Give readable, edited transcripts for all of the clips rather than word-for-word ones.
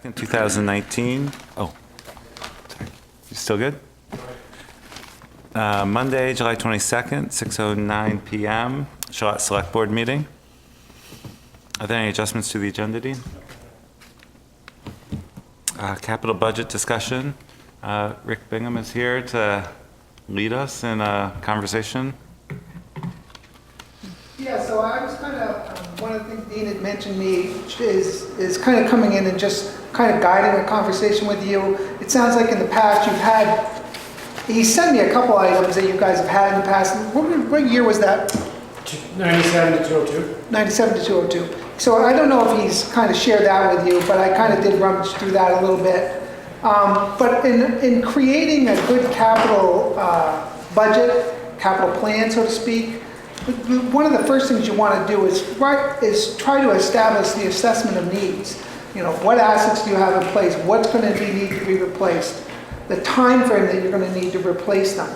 2nd, 2019. Oh, sorry. You still good? Monday, July 22nd, 6:09 p.m. Select Board meeting. Are there any adjustments to the agenda, Dean? Capital budget discussion. Rick Bingham is here to lead us in a conversation. Yeah, so I was kind of, one of the things Dean had mentioned me is kind of coming in and just kind of guiding a conversation with you. It sounds like in the past you've had, he sent me a couple items that you guys have had in the past. What year was that? 97 to 202. 97 to 202. So I don't know if he's kind of shared that with you, but I kind of did rummage through that a little bit. But in creating a good capital budget, capital plan, so to speak, one of the first things you want to do is try to establish the assessment of needs. You know, what assets do you have in place? What's going to need to be replaced? The time frame that you're going to need to replace them.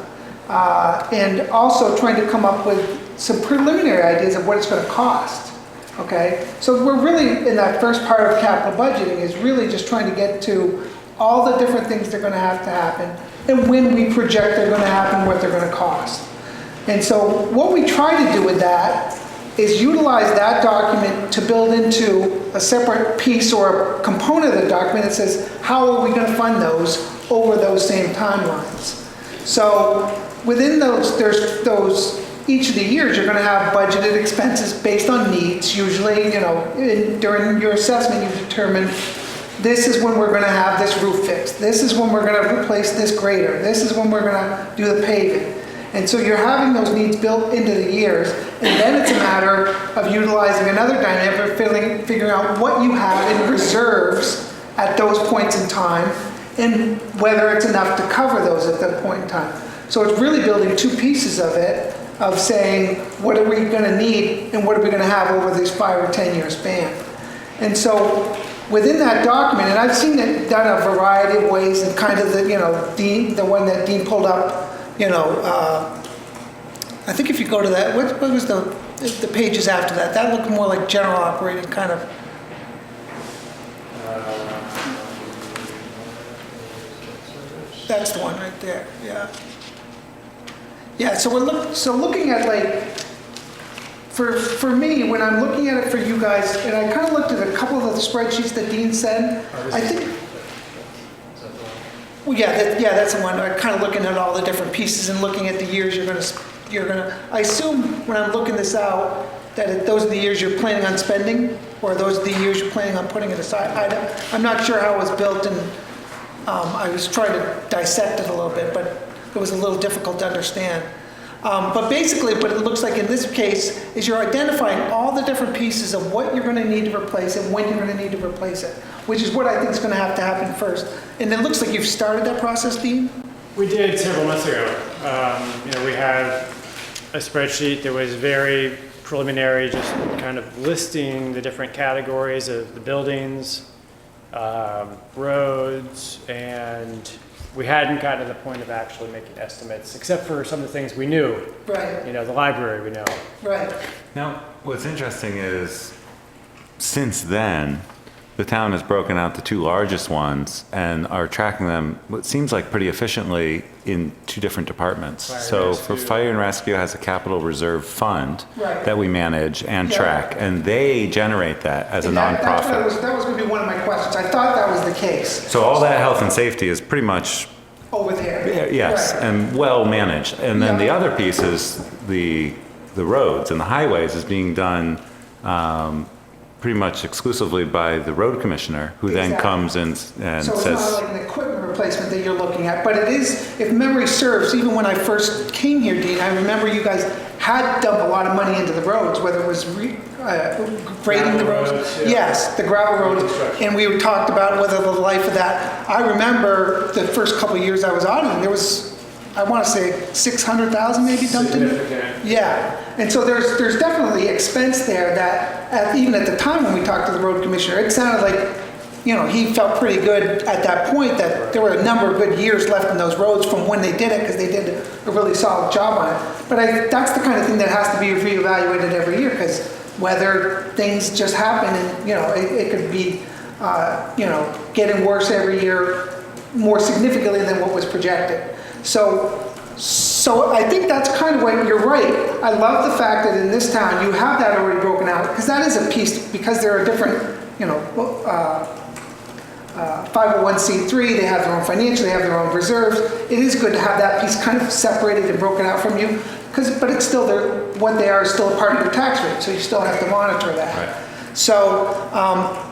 And also trying to come up with some preliminary ideas of what it's going to cost. Okay? So we're really, in that first part of capital budgeting, is really just trying to get to all the different things that are going to happen, and when we project they're going to happen, what they're going to cost. And so what we try to do with that is utilize that document to build into a separate piece or a component of the document that says, how are we going to fund those over those same timelines? So within those, there's those, each of the years you're going to have budgeted expenses based on needs. Usually, you know, during your assessment you determine this is when we're going to have this roof fixed. This is when we're going to replace this grader. This is when we're going to do the paving. And so you're having those needs built into the years, and then it's a matter of utilizing another dynamic, figuring out what you have in reserves at those points in time, and whether it's enough to cover those at that point in time. So it's really building two pieces of it, of saying, what are we going to need, and what are we going to have over this 5 or 10 year span. And so within that document, and I've seen it done a variety of ways, and kind of the, you know, Dean, the one that Dean pulled up, you know, I think if you go to that, what was the pages after that? That looked more like general operating kind of. That's the one right there. Yeah. Yeah. So we're looking at, like, for me, when I'm looking at it for you guys, and I kind of looked at a couple of the spreadsheets that Dean sent. I think. Well, yeah, that's the one. I'm kind of looking at all the different pieces and looking at the years you're gonna. I assume when I'm looking this out that those are the years you're planning on spending, or those are the years you're planning on putting it aside. I'm not sure how it was built, and I was trying to dissect it a little bit, but it was a little difficult to understand. But basically, what it looks like in this case is you're identifying all the different pieces of what you're going to need to replace and when you're going to need to replace it, which is what I think is going to happen first. And it looks like you've started that process, Dean? We did several months ago. You know, we had a spreadsheet that was very preliminary, just kind of listing the different categories of the buildings, roads, and we hadn't gotten to the point of actually making estimates, except for some of the things we knew. Right. You know, the library we know. Right. Now, what's interesting is, since then, the town has broken out the two largest ones and are tracking them, what seems like pretty efficiently, in two different departments. So for Fire and Rescue has a capital reserve fund Right. that we manage and Yeah. track, and they generate that as a And nonprofit. that was going to be one of my questions. I thought that was the case. So all that health and safety is pretty much, Over there. yes, Right. and well managed. And then Yeah. the other piece is the roads and the highways is being done pretty much exclusively by the road commissioner, who then Exactly. comes and So it's says, not like an equipment replacement that you're looking at, but it is, if memory serves, even when I first came here, Dean, I remember you guys had dumped a lot of money into the roads, whether it was grading the roads. Yeah. Yes, the gravel roads, Reconstruction. and we talked about whether the life of that. I remember the first couple of years I was auditing, there was, I want to say 600,000 maybe dumped in it. Significant. Yeah, and so there's definitely expense there that, even at the time when we talked to the road commissioner, it sounded like, you know, he felt pretty good at that point that there were a number of good years left in those roads from when they did it, because they did a really solid job on it. But that's the kind of thing that has to be reevaluated every year, because whether things just happen and, you know, it could be getting worse every year, more significantly than what was projected. So I think that's kind of what, you're right. I love the fact that in this town, you have that already broken out, because that is a piece, because there are different, 501c3, they have their own financial, they have their own reserves. It is good to have that piece kind of separated and broken out from you, but it's still what they are is still a part of your tax rate, so you still have to monitor that. Right. So,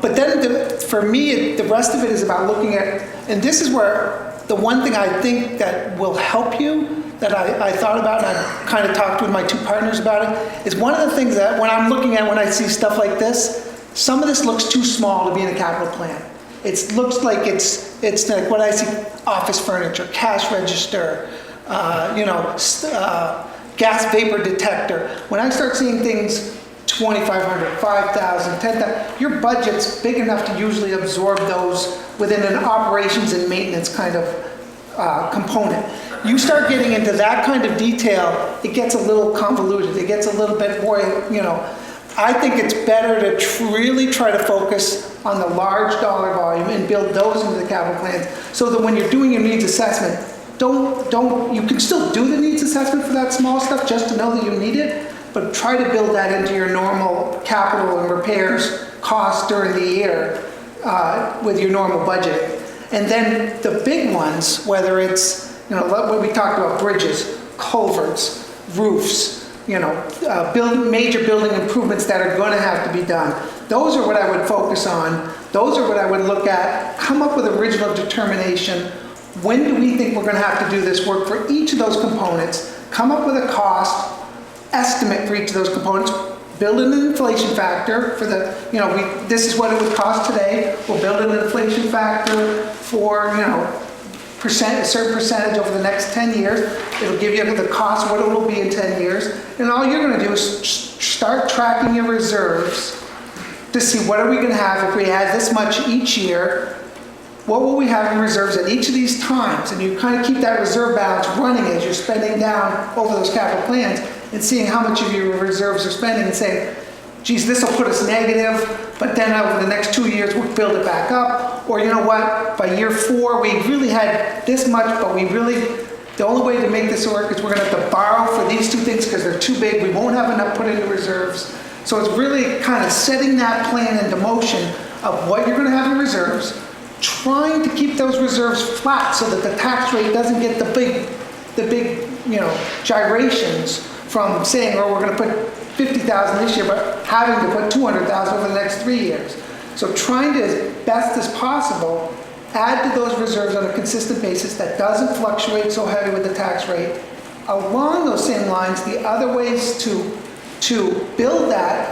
but then for me, the rest of it is about looking at, and this is where the one thing I think that will help you, that I thought about, and I kind of talked with my two partners about it, is one of the things that when I'm looking at, when I see stuff like this, some of this looks too small to be in a capital plan. It looks like it's like what I see: office furniture, cash register, gas vapor detector. When I start seeing things 2,500, 5,000, 10,000, your budget's big enough to usually absorb those within an operations and maintenance kind of component. You start getting into that kind of detail, it gets a little convoluted. It gets a little bit more, I think it's better to really try to focus on the large dollar volume and build those into the capital plans, so that when you're doing your needs assessment, you can still do the needs assessment for that small stuff just to know that you need it, but try to build that into your normal capital and repairs costs during the year with your normal budgeting. And then the big ones, whether it's, what we talked about, bridges, culverts, roofs, major building improvements that are going to have to be done. Those are what I would focus on. Those are what I would look at. Come up with original determination. When do we think we're going to have to do this work for each of those components? Come up with a cost estimate for each of those components. Build in an inflation factor for the, this is what it would cost today. We'll build in an inflation factor for, a certain percentage over the next 10 years. It'll give you the cost, what it will be in 10 years. And all you're going to do is start tracking your reserves to see what are we going to have if we add this much each year. What will we have in reserves at each of these times? And you kind of keep that reserve balance running as you're spending down over those capital plans and seeing how much of your reserves are spending and saying, geez, this will put us negative, but then over the next 2 years, we'll build it back up. Or you know what, by year 4, we really had this much, but the only way to make this work is we're gonna have to borrow for these two things because they're too big. We won't have enough put into reserves. So it's really kind of setting that plan into motion of what you're gonna have in reserves, trying to keep those reserves flat so that the tax rate doesn't get the big gyrations from saying, oh, we're going to put 50,000 this year, but having to put 200,000 over the next 3 years. So trying to, as best as possible, add to those reserves on a consistent basis that doesn't fluctuate so heavy with the tax rate. Along those same lines, the other ways to build that,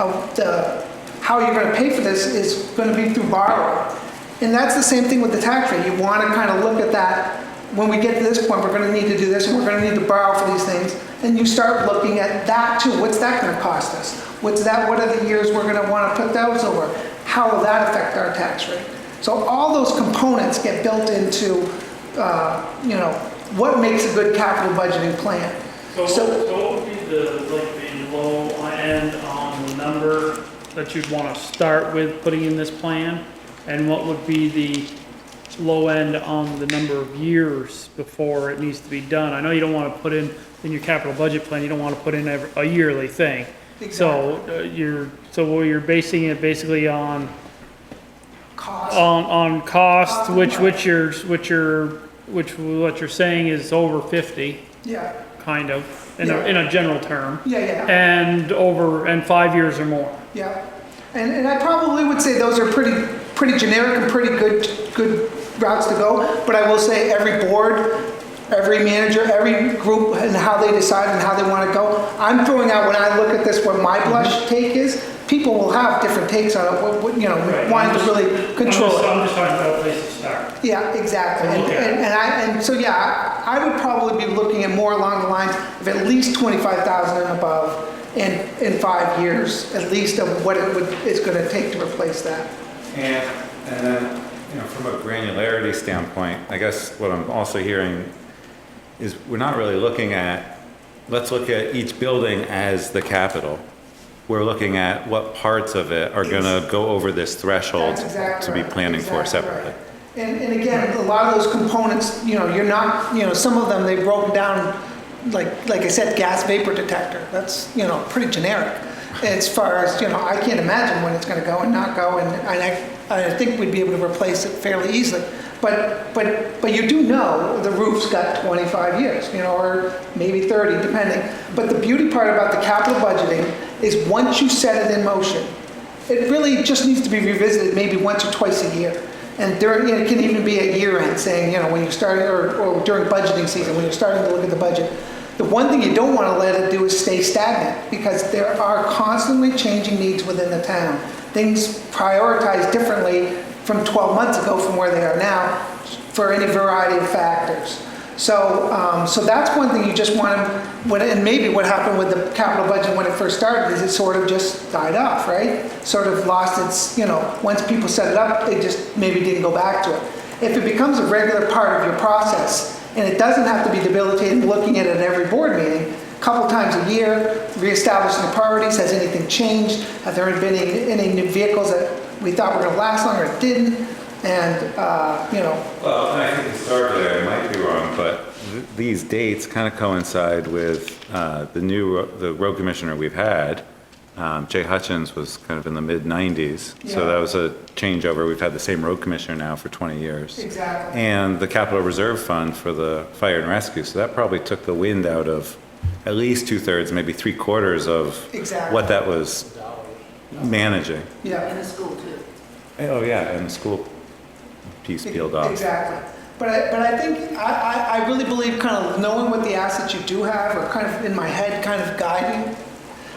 how you're going to pay for this, is going to be through borrowing. And that's the same thing with the tax rate. You want to kind of look at that. When we get to this point, we're going to need to do this, and we're going to need to borrow for these things. And you start looking at that too. What's that going to cost us? What are the years we're going to want to put those over? How will that affect our tax rate? So all those components get built into, what makes a good capital budgeting plan. So what would be the low end on the number that you'd want to start with putting in this plan? And what would be the low end on the number of years before it needs to be done? I know you don't want to put in your capital budget plan, you don't want to put in a yearly thing. Exactly. So you're basing it basically on Cost. on cost, which what you're saying is over 50, Yeah. kind of, in Yeah. a general term. Yeah. And 5 years or more. Yeah. And I probably would say those are pretty generic and pretty good routes to go. But I will say every board, every manager, every group, and how they decide and how they want to go. I'm throwing out, when I look at this, what my blush take is. People will have different takes on it, Right. wanting to really control it. I'm just talking about a place to start. Yeah, exactly. Okay. I would probably be looking at more along the lines of at least 25,000 and above in 5 years, at least, of what it's going to take to replace that. And then, from a granularity standpoint, I guess what I'm also hearing is we're not really looking at, let's look at each building as the capital. we're looking at what parts of it are gonna go over this threshold That's exactly to be right. planning for Exactly separately. right. And again, a lot of those components, you're not, some of them, they've broken down, like I said, gas vapor detector. That's, pretty generic. As far as, I can't imagine when it's gonna go and not go, and I think we'd be able to replace it fairly easily. But you do know the roof's got 25 years, or maybe 30, depending. But the beauty part about the capital budgeting is once you set it in motion, it really just needs to be revisited maybe once or twice a year. And during, it can even be at year end, saying, when you're starting, or during budgeting season, when you're starting to look at the budget. The one thing you don't want to let it do is stay stagnant, because there are constantly changing needs within the town. Things prioritized differently from 12 months ago from where they are now for any variety of factors. So that's one thing you just want to, and maybe what happened with the capital budget when it first started is it sort of just died off, right? Sort of lost its, once people set it up, they just maybe didn't go back to it. If it becomes a regular part of your process, and it doesn't have to be debilitating looking at it at every board meeting, a couple times a year, reestablishing the priorities, has anything changed? Have there been any new vehicles that we thought were going to last longer, it didn't? And, Well, and I think historically, I might be wrong, but these dates kind of coincide with the road commissioner we've had. Jay Hutchins was kind of in the mid-90s, so Yeah. that was a changeover. We've had the same road commissioner now for 20 years. exactly. And the capital reserve fund for the fire and rescue, so that probably took the wind out of at least 2/3, maybe 3/4 of Exactly. what that was managing. Yeah. In the school too. Oh, yeah, and the school piece peeled off. Exactly. But I think, I really believe kind of knowing what the assets you do have, or kind of in my head, kind of guiding,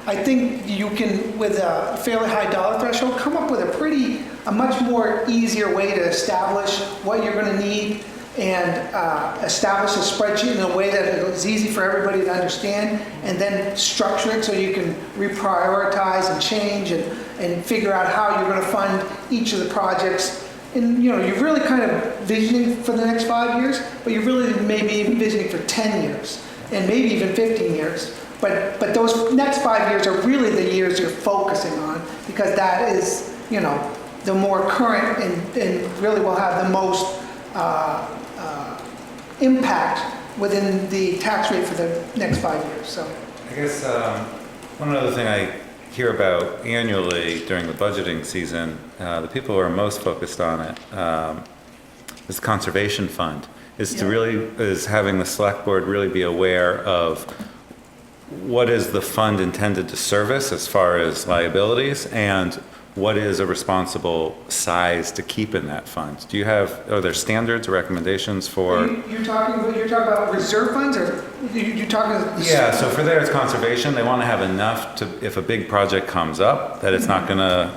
I think you can, with a fairly high dollar threshold, come up with a much more easier way to establish what you're gonna need, and establish a spreadsheet in a way that is easy for everybody to understand, and then structure it so you can reprioritize and change and figure out how you're gonna fund each of the projects. And, you're really kind of visioning for the next 5 years, but you're really maybe even visioning for 10 years, and maybe even 15 years. But those next 5 years are really the years you're focusing on, because that is, the more current and really will have the most impact within the tax rate for the next 5 years, so. I guess one other thing I hear about annually during the budgeting season, the people who are most focused on it, is the conservation fund, is having the select board really be aware of what is the fund intended to service as far as liabilities, and what is a responsible size to keep in that fund? Are there standards or recommendations for? You're talking about reserve funds, or you're talking? Yeah, so for there, it's conservation. They want to have enough to, if a big project comes up, that it's not going to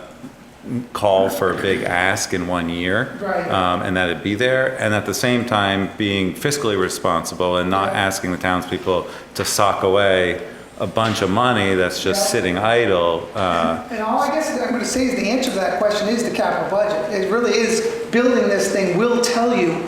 call for a big ask in 1 year. Right. And that it be there. And at the same time, being fiscally responsible and not Yeah. asking the townspeople to sock away a bunch of money that's just Yeah. sitting idle. And all I guess I'm going to say is the answer to that question is the capital budget. It really is, building this thing will tell you,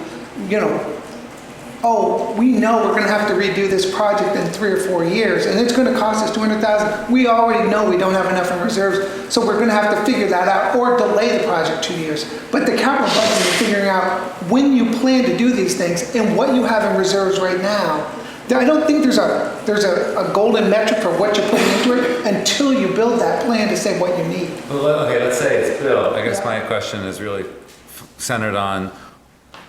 oh, we know we're going to have to redo this project in 3 or 4 years, and it's going to cost us $200,000. We already know we don't have enough in reserves, so we're going to have to figure that out, or delay the project 2 years. But the capital budget is figuring out when you plan to do these things and what you have in reserves right now. I don't think there's a golden metric for what you're putting into it until you build that plan to say what you need. Well, okay, let's say it's built. I guess my question is really centered on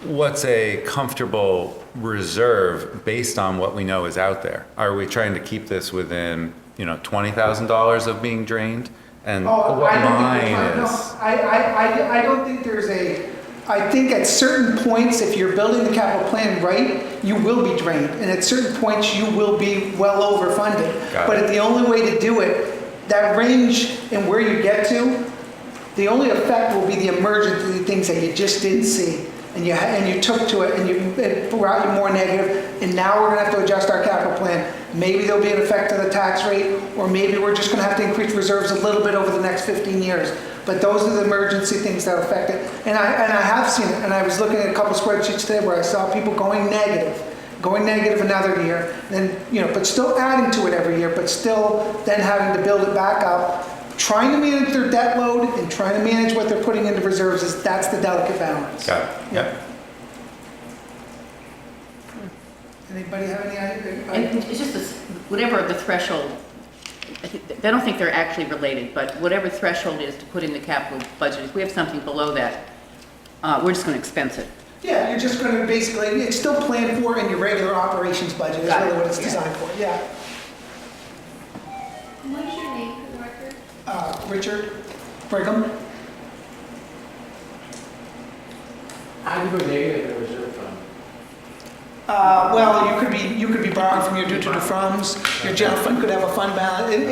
what's a comfortable reserve based on what we know is out there? Are we trying to keep this within, $20,000 of being drained? And what line is? I don't think there's I think at certain points, if you're building the capital plan right, you will be drained. And at certain points, you will be well overfunded. Got But it. the only way to do it, that range and where you get to, the only effect will be the emergency things that you just didn't see. And you took to it, and it brought you more negative, and now we're gonna have to adjust our capital plan. Maybe there'll be an effect to the tax rate, or maybe we're just gonna have to increase reserves a little bit over the next 15 years. But those are the emergency things that affect it. And I have seen it, and I was looking at a couple spreadsheets today where I saw people going negative going negative another year, then, but still adding to it every year, but still then having to build it back up, trying to manage their debt load and trying to manage what they're putting into reserves, that's the delicate balance. Got it. Yep. Anybody have any And idea? it's just this, whatever the threshold, I don't think they're actually related, but whatever threshold is to put in the capital budget, if we have something below that, we're just gonna expense it. Yeah, you're just gonna basically, it's still planned for in your regular operations budget, is Got it, really what it's yeah. designed for, yeah. What is your name for the record? Richard Brigham? How do you go negative in a reserve fund? Well, you could be borrowing from your due to froms, your general fund could have a fund balance, and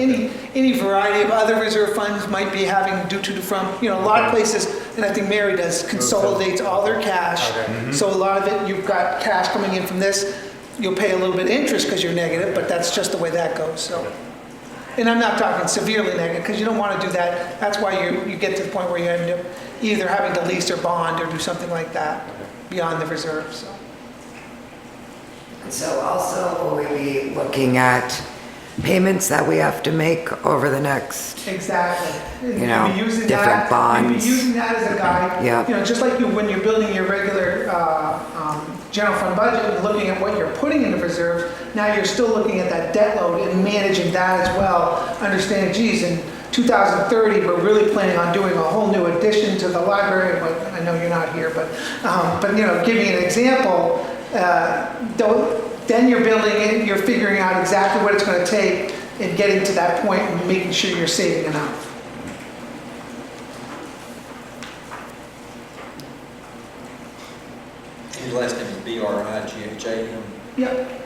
any variety of other reserve funds might be having due to from, a lot of places, and I think Mary does, consolidates all their cash. So a lot of it, you've got cash coming in from this, you'll pay a little bit of interest because you're negative, but that's just the way that goes, so. And I'm not talking severely negative, because you don't want to do that. That's why you get to the point where you end up either having to lease or bond or do something like that beyond the reserve, so. So also, will we be looking at payments that we have to make over the next, Exactly. And You know, you'd be using different that- bonds. You'd be using that as a guide. Yeah. Just like when you're building your regular general fund budget and looking at what you're putting into reserves, now you're still looking at that debt load and managing that as well. Understand, geez, in 2030, we're really planning on doing a whole new addition to the library. But I know you're not here, but giving an example, then you're building it, you're figuring out exactly what it's going to take and getting to that point and making sure you're saving enough. His last name is B-R-I-G-H-A-M. Yep.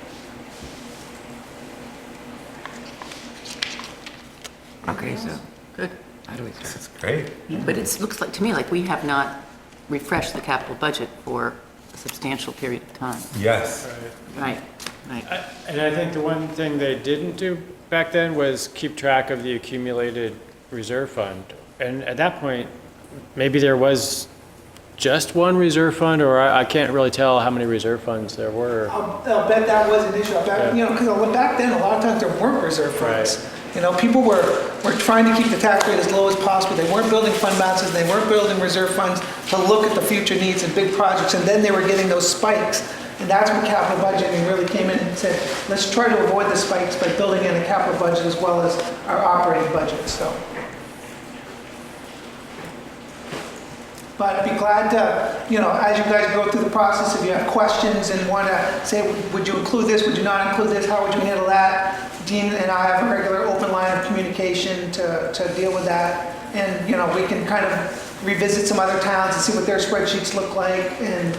okay, so Good. how do we start? It's great. But it looks like, to me, like we have not refreshed the capital budget for a substantial period of time. Yes. Right, right. And I think the one thing they didn't do back then was keep track of the accumulated reserve fund. And at that point, maybe there was just one reserve fund, or I can't really tell how many reserve funds there were. I'll bet that was an issue. I bet, because back then, a lot of times there weren't reserve funds. People were trying to keep the tax rate as low as possible. They weren't building fund balances, they weren't building reserve funds to look at the future needs and big projects, and then they were getting those spikes. And that's when capital budgeting really came in and said, let's try to avoid the spikes by building in a capital budget as well as our operating budget, so. But I'd be glad to, as you guys go through the process, if you have questions and want to say, would you include this, would you not include this, how would you handle that? Dean and I have a regular open line of communication to deal with that. And, we can kind of revisit some other towns and see what their spreadsheets look like and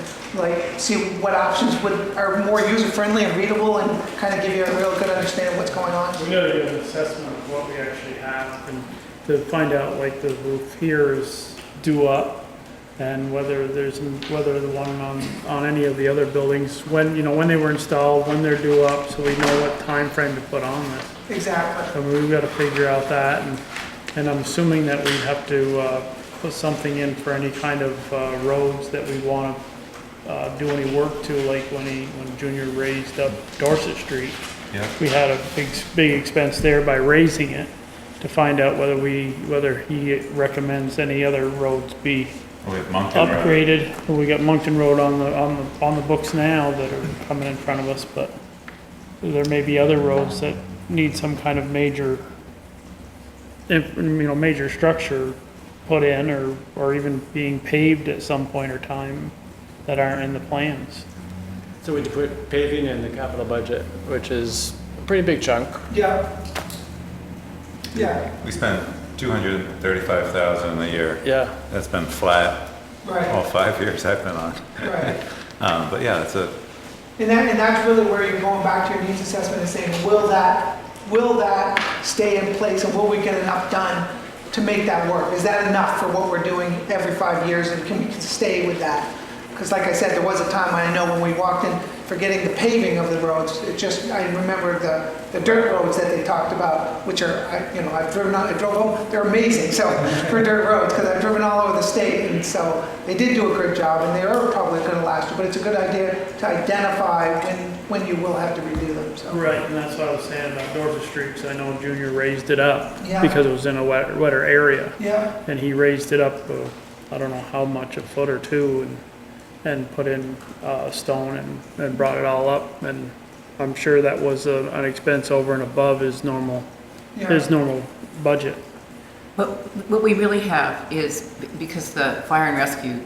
see what options are more user-friendly and readable and kind of give you a real good understanding of what's going on. We gotta get an assessment of what we actually have and to find out like the roof here is due up and whether the one on any of the other buildings, when they were installed, when they're due up, so we know what time frame to put on this. Exactly. And we've gotta figure out that and I'm assuming that we have to put something in for any kind of roads that we wanna do any work to, like when Junior raised up Dorset Street. Yeah. We had a big expense there by raising it to find out whether he recommends any other roads be We have Moncton Road. upgraded. We got Moncton Road on the books now that are coming in front of us, but there may be other roads that need some kind of major structure put in or even being paved at some point or time that aren't in the plans. So we put paving in the capital budget, which is a pretty big chunk. Yeah. Yeah, We spent $235,000 a year. Yeah. That's been flat all right, 5 years I've been on. right. But yeah, that's a, And that's really where you're going back to your needs assessment and saying, will that stay in place and will we get enough done to make that work? Is that enough for what we're doing every 5 years and can we stay with that? because like I said, there was a time, I know when we walked in, forgetting the paving of the roads, I remember the dirt roads that they talked about, which are, I drove them, they're amazing, so, for dirt roads, because I've driven all over the state, and so, they did do a good job, and they are probably gonna last you, but it's a good idea to identify when you will have to redo them, so. Right, and that's what I was saying about Dorset Street, 'cause I know Junior raised it up Yeah. because it was in a wetter area. Yeah, And he raised it up, I don't know how much, a foot or two, and put in stone and brought it all up. And I'm sure that was an expense over and above his normal budget. What we really have is, because the fire and rescue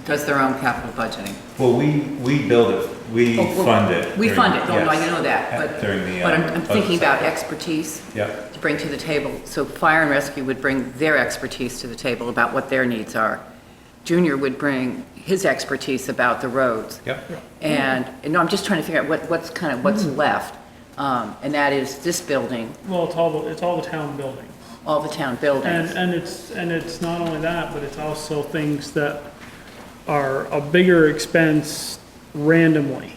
does their own capital budgeting. Well, we build it, we Oh, well, fund it. We fund it, no, I yes, know that, but, during the, but I'm budget thinking about cycle. expertise Yep, to bring to the table. So fire and rescue would bring their expertise to the table about what their needs are. Junior would bring his expertise about the roads. yep. And, no, I'm just trying to figure out what's left. And that is this building, Well, it's all the town buildings. all the town buildings. And it's not only that, but it's also things that are a bigger expense randomly,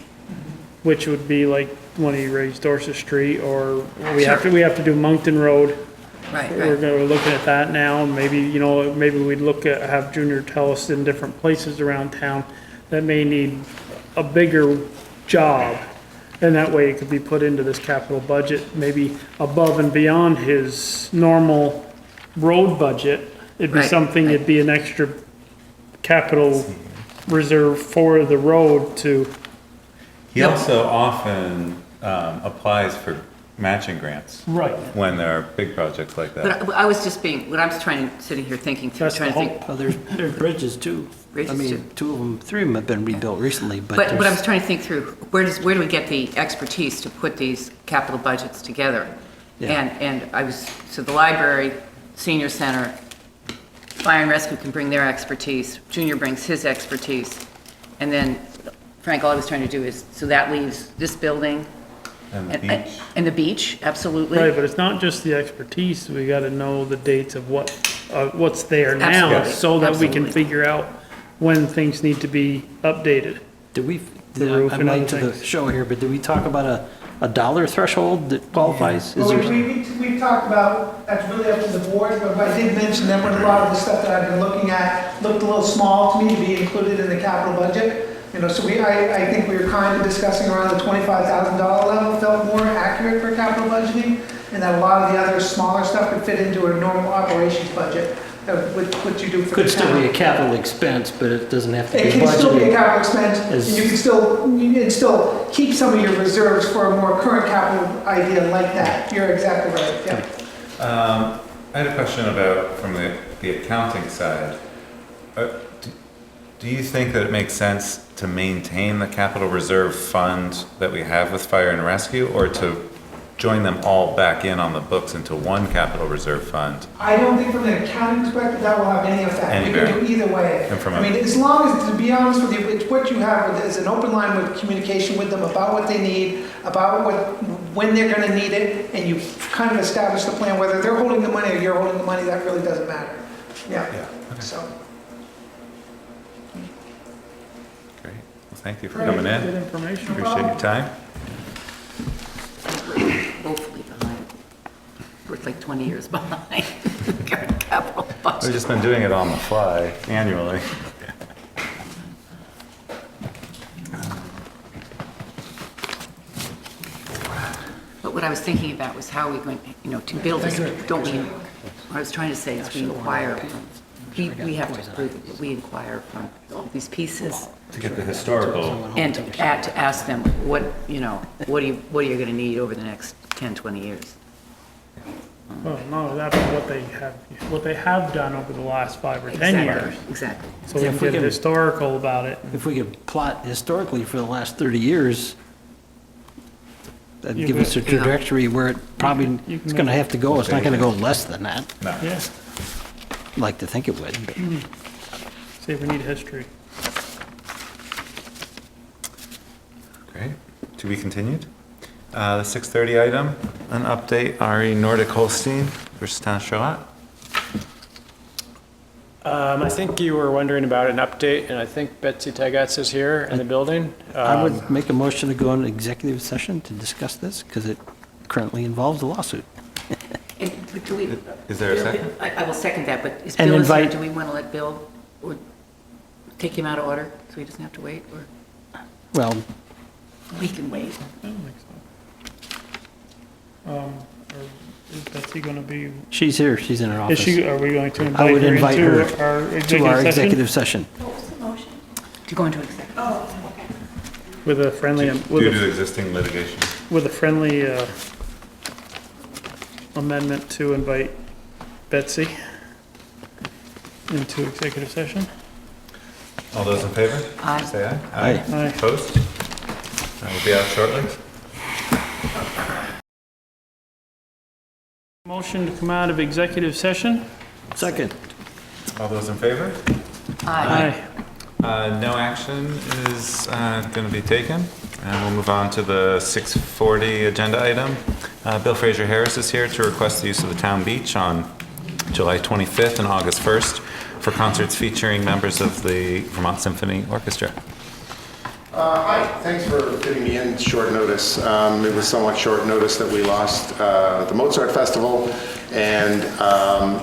which would be like when he raised Dorset Street, or we have to do Moncton Road. Right, We're right. looking at that now, and maybe, maybe we'd look at, have Junior tell us in different places around town that may need a bigger job. And that way it could be put into this capital budget, maybe above and beyond his normal road budget. It'd be Right, something, right. it'd be an extra capital reserve for the road to, He also often applies for matching grants right. when there are big projects like that. But I was just what I was sitting here thinking through, That's trying the to think. Well, there's bridges too. Bridges, I mean, too. two of them, three of them have been rebuilt recently, but But I was there's, trying to think through, where do we get the expertise to put these capital budgets together? Yeah. And so the library, senior center, fire and rescue can bring their expertise, Junior brings his expertise. And then, Frank, all I was trying to do is, so that leaves this building. And the beach. And the beach, absolutely. Right, but it's not just the expertise, we gotta know the dates of what's there now, Absolutely, so that we can absolutely. figure out when things need to be updated. did we, The roof I'm and late other to the things. show here, but did we talk about a dollar threshold that qualifies? Is well, there, we've talked about, that's really up to the board, but I did mention that when a lot of the stuff that I've been looking at looked a little small to me to be included in the capital budget. So I think we were kind of discussing around the $25,000 level felt more accurate for capital budgeting, and that a lot of the other smaller stuff could fit into a normal operations budget, what you do for the could still town. be a capital expense, but it doesn't have to be It can still be a budgeted. capital expense, and you can still keep some of your reserves for a more current capital idea like that. You're exactly right, yeah. I had a question about, from the accounting side. Do you think that it makes sense to maintain the capital reserve fund that we have with fire and rescue, or to join them all back in on the books into one capital reserve fund? I don't think from an accounting perspective that will have any effect. Any You can do bearing. either way. And from I a- mean, as long as, to be honest with you, it's what you have is an open line with communication with them about what they need, about when they're gonna need it, and you kind of establish the plan, whether they're holding the money or you're holding the money, that really doesn't matter. Yeah, Yeah, okay. so. Great. Well, thank you for Good coming in. information. Appreciate your time. Woefully behind. We're like 20 years behind. Capital budget. We've just been doing it on the fly annually. But what I was thinking about was how are we going, to build this, don't we, what I was trying to say is we inquire, we have to prove it, but we inquire from all these pieces To get the historical. and to ask them, what are you gonna need over the next 10, 20 years? Well, no, that's what they have done over the last 5 or 10 years. Exactly. So we Yeah, can if we get can- historical about it. If we could plot historically for the last 30 years, that'd You give us a could- yeah. trajectory where it probably, you can it's gonna make- have to go. It's not gonna go less than that. No. Yeah, I'd like to think it would, but. see if we need history. Great. To be continued. The 6:30 item, an update, RE Nordic Holstein versus Town of Charlotte. I think you were wondering about an update, and I think Betsy Tagatz is here in the building. I would make a motion to go into executive session to discuss this, because it currently involves a lawsuit. But do we? Is there a second? I will second that, but is And Bill is here, invite- do we want to let Bill, or take him out of order, so he doesn't have to wait, or Well, we can wait? I don't think so. Or is Betsy gonna be, she's here, she's in her is office. she, are we going to I invite would her invite her into our to our executive session? executive session. What was the motion? To go into executive. Oh, okay. With a friendly, Due to existing litigation. with a friendly amendment to invite Betsy into executive session. All those in favor? Aye. Say aye. Aye. Aye. Opposed? I will be out shortly. Motion to come out of executive session? Second. All those in favor? Aye. No action is going to be taken, and we'll move on to the 6:40 agenda item. Bill Fraser Harris is here to request the use of the town beach on July 25th and August 1st for concerts featuring members of the Vermont Symphony Orchestra. Hi, thanks for fitting me in short notice. It was somewhat short notice that we lost the Mozart Festival, and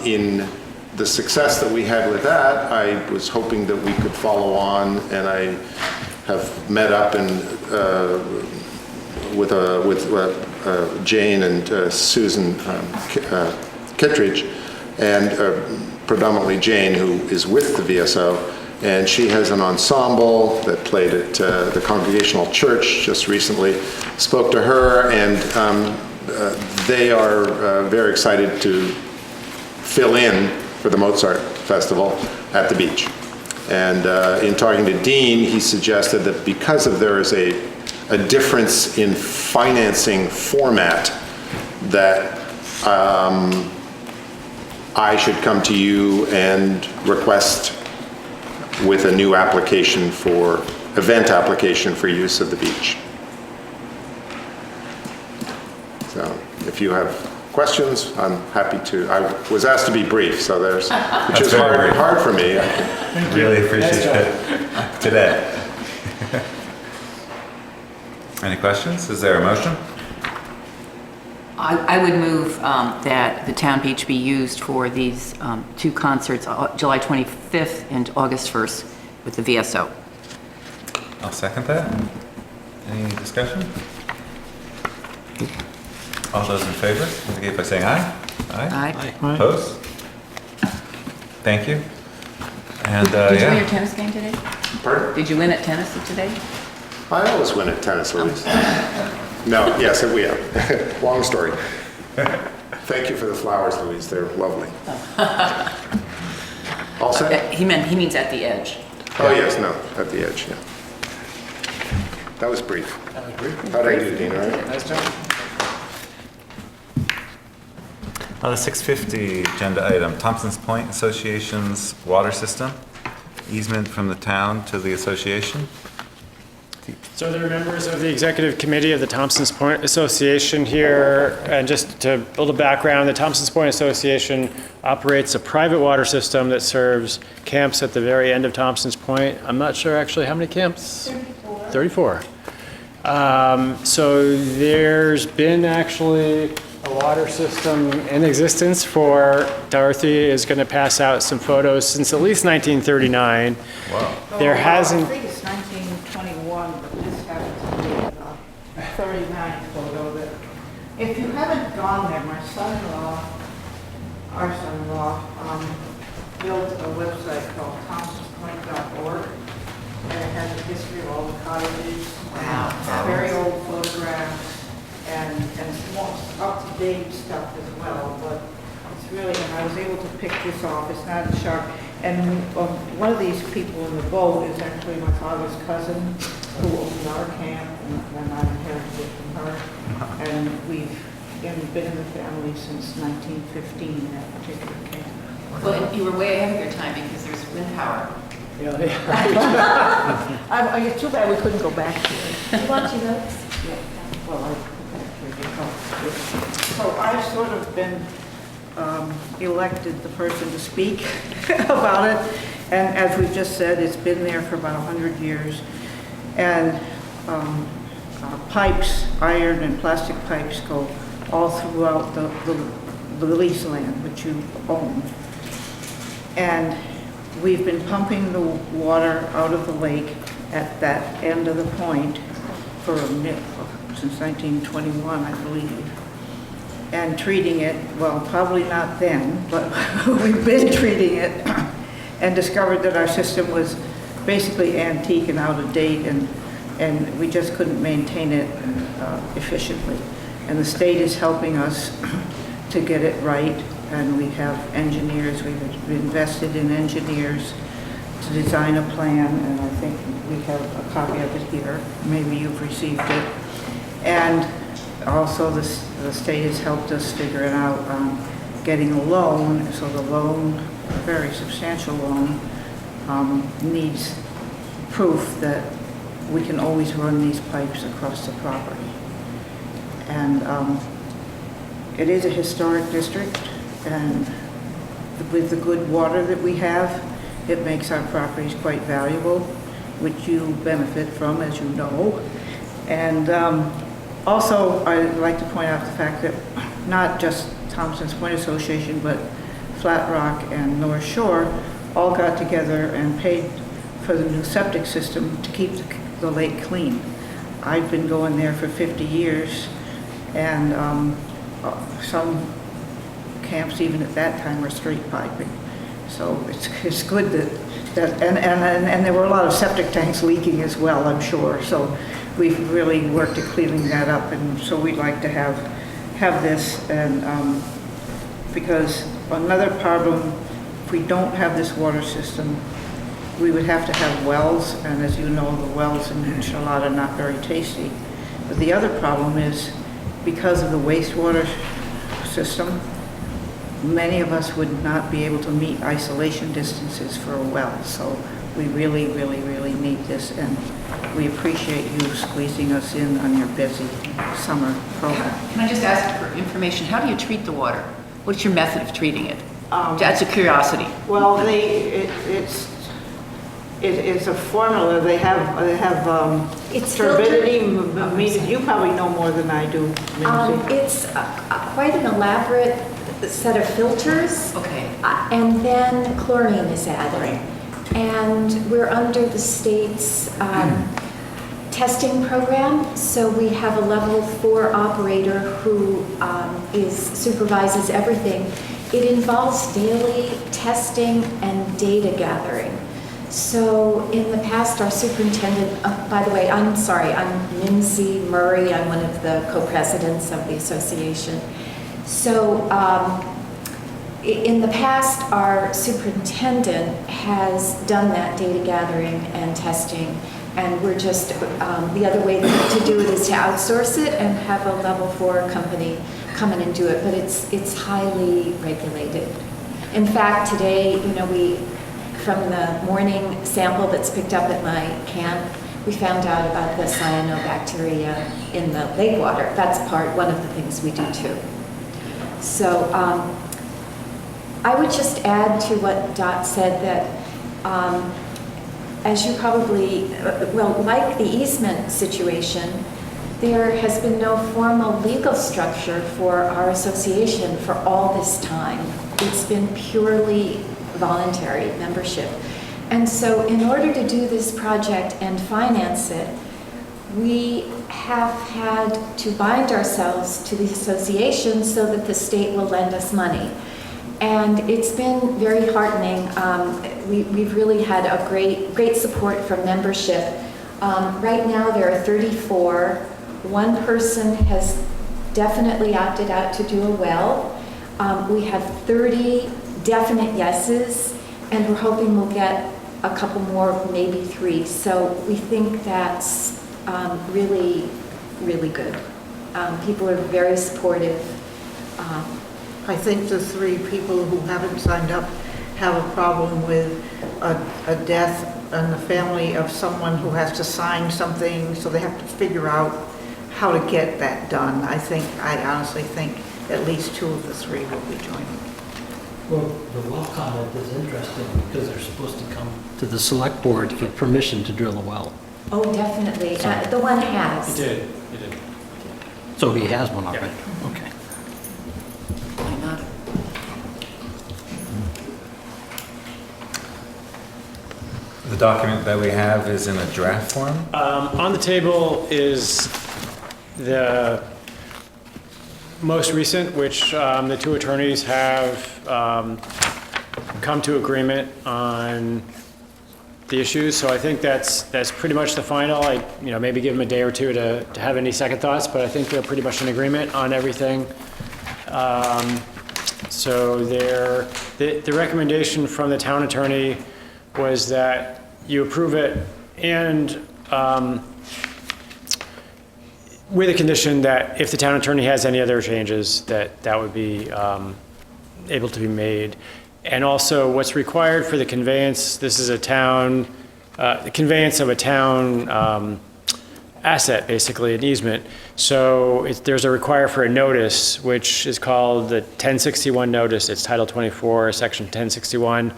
in the success that we had with that, I was hoping that we could follow on, and I have met up and with Jane and Susan Kittredge, and predominantly Jane, who is with the VSO. And she has an ensemble that played at the Congregational Church just recently. Spoke to her, and they are very excited to fill in for the Mozart Festival at the beach. And in talking to Dean, he suggested that because of there is a difference in financing format, that I should come to you and request with a new application for, event application for use of the beach. So if you have questions, I'm happy to. I was asked to be brief, so there's, which is hard for me. Really appreciate it today. Any questions? Is there a motion? I would move that the town beach be used for these two concerts, July 25th and August 1st with the VSO. I'll second that. Any discussion? All those in favor, indicate by saying aye. Aye. Opposed? Thank you. And, Did you win your yeah. tennis game today? Pardon? Did you win at tennis today? I always win at tennis, Louise. No, yes, we have. Long story. Thank you for the flowers, Louise. They're lovely. All set? He means at the edge. Oh, yes, no, at the edge, yeah. That was brief. How'd I do, Dean, all right? Nice job. The 650 agenda item, Thompson's Point Association's water system, easement from the town to the association. So there are members of the executive committee of the Thompson's Point Association here, and just to build a background, the Thompson's Point Association operates a private water system that serves camps at the very end of Thompson's Point. I'm not sure actually how many camps? 34. So there's been actually a water system in existence for, Dorothy is going to pass out some photos since at least 1939. Wow. There hasn't. I think it's 1921, but this happens to be a 39 photo that, if you haven't gone there, my son-in-law, our son-in-law, built a website called thompsonspoint.org, and it has a history of all the cottages. Wow. Very old photographs, and some up-to-date stuff as well, but it's really, and I was able to pick this off, it's not as sharp. And one of these people in the boat is actually my father's cousin, who owned our camp, and I inherited it from her. And we've been in the family since 1915, that particular camp. Well, you were way ahead of your time because there's wind power. It's too bad we couldn't go back to it. You want your notes? Yeah, well, so I've sort of been elected the person to speak about it. And as we've just said, it's been there for about 100 years. And pipes, iron and plastic pipes go all throughout the lease land which you own. And we've been pumping the water out of the lake at that end of the point since 1921, I believe. And treating it, well, probably not then, but we've been treating it and discovered that our system was basically antique and out of date, and we just couldn't maintain it efficiently. And the state is helping us to get it right, and we have engineers, we've invested in engineers to design a plan, and I think we have a copy of it here. Maybe you've received it. And also the state has helped us figure it out on getting a loan. So the loan, a very substantial loan, needs proof that we can always run these pipes across the property. And it is a historic district, and with the good water that we have, it makes our properties quite valuable, which you benefit from, as you know. And also, I'd like to point out the fact that not just Thompson's Point Association, but Flat Rock and North Shore all got together and paid for the new septic system to keep the lake clean. I've been going there for 50 years, and some camps even at that time were straight piping. So it's good that and there were a lot of septic tanks leaking as well, I'm sure. So we've really worked at cleaning that up, and so we'd like to have this. And because another problem, if we don't have this water system, we would have to have wells, and as you know, the wells in Charlotte are not very tasty. But the other problem is, because of the wastewater system, many of us would not be able to meet isolation distances for a well. So we really, really, really need this, and we appreciate you squeezing us in on your busy summer program. Can I just ask for information? How do you treat the water? What's your method of treating it? That's a curiosity. Well, it's a formula. They have It's turbidity. You probably know more than I do, Lindsay. It's quite an elaborate set of filters. Okay. And then chlorine is added. And we're under the state's testing program, so we have a level 4 operator who supervises everything. It involves daily testing and data gathering. So in the past, our superintendent, by the way, I'm Lindsay Murray. I'm one of the co-presidents of the association. So in the past, our superintendent has done that data gathering and testing, and we're just, the other way to do it is to outsource it and have a level 4 company come in and do it, but it's highly regulated. In fact, today, from the morning sample that's picked up at my camp, we found out about the cyanobacteria in the lake water. That's one of the things we do too. So I would just add to what Dot said that as you probably, like the easement situation, there has been no formal legal structure for our association for all this time. It's been purely voluntary membership. And so in order to do this project and finance it, we have had to bind ourselves to the association so that the state will lend us money. And it's been very heartening. We've really had a great support from membership. Right now there are 34. One person has definitely opted out to do a well. We have 30 definite yeses, and we're hoping we'll get a couple more, maybe 3. So we think that's really, really good. People are very supportive. I think the 3 people who haven't signed up have a problem with a death in the family of someone who has to sign something, so they have to figure out how to get that done. I honestly think at least 2 of the 3 will be joining. Well, the well comment is interesting because they're supposed to come to the select board for permission to drill a well. Oh, definitely. The one has. He did. So he has one already? Okay. Why not? The document that we have is in a draft form? On the table is the most recent, which the 2 attorneys have come to agreement on the issues. So I think that's pretty much the final. I, maybe give them a day or 2 to have any second thoughts, but I think they're pretty much in agreement on everything. So the recommendation from the town attorney was that you approve it and with a condition that if the town attorney has any other changes, that would be able to be made. And also what's required for the conveyance, this is a town, the conveyance of a town asset, basically, an easement. So there's a require for a notice, which is called the 1061 notice. It's Title 24, Section 1061,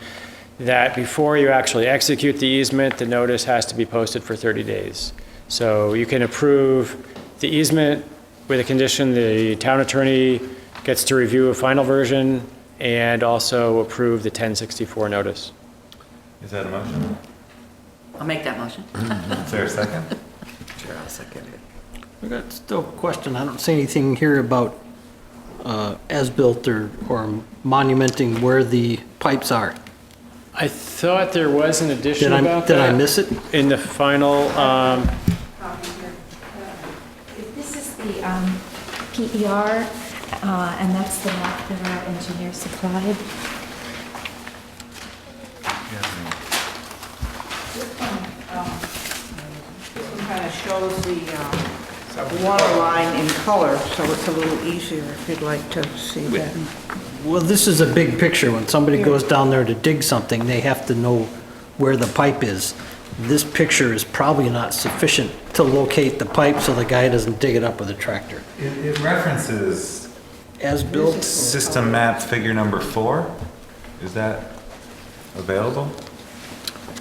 that before you actually execute the easement, the notice has to be posted for 30 days. So you can approve the easement with a condition the town attorney gets to review a final version and also approve the 1064 notice. Is that a motion? I'll make that motion. Is there a second? Sure, I'll second it. I got still a question. I don't see anything here about as-built or monumenting where the pipes are. I thought there was an addition about Did that. I miss it? In the final, This is the PER, and that's the map that our engineer supplied. This one kind of shows the water line in color, so it's a little easier if you'd like to see that. Well, this is a big picture. When somebody goes down there to dig something, they have to know where the pipe is. This picture is probably not sufficient to locate the pipe so the guy doesn't dig it up with a tractor. It references As-built? system map figure number 4. Is that available?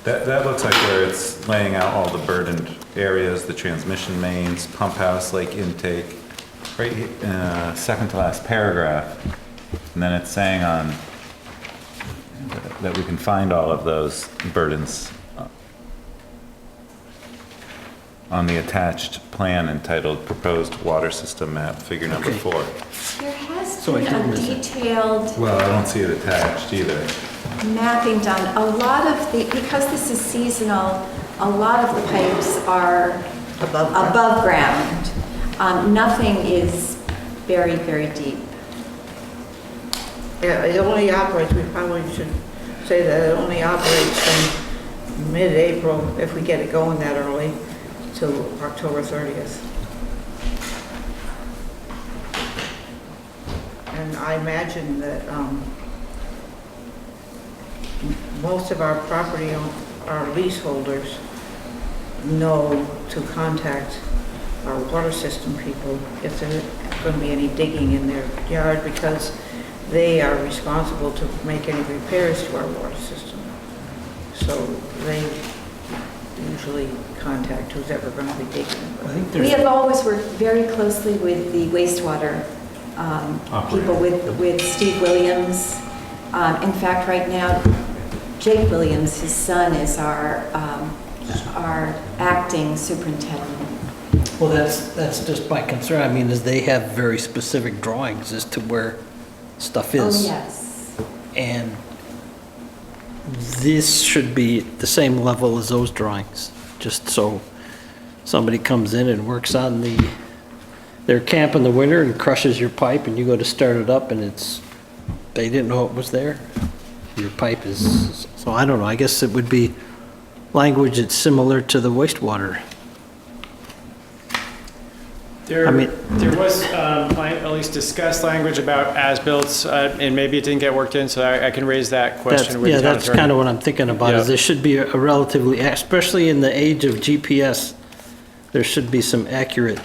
That looks like where it's laying out all the burdened areas, the transmission mains, pump house, lake intake, right, second to last paragraph. And then it's saying on, that we can find all of those burdens on the attached plan entitled Proposed Water System Map, figure number Okay. 4. There has So I been did a miss it. detailed Well, I don't see it attached either. mapping done. A lot of the, because this is seasonal, a lot of the pipes are above ground. Nothing is very, very deep. Yeah, it only operates, we probably should say that it only operates from mid-April, if we get it going that early, till October 30th. And I imagine that most of our our leaseholders know to contact our water system people if there's going to be any digging in their yard, because they are responsible to make any repairs to our water system. So they usually contact who's ever going to be digging. I think We there's, have always worked very closely with the wastewater people, with Steve Williams. In fact, right now, Jake Williams, his son, is our acting superintendent. well, that's just my concern. I mean, is they have very specific drawings as to where stuff Oh, is. yes. And this should be the same level as those drawings, just so somebody comes in and works on their camp in the winter and crushes your pipe and you go to start it up and they didn't know it was there. Your pipe is, so I don't know, I guess it would be language that's similar to the wastewater. There I mean- was, at least discussed language about as-built, and maybe it didn't get worked in, so I can raise that question with Yeah, the town that's attorney. kind of what I'm thinking about, is Yeah. there should be a relatively, especially in the age of GPS, there should be some accurate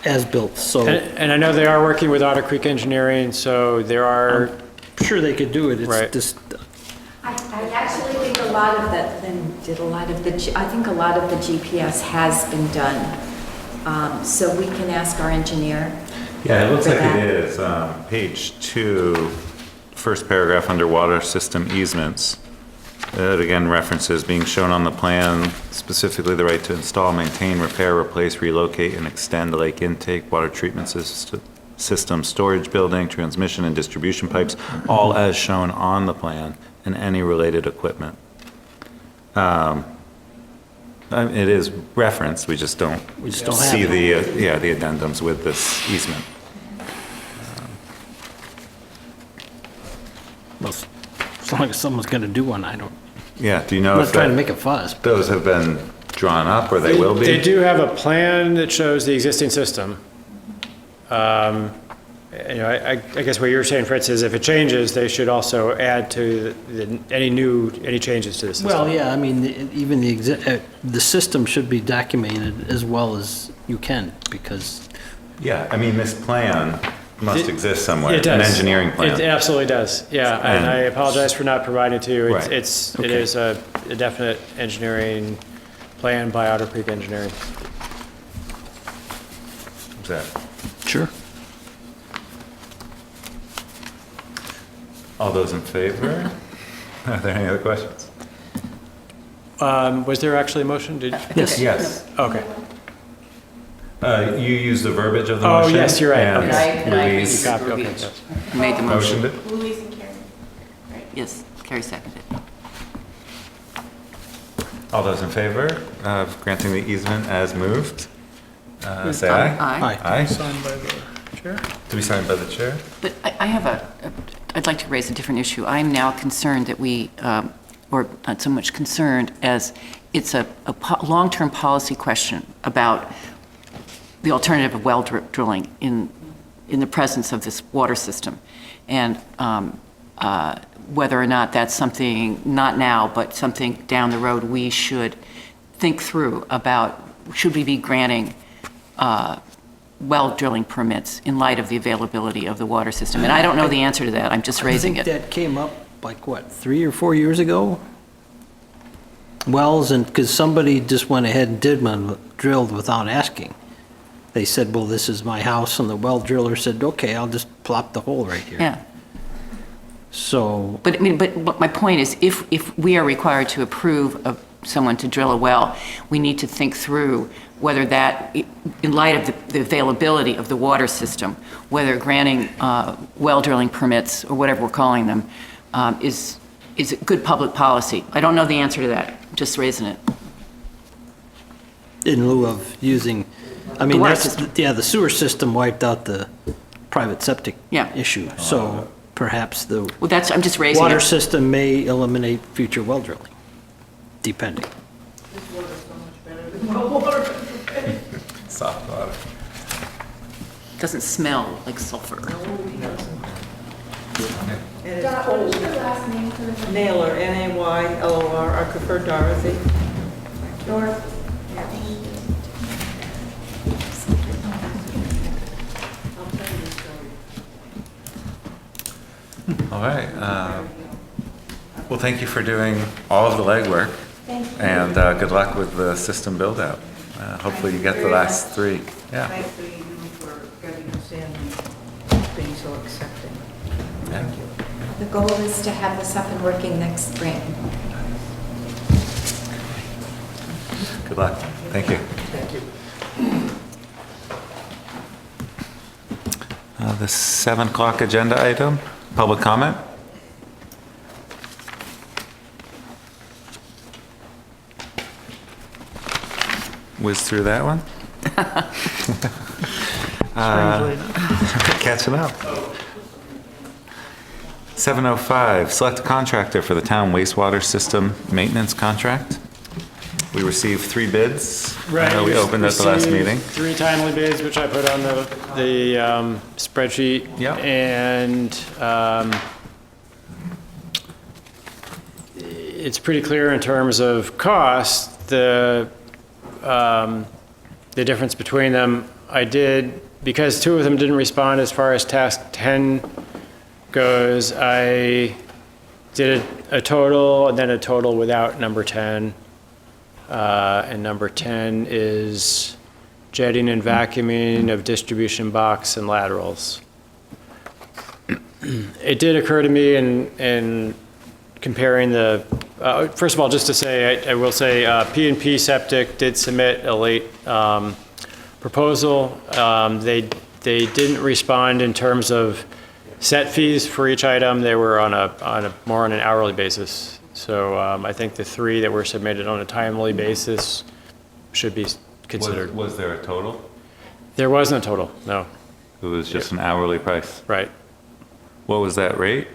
as-built, so And I know they are working with Otter Creek Engineering, so there are, sure they could do it. Right. It's just, I actually think a lot of the, I think a lot of the GPS has been done. So we can ask our engineer. Yeah, it looks for like that. it is. Page 2, first paragraph under water system easements. It again references being shown on the plan, specifically the right to install, maintain, repair, replace, relocate, and extend the lake intake, water treatment system, storage building, transmission and distribution pipes, all as shown on the plan, and any related equipment. It is referenced, we just don't don't see have the addendums with this easement. well, as long as someone's gonna do one, I don't, Yeah, do you know I'm if not trying to that- make a fuss. those have been drawn up, or they will be? they do have a plan that shows the existing system. You know, I guess what you're saying, Fritz, is if it changes, they should also add to any changes to the system. Well, yeah, I mean, even the system should be documented as well as you can, because, Yeah, I mean, this plan must exist somewhere. It does. An engineering It plan. absolutely does, yeah, and I apologize for not providing it to you. Right. It is a definite engineering plan by Otter Creek Engineering. Is that- sure. All those in favor? Are there any other questions? Was there actually a motion? Yes. Yes. Okay. You use the verbiage of the Oh, motion? yes, you're right. and Okay. And I agree Louise with Copy, okay, Louise. yes. Made the motion. motioned it? Louise and Karen. Yes, Carrie seconded. All those in favor of granting the easement as moved? Say aye. Aye. Aye. Signed by the chair. To be signed by the chair? But I have I'd like to raise a different issue. I'm now concerned that we, or not so much concerned as it's a long-term policy question about the alternative of well drilling in the presence of this water system. And whether or not that's something, not now, but something down the road we should think through about, should we be granting well drilling permits in light of the availability of the water system? And I don't know the answer to that, I'm just raising I it. think that came up like, what, 3 or 4 years ago? Wells, and, because somebody just went ahead and did one, drilled without asking. They said, well, this is my house, and the well driller said, okay, I'll just plop the hole right here. Yeah, So, but I mean, but my point is, if we are required to approve of someone to drill a well, we need to think through whether that, in light of the availability of the water system, whether granting well drilling permits, or whatever we're calling them, is a good public policy. I don't know the answer to that, just raising it. in lieu of using, I mean, water that's, system. yeah, the sewer system wiped out the private septic Yeah. issue. So perhaps the Well, I'm just raising water it. system may eliminate future well drilling, depending. This water's so much better than well water. Soft water. Doesn't smell like sulfur. And it's cold. Naylor, Naylor, I prefer Dorothy. I'll tell you the story. All right. Well, thank you for doing all of the legwork. Thank you. And good luck with the system build-out. Hopefully you get the last 3. Yeah. Thanks to you for getting us in and being so accepting. Thank you. The goal is to have this up and working next spring. Good luck. Thank you. Thank you. The 7 o'clock agenda item, public comment. Whiz through that one. Catching up. 7:05, select a contractor for the town wastewater system maintenance contract. We received 3 bids. We opened at the last received meeting. 3 timely bids, which I put on the spreadsheet. Yep. And it's pretty clear in terms of cost, the difference between them. I did, because 2 of them didn't respond as far as task 10 goes, I did a total and then a total without number 10. And number 10 is jetting and vacuuming of distribution box and laterals. It did occur to me in comparing the, first of all, just to say, I will say P&P Septic did submit a late proposal. They didn't respond in terms of set fees for each item. They were on a more on an hourly basis. So I think the 3 that were submitted on a timely basis should be considered. Was there a total? There wasn't a total, no. It was just an hourly price. Right. What was that rate?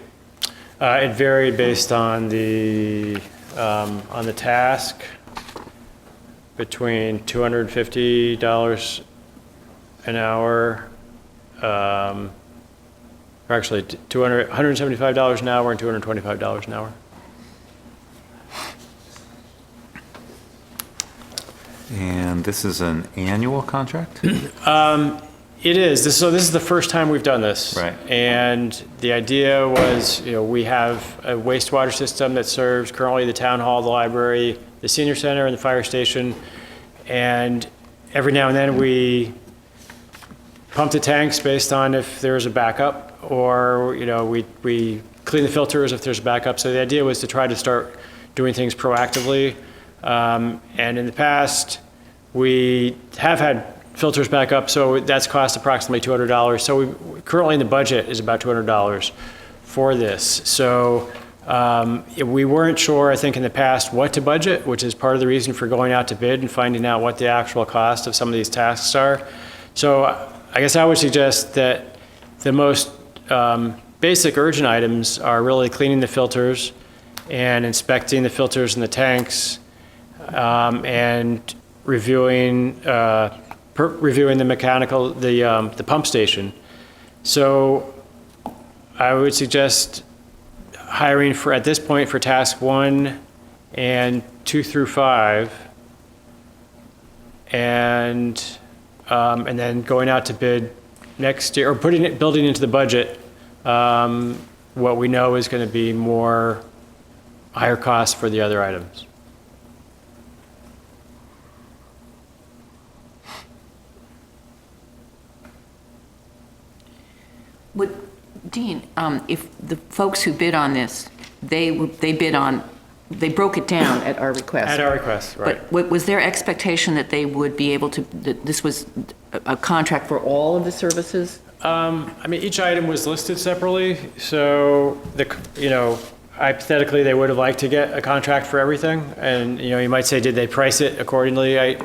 It varied based on the task, between $250 an hour, or actually $175 an hour and $225 an hour. And this is an annual contract? It is. So this is the first time we've done this. Right. And the idea was, we have a wastewater system that serves currently the town hall, the library, the senior center, and the fire station. And every now and then we pump the tanks based on if there's a backup, or, we clean the filters if there's a backup. So the idea was to try to start doing things proactively. And in the past, we have had filters back up, so that's cost approximately $200. So currently in the budget is about $200 for this. So we weren't sure, I think in the past, what to budget, which is part of the reason for going out to bid and finding out what the actual cost of some of these tasks are. So I guess I would suggest that the most basic urgent items are really cleaning the filters and inspecting the filters in the tanks, and reviewing the mechanical, the pump station. So I would suggest hiring for, at this point, for task 1 and 2 through 5, and then going out to bid next year, or building into the budget what we know is going to be more higher costs for the other items. Dean, if the folks who bid on this, they broke it down at our request. At our request, right. But was their expectation that they would be able to, that this was a contract for all of the services? Each item was listed separately, so hypothetically, they would have liked to get a contract for everything. And, you might say, did they price it accordingly? I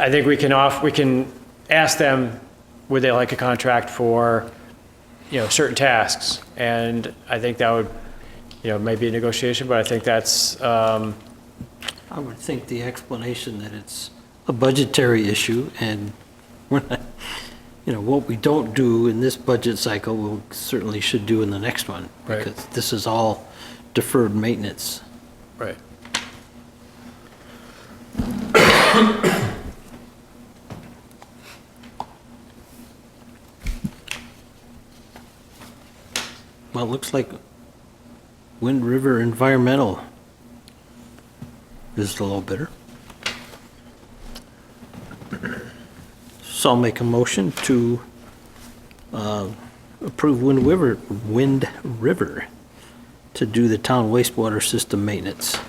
think we can ask them, would they like a contract for, certain tasks? And I think that would, maybe a negotiation, but I think that's, I would think the explanation that it's a budgetary issue, and we're not, what we don't do in this budget cycle, we certainly should do in the next one. Right. Because this is all deferred maintenance. right. Well, it looks like Wind River Environmental is the low bidder. So I'll make a motion to approve Wind River to do the town wastewater system maintenance,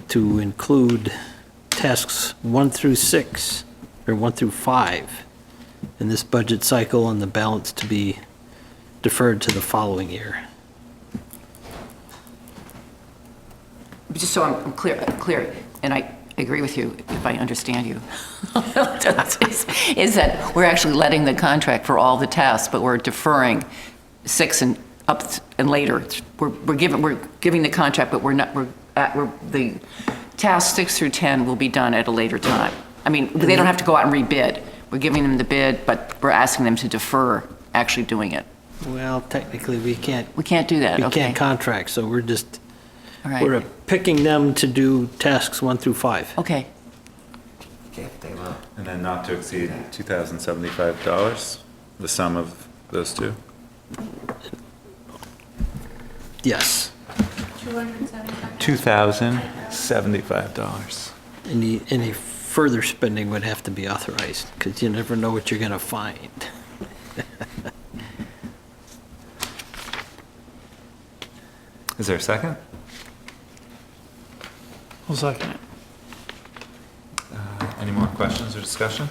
to include tasks 1 through 6, or 1 through 5 in this budget cycle, and the balance to be deferred to the following year. Just so I'm clear, and I agree with you if I understand you, is that we're actually letting the contract for all the tasks, but we're deferring 6 and up and later. We're giving the contract, but the tasks 6 through 10 will be done at a later time. They don't have to go out and rebid. We're giving them the bid, but we're asking them to defer actually doing it. Well, technically, we can't. We can't do that, We okay. can't contract, so we're just, All right. we're picking them to do tasks 1 through 5. Okay. if they will. And then not to exceed $2,075, the sum of those two? Yes. $2,075. Any further spending would have to be authorized, because you never know what you're gonna find. Is there a second? I'll second it. Any more questions or discussion?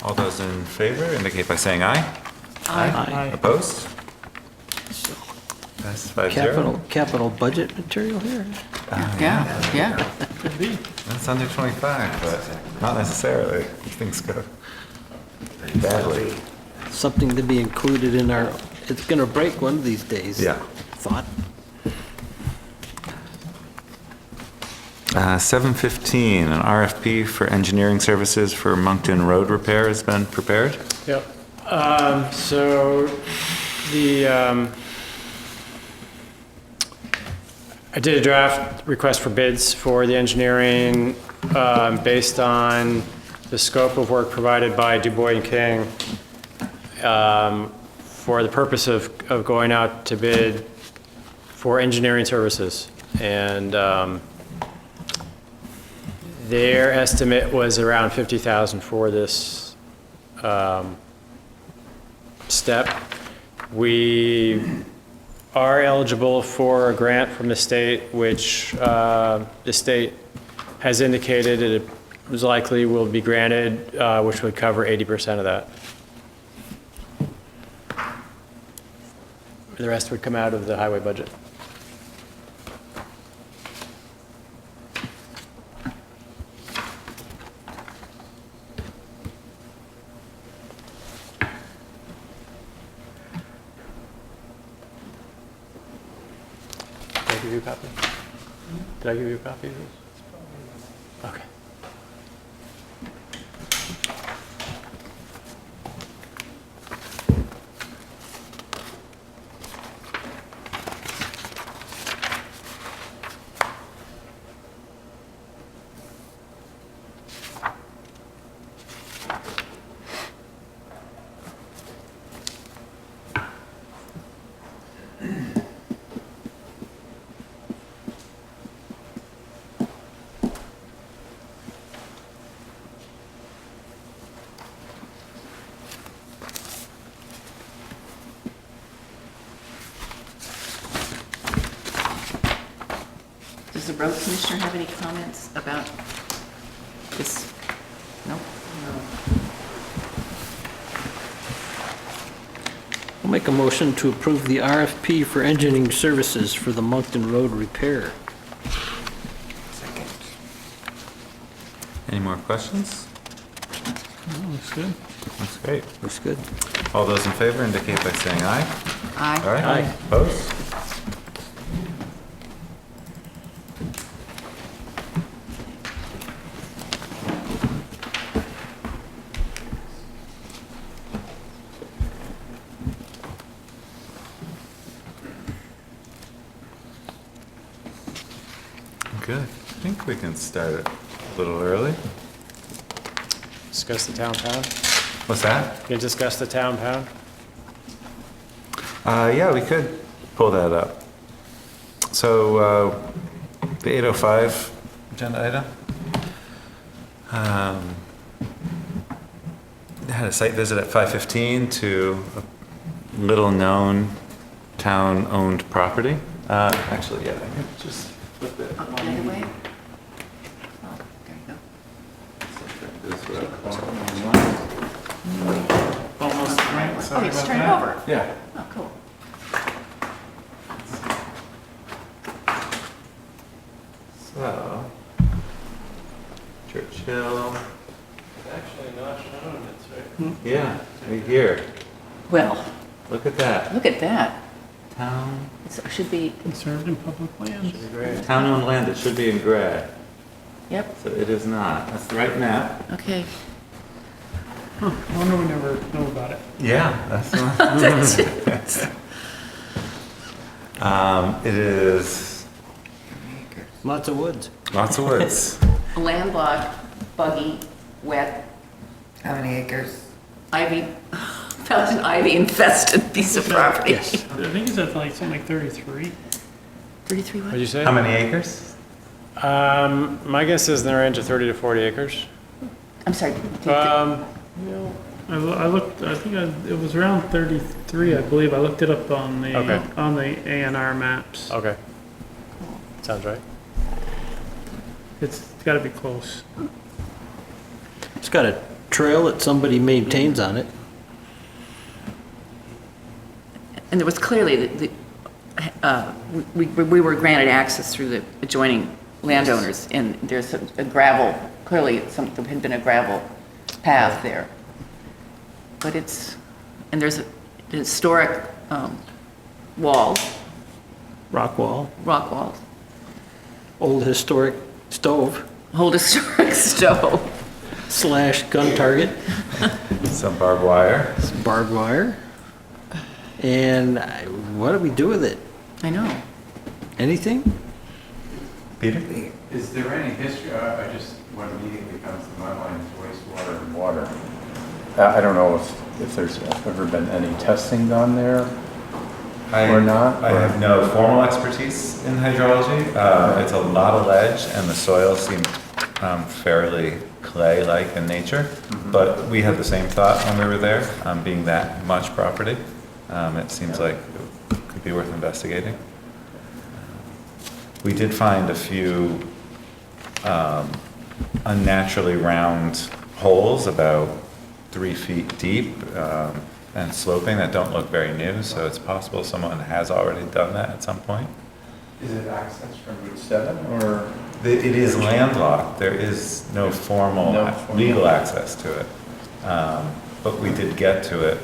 All those in favor indicate by saying aye. Aye. Opposed? Passes 5-0. Capital budget material here? Yeah. That's under 25, but not necessarily. Things go badly. Something to be included in our, it's gonna break one of these days. Yeah. Thought. 7:15, an RFP for engineering services for Moncton Road repair has been prepared. Yep. So the, I did a draft request for bids for the engineering, based on the scope of work provided by DuBois and King, for the purpose of going out to bid for engineering services. And, their estimate was around 50,000 for this step. We are eligible for a grant from the state, which the state has indicated it is likely will be granted, which would cover 80% of that. The rest would come out of the highway budget. Did I give you a copy? Did I give you a copy of this? Okay. Does the road commissioner have any comments about this? No? I'll make a motion to approve the RFP for engineering services for the Moncton Road repair. Any more questions? Looks good. That's great. Looks good. All those in favor indicate by saying aye. Aye. Aye. Opposed? Good. I think we can start it a little early. Discuss the town pound. What's that? You can discuss the town pound. Yeah, we could pull that up. So, the 8:05 agenda item. Had a site visit at 5:15 to a little-known town-owned property. Actually, yeah, I could just flip it. The other way? Oh, there you go. This is what Almost, right? Oh, Sorry you just about turn it that. over. Yeah. Oh, cool. So, Churchill. Actually not shown, that's right. Yeah, right here. Well, Look at that. look at that. Town, It should be, Conserved in public lands. town-owned land, it should be in gray. yep, So it is not. That's the right map. okay. I wonder we never know about it. Yeah, that's the one. It is Lots of woods. lots of woods. a landlocked, buggy, wet, How many acres? ivy, found an ivy infested piece of property. Yes. I think it's at like something like 33. 33 what? What'd you say? How many acres? My guess is in the range of 30 to 40 acres. I'm sorry. I looked, it was around 33, I believe. I looked it up on Okay. the A&R maps. Okay. Sounds right. It's gotta be close. It's got a trail that somebody maintains on it. And there was clearly, we were granted access through the adjoining landowners, and there's a gravel, clearly there had been a gravel path there. But and there's a historic wall, Rock wall, rock walls, old historic stove old historic stove. / gun target, Some barbed wire. some barbed wire. And what do we do with it? I know. Anything? Peter? Is there any history, what immediately comes to my mind is wastewater and water. I don't know if there's ever been any testing done there or not? I have no formal expertise in hydrology. It's a lot of ledge and the soil seemed fairly clay-like in nature. But we had the same thought when we were there, being that much property. It seems like it could be worth investigating. We did find a few unnaturally round holes about 3 feet deep and sloping that don't look very new, so it's possible someone has already done that at some point. Is it access from Route 7 or? It is landlocked. There is no formal legal access to it. But we did get to it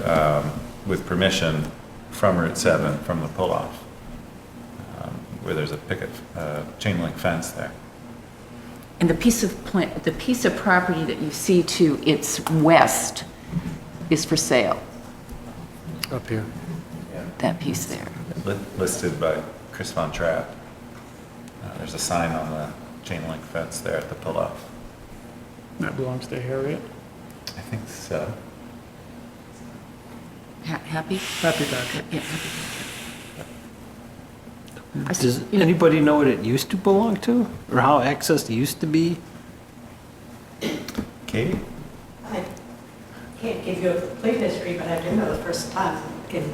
with permission from Route 7, from the pull-off, where there's a chain link fence there. And the piece of property that you see to its west is for sale, Up here. that piece there. Listed by Chris Von Trapp. There's a sign on the chain link fence there at the pull-off. That belongs to Harriet. I think so. Happy? Happy Patrick. Yeah, happy. Does anybody know what it used to belong to? Or how access used to be? Katie? I can't give you a complete history, but I do know the first time in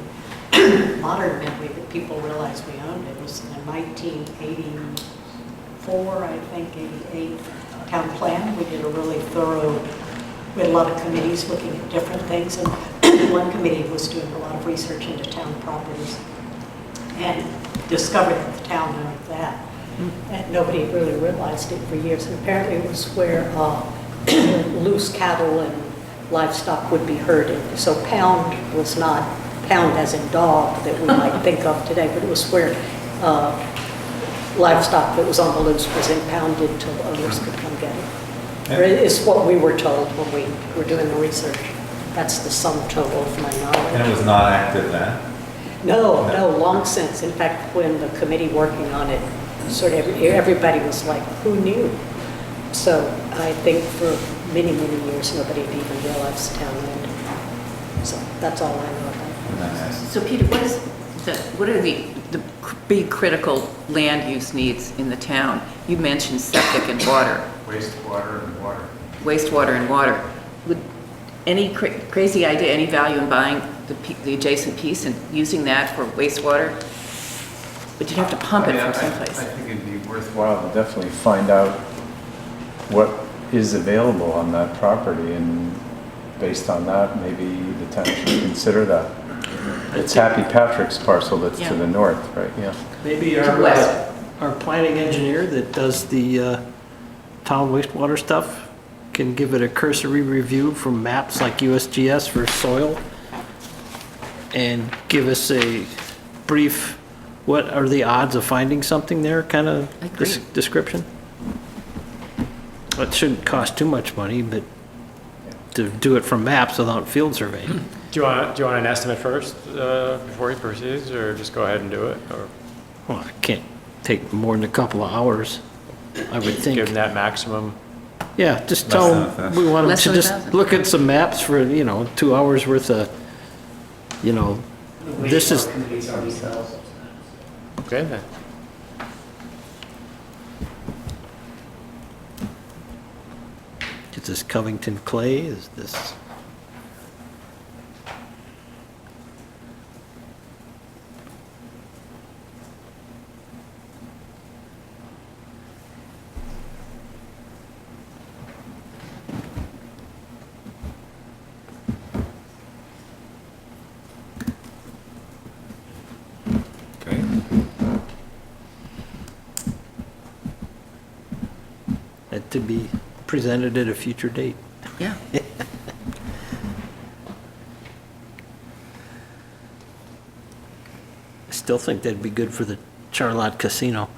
modern memory that people realized we owned it was in the 1984, I think, 88 town plan. We did a really thorough, we had a lot of committees looking at different things, and one committee was doing a lot of research into town properties and discovered that the town owned that. And nobody really realized it for years. And apparently it was where loose cattle and livestock would be herded. So pound was not pound as in dog that we might think of today, but it was where livestock that was on the loose was impounded till owners could come get it. Or it's what we were told when we were doing the research. That's the sum total of my knowledge. And it was not active then? No, long since. In fact, when the committee working on it, sort of everybody was like, who knew? So I think for many, many years, nobody had even realized town owned it. So that's all I know about it. So Peter, what are the big critical land use needs in the town? You mentioned septic and water. Wastewater and water. Wastewater and water. Would any crazy idea, any value in buying the adjacent piece and using that for wastewater? But you'd have to pump it from someplace. I think it'd be worthwhile to definitely find out what is available on that property, and based on that, maybe the town should consider that. It's Happy Patrick's parcel that's to the north, right? Yeah. Maybe west. our planning engineer that does the town wastewater stuff can give it a cursory review from maps like USGS for soil and give us a brief, what are the odds of finding something there kind of description. It shouldn't cost too much money, but to do it from maps without field surveying. Do you want an estimate first before he proceeds, or just go ahead and do it? Or Well, it can't take more than a couple of hours, I would think. give him that maximum Yeah, just Less tell than a them, thousand. we want them Less to than a just thousand. look at some maps for, 2 hours worth of, this is, Okay, then. is this Covington clay, is this? Great. That to be presented at a future date. Yeah. I still think that'd be good for the Charlotte Casino.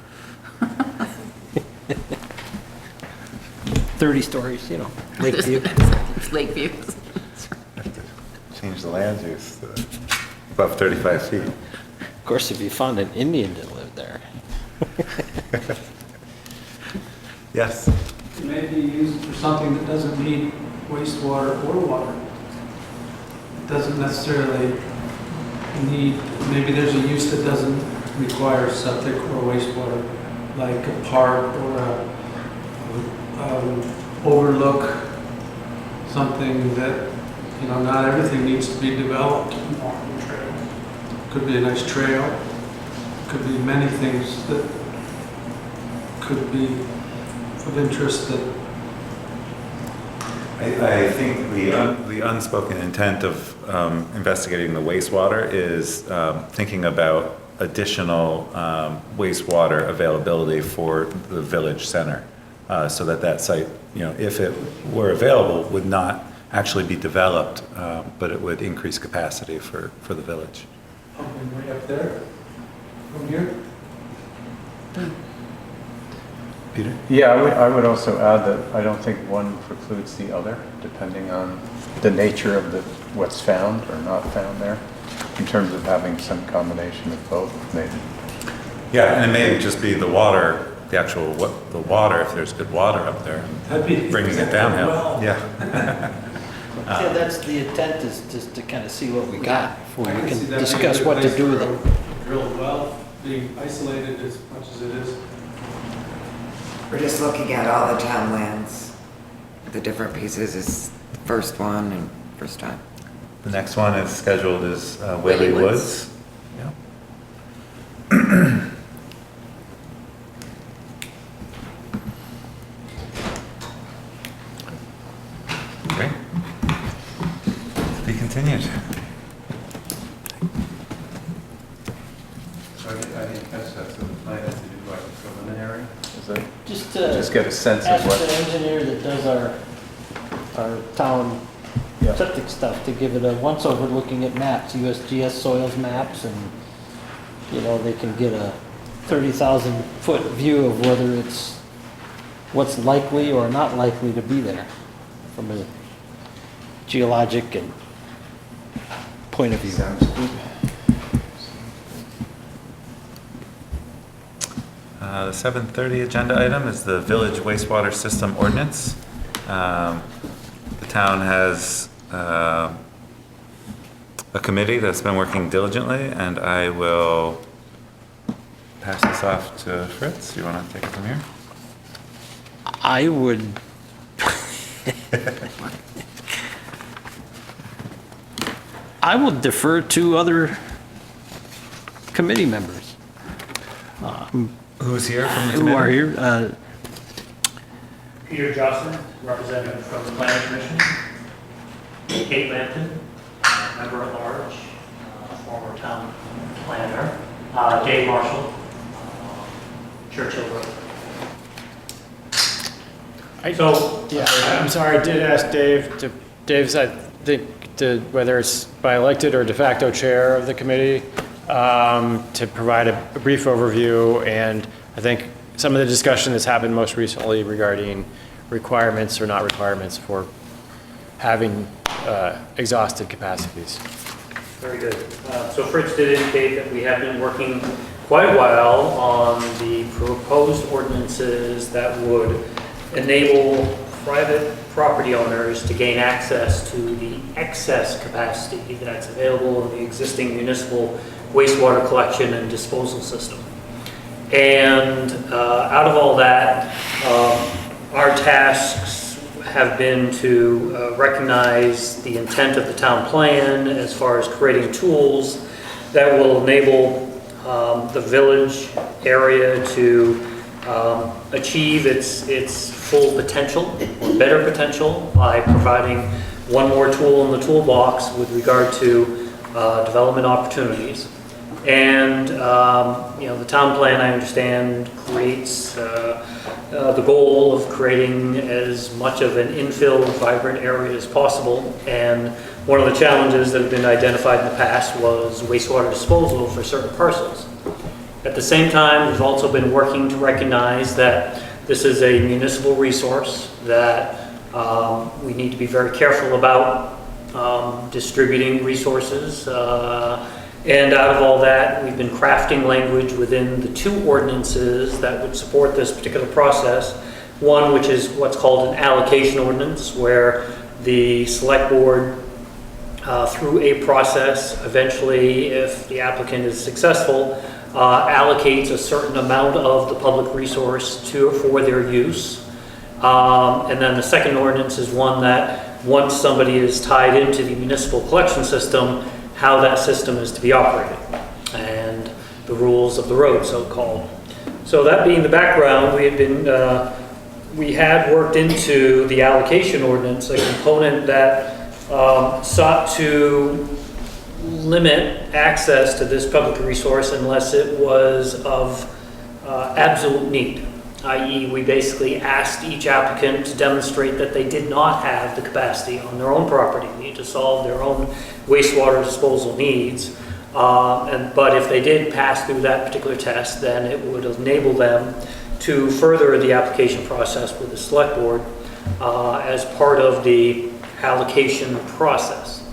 30 stories, Lakeview. Lakeview. Change the land use above 35 feet. Of course, if you found an Indian that lived there. Yes. It may be used for something that doesn't need wastewater or water. It doesn't necessarily need, maybe there's a use that doesn't require septic or wastewater, like a park or overlook, something that, not everything needs to be developed. Could be a nice trail, could be many things that could be of interest that. I think the unspoken intent of investigating the wastewater is thinking about additional wastewater availability for the village center, so that site, if it were available, would not actually be developed, but it would increase capacity for the village. Pumping way up there, from here. Peter? Yeah, I would also add that I don't think one precludes the other, depending on the nature of what's found or not found there, in terms of having some combination of both, maybe. Yeah, and it may just be the water, the water, if there's good water up there, That'd be bringing it downhill. well. Yeah. Yeah, that's the intent, is just to kind of see what we got before I we can see can that being a discuss good what to place do with for it. a drilled well, being isolated as much as it is. We're just looking at all the town lands. The different pieces is first one and first time. The next one is scheduled as Whaley Whaley Woods. Woods. Yeah. Great. To be continued. So I didn't catch that, so the plan is to do like a preliminary? Is that, Just just get a sense of ask what? the engineer that does our town Yeah. septic stuff to give it a once-over looking at maps, USGS soils maps, and, they can get a 30,000-foot view of whether it's what's likely or not likely to be there from a geologic and point of view. Sounds good. The 7:30 agenda item is the village wastewater system ordinance. The town has a committee that's been working diligently, and I will pass this off to Fritz. You want to take it from here? I would. I will defer to other committee members. Who's here from the Who are committee? here. Peter Johnson, representative from the Planning Commission. Kate Lampton, member at large, former town planner. Dave Marshall, Churchill Road. I'm sorry, I did ask Dave Dave's, I think, whether it's by elected or de facto chair of the committee, to provide a brief overview, and I think some of the discussion that's happened most recently regarding requirements or not requirements for having exhausted capacities. Very good. So Fritz did indicate that we have been working quite well on the proposed ordinances that would enable private property owners to gain access to the excess capacity that's available in the existing municipal wastewater collection and disposal system. And out of all that, our tasks have been to recognize the intent of the town plan as far as creating tools that will enable the village area to achieve its full potential, or better potential, by providing one more tool in the toolbox with regard to development opportunities. And the town plan, I understand, creates the goal of creating as much of an infill, vibrant area as possible. And one of the challenges that have been identified in the past was wastewater disposal for certain parcels. At the same time, we've also been working to recognize that this is a municipal resource that we need to be very careful about distributing resources. And out of all that, we've been crafting language within the two ordinances that would support this particular process. One, which is what's called an allocation ordinance, where the select board, through a process, eventually, if the applicant is successful, allocates a certain amount of the public resource for their use. And then the second ordinance is one that once somebody is tied into the municipal collection system, how that system is to be operated and the rules of the road, so-called. So that being the background, we had worked into the allocation ordinance a component that sought to limit access to this public resource unless it was of absolute need, i.e. we basically asked each applicant to demonstrate that they did not have the capacity on their own property to solve their own wastewater disposal needs. But if they did pass through that particular test, then it would enable them to further the application process with the select board as part of the allocation process.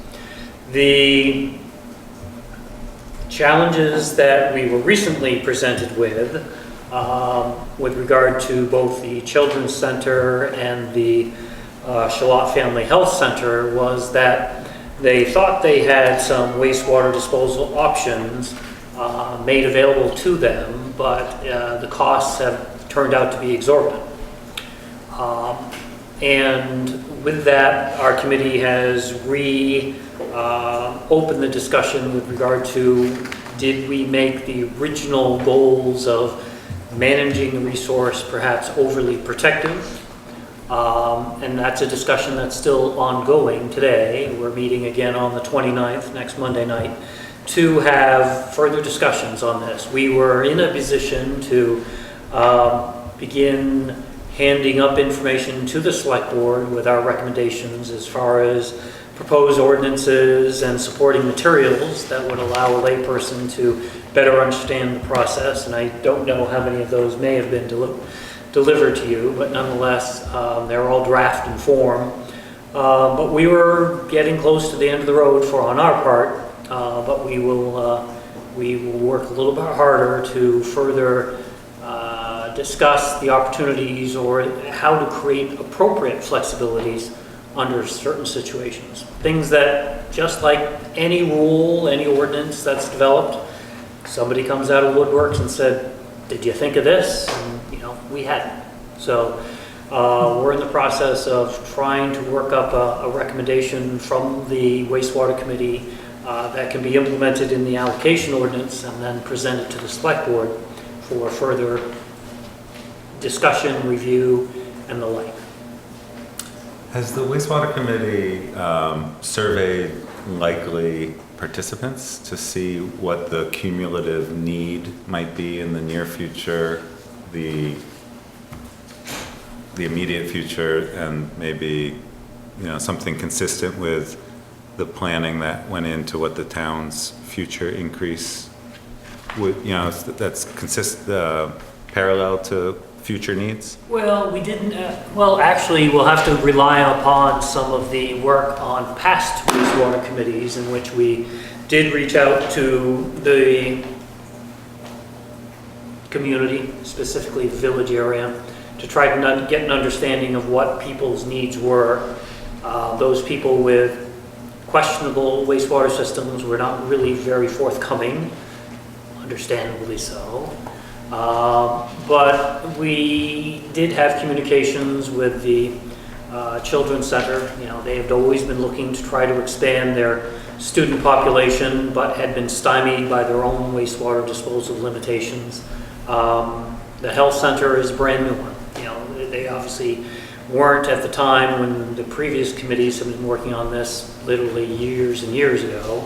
The challenges that we were recently presented with regard to both the Children's Center and the Charlotte Family Health Center was that they thought they had some wastewater disposal options made available to them, but the costs have turned out to be exorbitant. And with that, our committee has opened the discussion with regard to, did we make the original goals of managing the resource perhaps overly protective? And that's a discussion that's still ongoing today. We're meeting again on the 29th, next Monday night, to have further discussions on this. We were in a position to begin handing up information to the select board with our recommendations as far as proposed ordinances and supporting materials that would allow a layperson to better understand the process. And I don't know how many of those may have been delivered to you, but nonetheless, they're all draft in form. But we were getting close to the end of the road on our part, but we will work a little bit harder to further discuss the opportunities or how to create appropriate flexibilities under certain situations. Things that, just like any rule, any ordinance that's developed, somebody comes out of woodworks and said, did you think of this? And, we hadn't. So we're in the process of trying to work up a recommendation from the wastewater committee that can be implemented in the allocation ordinance and then presented to the select board for further discussion, review, and the like. Has the wastewater committee surveyed likely participants to see what the cumulative need might be in the near future, the immediate future, and maybe something consistent with the planning that went into what the town's future increase would, that's parallel to future needs? Well, we didn't, actually, we'll have to rely upon some of the work on past wastewater committees in which we did reach out to the community, specifically the village area, to try to get an understanding of what people's needs were. Those people with questionable wastewater systems were not really very forthcoming, understandably so. But we did have communications with the Children's Center. You know, they have always been looking to try to expand their student population, but had been stymied by their own wastewater disposal limitations. The health center is a brand new one. You know, they obviously weren't at the time when the previous committees have been working on this literally years and years ago.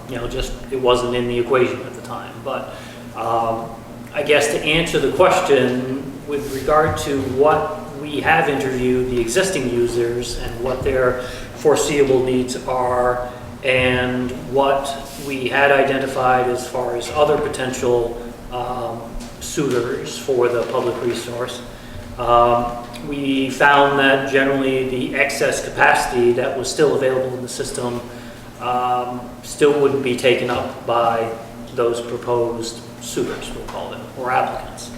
You know, just it wasn't in the equation at the time. But I guess to answer the question with regard to what we have interviewed the existing users and what their foreseeable needs are and what we had identified as far as other potential suitors for the public resource, we found that generally the excess capacity that was still available in the system still wouldn't be taken up by those proposed suitors, we'll call them, or applicants.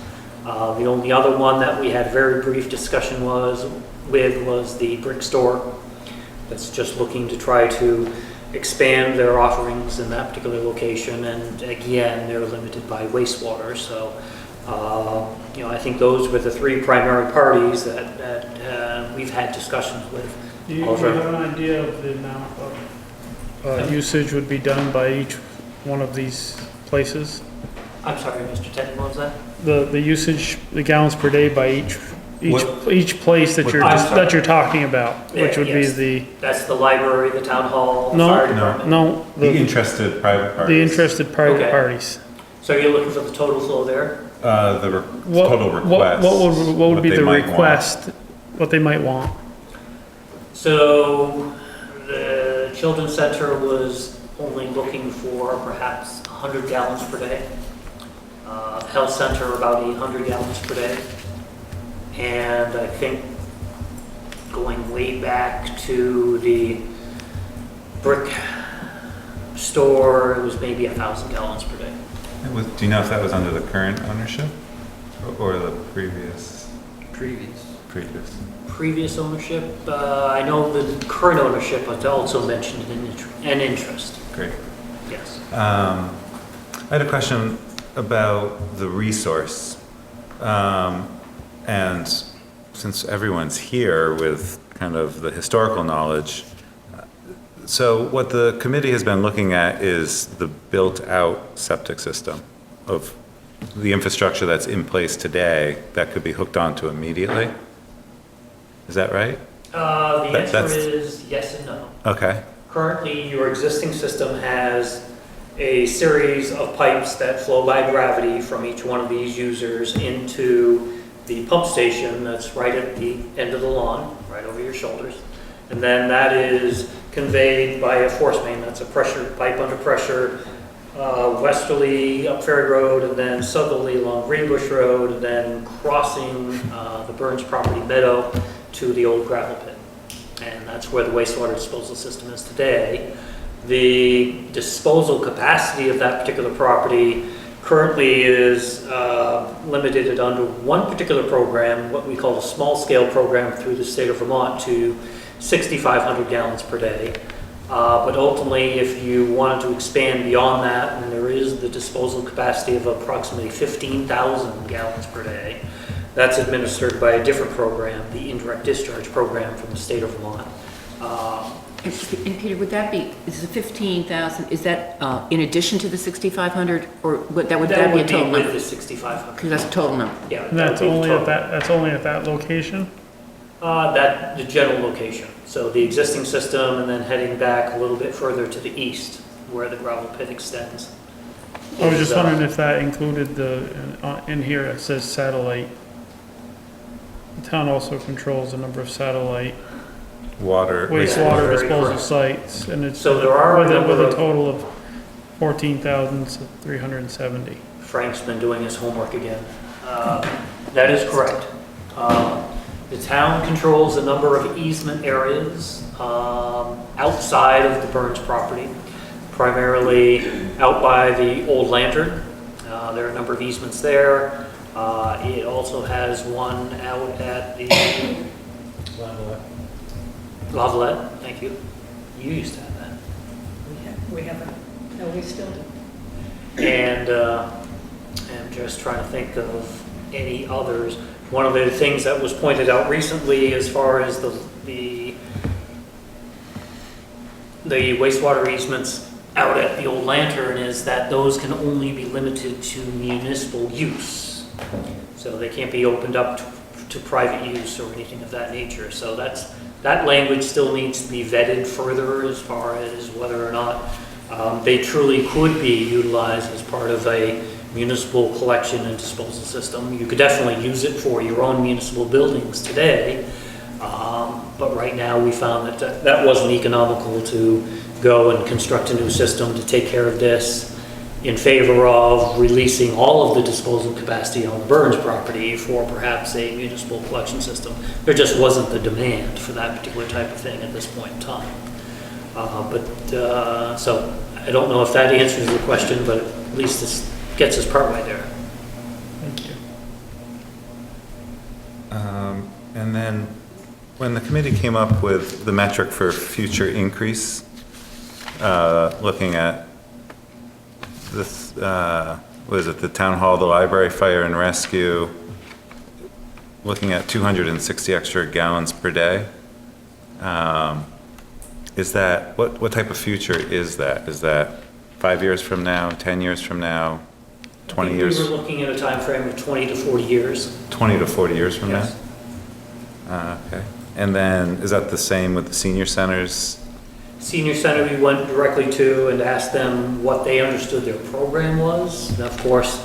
The only other one that we had a very brief discussion with was the brick store that's just looking to try to expand their offerings in that particular location, and again, they're limited by wastewater. So, you know, I think those were the three primary parties that we've had discussions with. Do you have an idea of the amount of usage would be done by each one of these places? I'm sorry, Mr. Teddy, what was that? The usage, the gallons per day by each place that you're talking about, which would yes. be That's the library, the town hall, the No, fire department. no, The interested private parties. the interested private Okay. parties. So you're looking for the total flow there? Total request. What would be they the might want. request? What they might want? So the Children's Center was only looking for perhaps 100 gallons per day. Health Center about 800 gallons per day. And I think going way back to the brick store, it was maybe 1,000 gallons per day. Do you know if that was under the current ownership or the previous? Previous ownership, I know the current ownership has also mentioned an interest. Great. Yes. I had a question about the resource. And since everyone's here with kind of the historical knowledge, so what the committee has been looking at is the built-out septic system of the infrastructure that's in place today that could be hooked onto immediately. Is that right? The answer is yes and no. Okay. Currently, your existing system has a series of pipes that flow by gravity from each one of these users into the pump station that's right at the end of the lawn, right over your shoulders. And then that is conveyed by a force main. That's a pressure pipe under pressure, westerly up Ferry Road, and then southerly along Greenbush Road, and then crossing the Burns property meadow to the old gravel pit. And that's where the wastewater disposal system is today. The disposal capacity of that particular property currently is limited at under one particular program, what we call a small scale program through the state of Vermont, to 6,500 gallons per day. But ultimately, if you wanted to expand beyond that, and there is the disposal capacity of approximately 15,000 gallons per day, that's administered by a different program, the indirect discharge program from the state of Vermont. And Peter, would that be, is the 15,000, is that in addition to the 6,500, or would that be a total number? With the 6,500. Because that's a total number. Yeah. And that's only at that location? The general location. So the existing system, and then heading back a little bit further to the east, where the gravel pit extends. I was just wondering if that included in here it says satellite. The town also controls a number of satellite wastewater disposal sites, and it's So there are with a number a of- total of 14,370. Frank's been doing his homework again. That is correct. The town controls a number of easement areas outside of the Burns property, primarily out by the old lantern. There are a number of easements there. It also has one out at the Lavalette, thank you. You used to have that. We haven't, no, we still do. And I'm just trying to think of any others. One of the things that was pointed out recently as far as the wastewater easements out at the old Lantern is that those can only be limited to municipal use. So they can't be opened up to private use or anything of that nature. So that language still needs to be vetted further as far as whether or not they truly could be utilized as part of a municipal collection and disposal system. You could definitely use it for your own municipal buildings today, but right now we found that that wasn't economical to go and construct a new system to take care of this in favor of releasing all of the disposal capacity on the Burns property for perhaps a municipal collection system. There just wasn't the demand for that particular type of thing at this point in time. So I don't know if that answers the question, but at least this gets us partway there. Thank you. And then when the committee came up with the metric for future increase, looking at this, what is it, the town hall, the library, fire and rescue, looking at 260 extra gallons per day. Is that, what type of future is that? Is that 5 years from now, 10 years from now, 20 years? We were looking at a time frame of 20 to 40 years. 20 to 40 years from Yes. now? Okay. And then, is that the same with the senior centers? Senior Center, we went directly to and asked them what they understood their program was. And of course,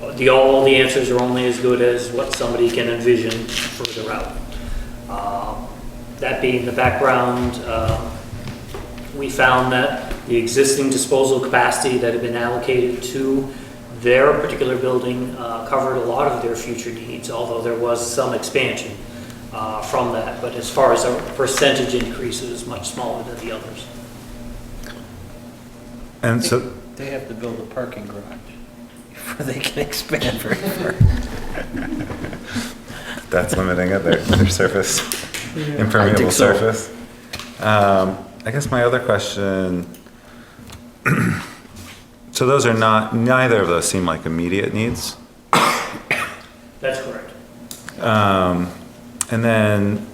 all the answers are only as good as what somebody can envision further out. That being the background, we found that the existing disposal capacity that had been allocated to their particular building covered a lot of their future needs, although there was some expansion from that. But as far as a percentage increase, it was much smaller than the others. And so, They have to build a parking garage before they can expand very far. that's limiting it, their surface, I impermeable think so. surface. I guess my other question, so those are not, neither of those seem like immediate needs. That's correct. And then,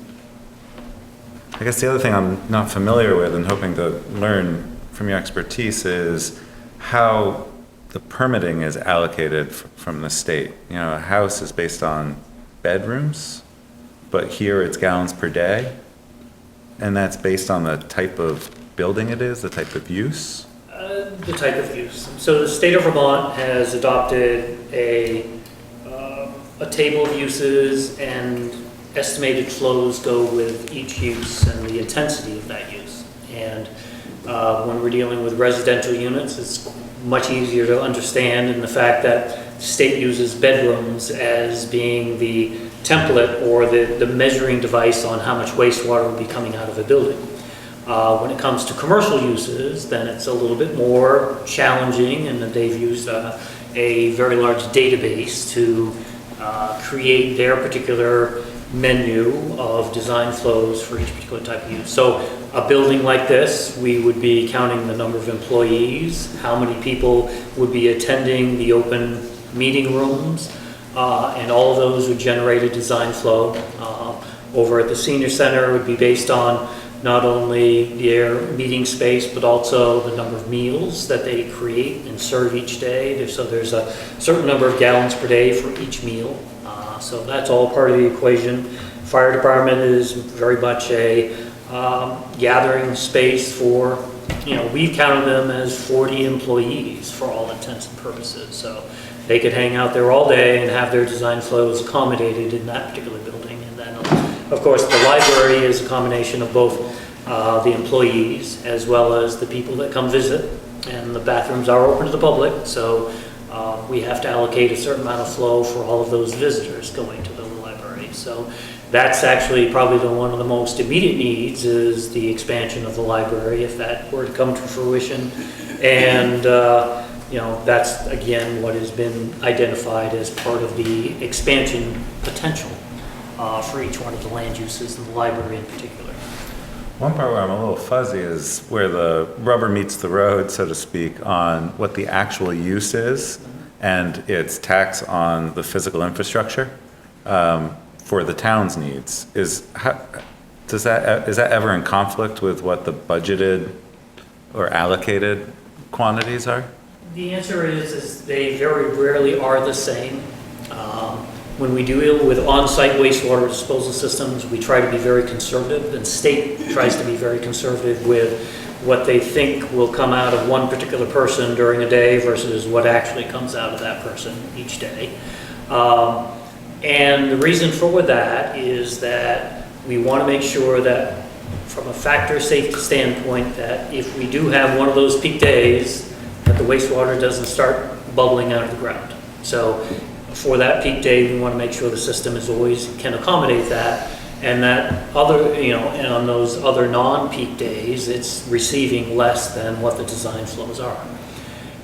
I guess the other thing I'm not familiar with and hoping to learn from your expertise is how the permitting is allocated from the state. You know, a house is based on bedrooms, but here it's gallons per day. And that's based on the type of building it is, the type of use? The type of use. So the state of Vermont has adopted a table of uses, and estimated flows go with each use and the intensity of that use. And when we're dealing with residential units, it's much easier to understand in the fact that the state uses bedrooms as being the template or the measuring device on how much wastewater will be coming out of a building. When it comes to commercial uses, then it's a little bit more challenging, and that they've used a very large database to create their particular menu of design flows for each particular type of use. So a building like this, we would be counting the number of employees, how many people would be attending the open meeting rooms, and all of those would generate a design flow. Over at the senior center, it would be based on not only their meeting space, but also the number of meals that they create and serve each day. So there's a certain number of gallons per day for each meal. So that's all part of the equation. Fire department is very much a gathering space for, we've counted them as 40 employees for all intents and purposes. So they could hang out there all day and have their design flows accommodated in that particular building. And then, of course, the library is a combination of both the employees as well as the people that come visit. And the bathrooms are open to the public, so we have to allocate a certain amount of flow for all of those visitors going to the library. So that's actually probably one of the most immediate needs, is the expansion of the library, if that were to come to fruition. And that's again what has been identified as part of the expansion potential for each one of the land uses in the library in particular. One part where I'm a little fuzzy is where the rubber meets the road, so to speak, on what the actual use is and its tax on the physical infrastructure for the town's needs. Is that ever in conflict with what the budgeted or allocated quantities are? The answer is they very rarely are the same. When we deal with on-site wastewater disposal systems, we try to be very conservative, and state tries to be very conservative with what they think will come out of one particular person during a day versus what actually comes out of that person each day. And the reason for that is that we want to make sure that from a factor safety standpoint, that if we do have one of those peak days, that the wastewater doesn't start bubbling out of the ground. So for that peak day, we want to make sure the system is always can accommodate that, and that other, and on those other non-peak days, it's receiving less than what the design flows are.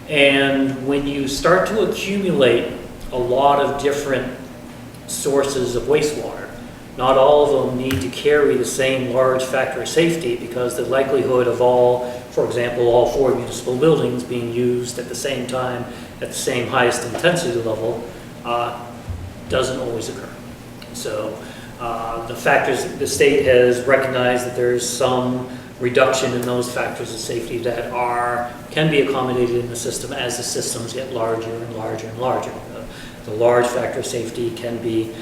And when you start to accumulate a lot of different sources of wastewater, not all of them need to carry the same large factor of safety, because the likelihood of all, for example, all 4 municipal buildings being used at the same time at the same highest intensity level doesn't always occur. So the factors, the state has recognized that there's some reduction in those factors of safety that can be accommodated in the system as the systems get larger and larger and larger. The large factor of safety can be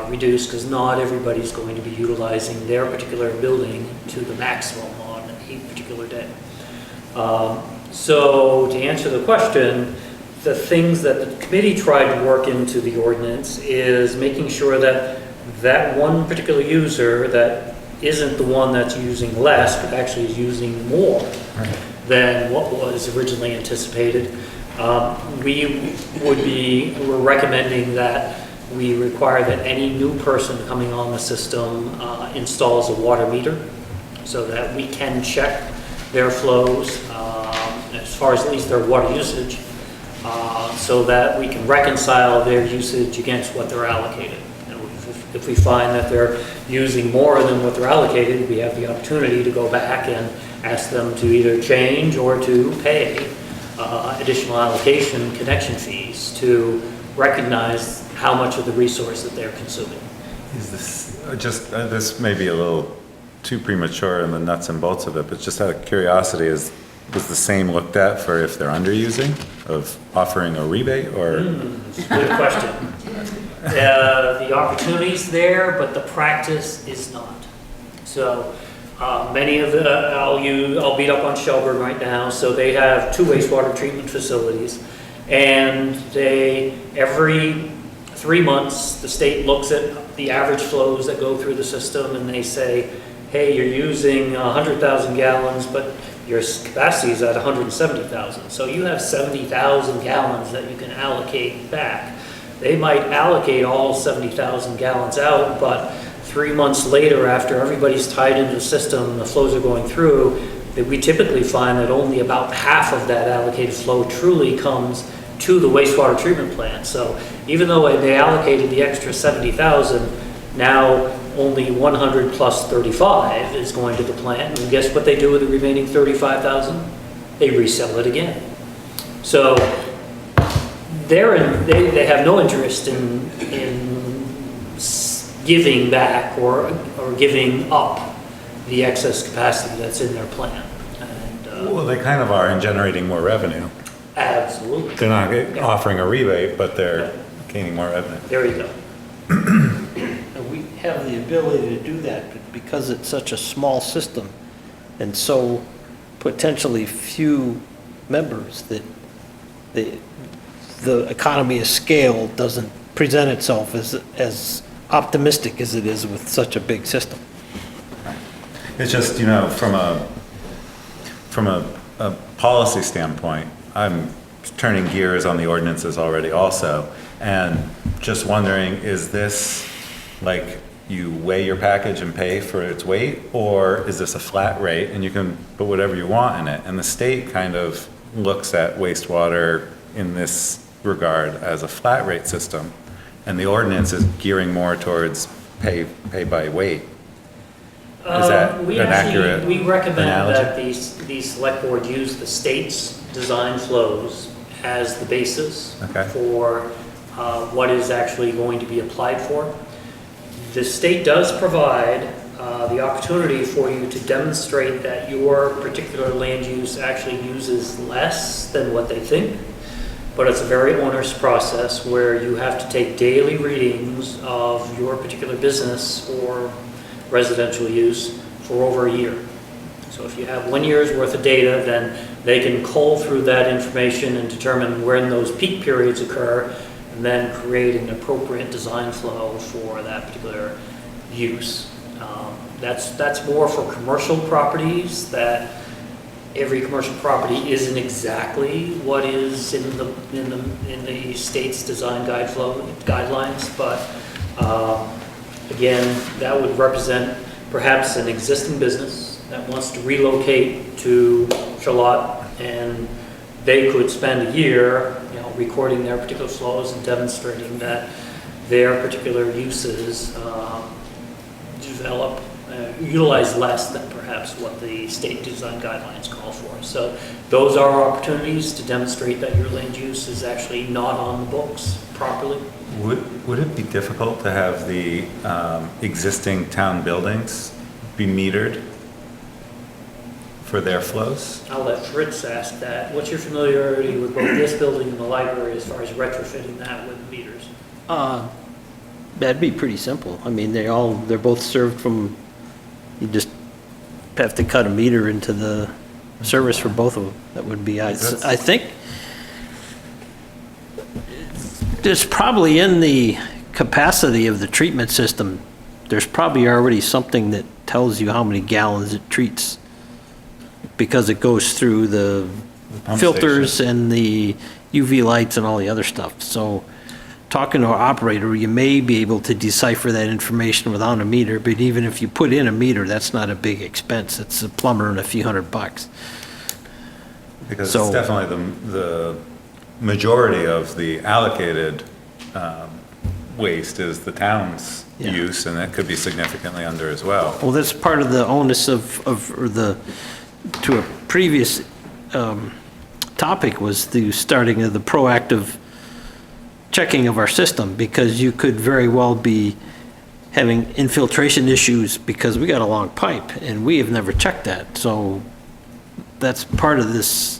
reduced because not everybody's going to be utilizing their particular building to the maximum on a particular day. So to answer the question, the things that the committee tried to work into the ordinance is making sure that that one particular user that isn't the one that's using less, but actually is using more than what was originally anticipated. We're recommending that we require that any new person coming on the system installs a water meter so that we can check their flows as far as at least their water usage, so that we can reconcile their usage against what they're allocated. And if we find that they're using more than what they're allocated, we have the opportunity to go back and ask them to either change or to pay additional allocation connection fees to recognize how much of the resource that they're consuming. Is this this may be a little too premature in the nuts and bolts of it, but just out of curiosity, was the same looked at for if they're underusing, of offering a rebate, or? Good question. The opportunity's there, but the practice is not. So many of I'll beat up on Shelburne right now. So they have 2 wastewater treatment facilities, and every 3 months, the state looks at the average flows that go through the system, and they say, hey, you're using 100,000 gallons, but your capacity is at 170,000. So you have 70,000 gallons that you can allocate back. They might allocate all 70,000 gallons out, but 3 months later, after everybody's tied into the system and the flows are going through, that we typically find that only about half of that allocated flow truly comes to the wastewater treatment plant. So even though they allocated the extra 70,000, now only 100 plus 35 is going to the plant. And guess what they do with the remaining 35,000? They resell it again. So they have no interest in giving back or giving up the excess capacity that's in their plant. And, Well, they kind of are in generating more revenue. Absolutely. They're not offering a rebate, but they're gaining more revenue. There you go. And we have the ability to do that, but because it's such a small system and so potentially few members, that the economy of scale doesn't present itself as optimistic as it is with such a big system. It's just, from a policy standpoint, I'm turning gears on the ordinances already also, and just wondering, is this like you weigh your package and pay for its weight, or is this a flat rate and you can put whatever you want in it? And the state kind of looks at wastewater in this regard as a flat rate system, and the ordinance is gearing more towards pay by weight. Is that We an actually, accurate we recommend analogy? that the select board use the state's design flows as the basis Okay. for what is actually going to be applied for. The state does provide the opportunity for you to demonstrate that your particular land use actually uses less than what they think, but it's a very onerous process where you have to take daily readings of your particular business or residential use for over a year. So if you have 1 year's worth of data, then they can cull through that information and determine when those peak periods occur, and then create an appropriate design flow for that particular use. That's more for commercial properties, that every commercial property isn't exactly what is in the state's design guidelines, but again, that would represent perhaps an existing business that wants to relocate to Charlotte, and they could spend a year, recording their particular flows and demonstrating that their particular uses utilize less than perhaps what the state design guidelines call for. So those are opportunities to demonstrate that your land use is actually not on the books properly. Would it be difficult to have the existing town buildings be metered for their flows? I'll let Fritz ask that. What's your familiarity with both this building and the library as far as retrofitting that with meters? That'd be pretty simple. I mean, they're both served from, you just have to cut a meter into the service for both of them. That would be, I think, there's probably in the capacity of the treatment system, there's probably already something that tells you how many gallons it treats, because it goes through the pump filters station. and the UV lights and all the other stuff. So talking to an operator, you may be able to decipher that information without a meter, but even if you put in a meter, that's not a big expense. It's a plumber and a few $100. Because So- it's definitely the majority of the allocated waste is the town's Yeah. use, and that could be significantly under as well. Well, that's part of the onus to a previous topic was the starting of the proactive checking of our system, because you could very well be having infiltration issues because we got a long pipe and we have never checked that. So that's part of this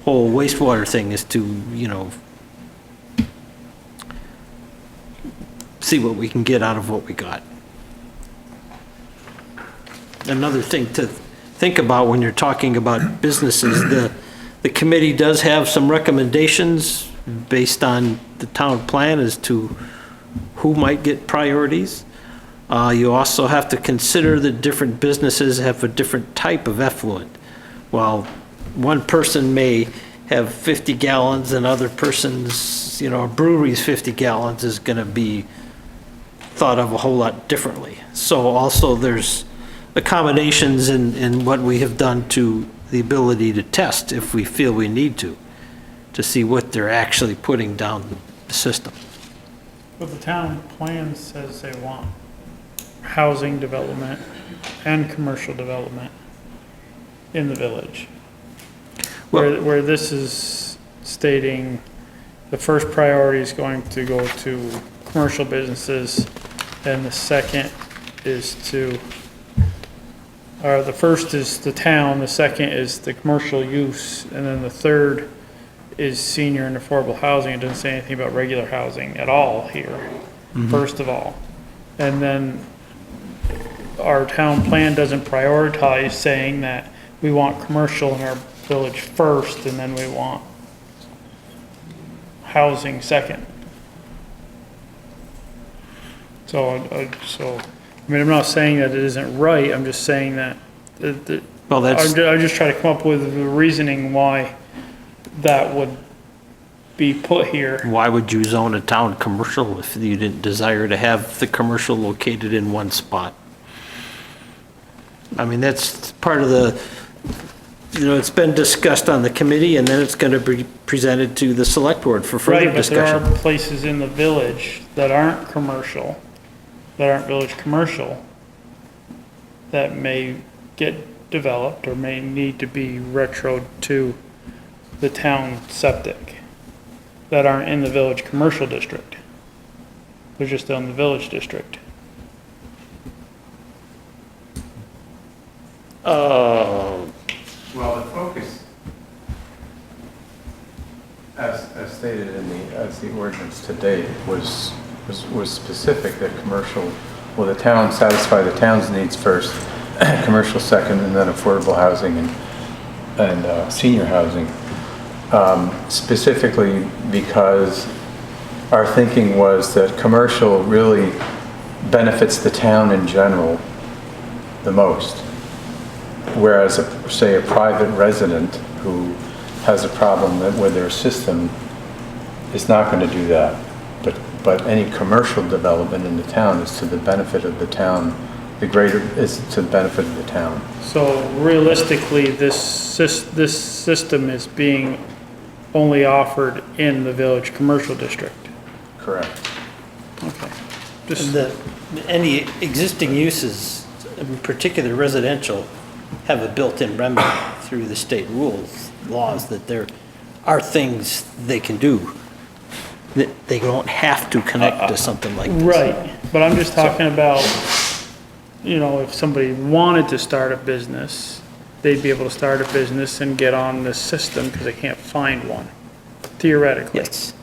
whole wastewater thing, is to, see what we can get out of what we got. Another thing to think about when you're talking about businesses, the committee does have some recommendations based on the town plan as to who might get priorities. You also have to consider that different businesses have a different type of effluent. While one person may have 50 gallons and other person's, a brewery's 50 gallons is going to be thought of a whole lot differently. So also there's accommodations in what we have done to the ability to test if we feel we need to see what they're actually putting down the system. But the town plan says they want housing development and commercial development in the village. Where this is stating the first priority is going to go to commercial businesses, and the second is the first is the town, the second is the commercial use, and then the third is senior and affordable housing. It doesn't say anything about regular housing at all here, first of all. And then our town plan doesn't prioritize saying that we want commercial in our village first, and then we want housing second. So I'm not saying that it isn't right, I'm just saying that, Well, that's, I'm just trying to come up with the reasoning why that would be put here. why would you zone a town commercial if you didn't desire to have the commercial located in one spot? I mean, that's part of it's been discussed on the committee, and then it's gonna be presented to the select board for further Right, but there discussion. are places in the village that aren't commercial, that aren't village commercial, that may get developed or may need to be retroed to the town septic, that aren't in the village commercial district. They're just in the village district. Oh, Well, the focus, as stated as the ordinance to date, was specific that commercial, well, the town satisfy the town's needs first, commercial second, and then affordable housing and senior housing. Specifically because our thinking was that commercial really benefits the town in general the most. Whereas, say, a private resident who has a problem with their system is not going to do that. But any commercial development in the town is to the benefit of the town. The greater is to the benefit of the town. So realistically, this system is being only offered in the village commercial district. Correct. Okay. any existing uses, in particular residential, have a built-in remedy through the state rules, laws, that there are things they can do. That they don't have to connect to something like this. Right, but I'm just talking about, you know, if somebody wanted to start a business, they'd be able to start a business and get on this system because they can't find one, theoretically. Yes.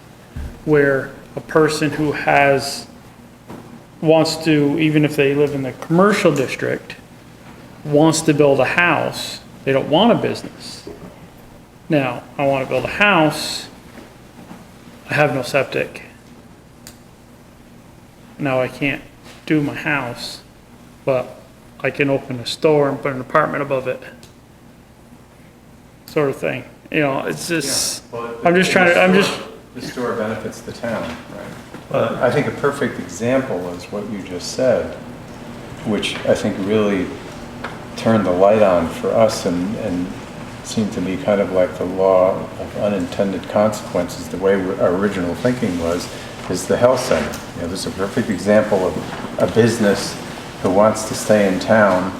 Where a person who wants to, even if they live in the commercial district, wants to build a house, they don't want a business. Now, I want to build a house, I have no septic. Now I can't do my house, but I can open a store and put an apartment above it. Sort of thing. You know, it's just, The store benefits the town, right? I think a perfect example is what you just said, which I think really turned the light on for us and seemed to be kind of like the law of unintended consequences. The way our original thinking was, is the health center. You know, there's a perfect example of a business who wants to stay in town,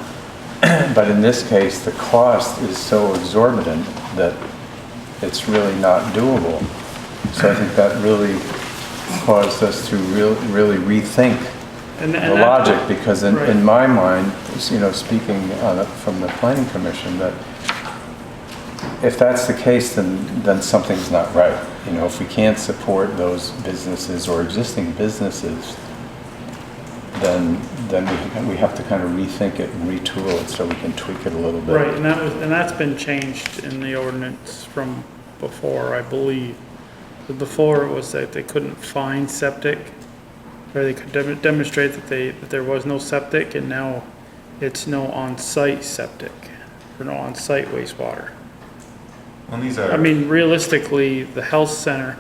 but in this case, the cost is so exorbitant that it's really not doable. So I think that really caused us to really rethink the logic, because in my mind, you know, speaking from the planning commission, that if that's the case, then something's not right. You know, if we can't support those businesses or existing businesses, then we have to kind of rethink it and retool it so we can tweak it a little bit. right, and that's been changed in the ordinance from before, I believe. But before it was that they couldn't find septic, or they could demonstrate that there was no septic, and now it's no on-site septic, or no on-site wastewater. And these are. I mean, realistically, the health center,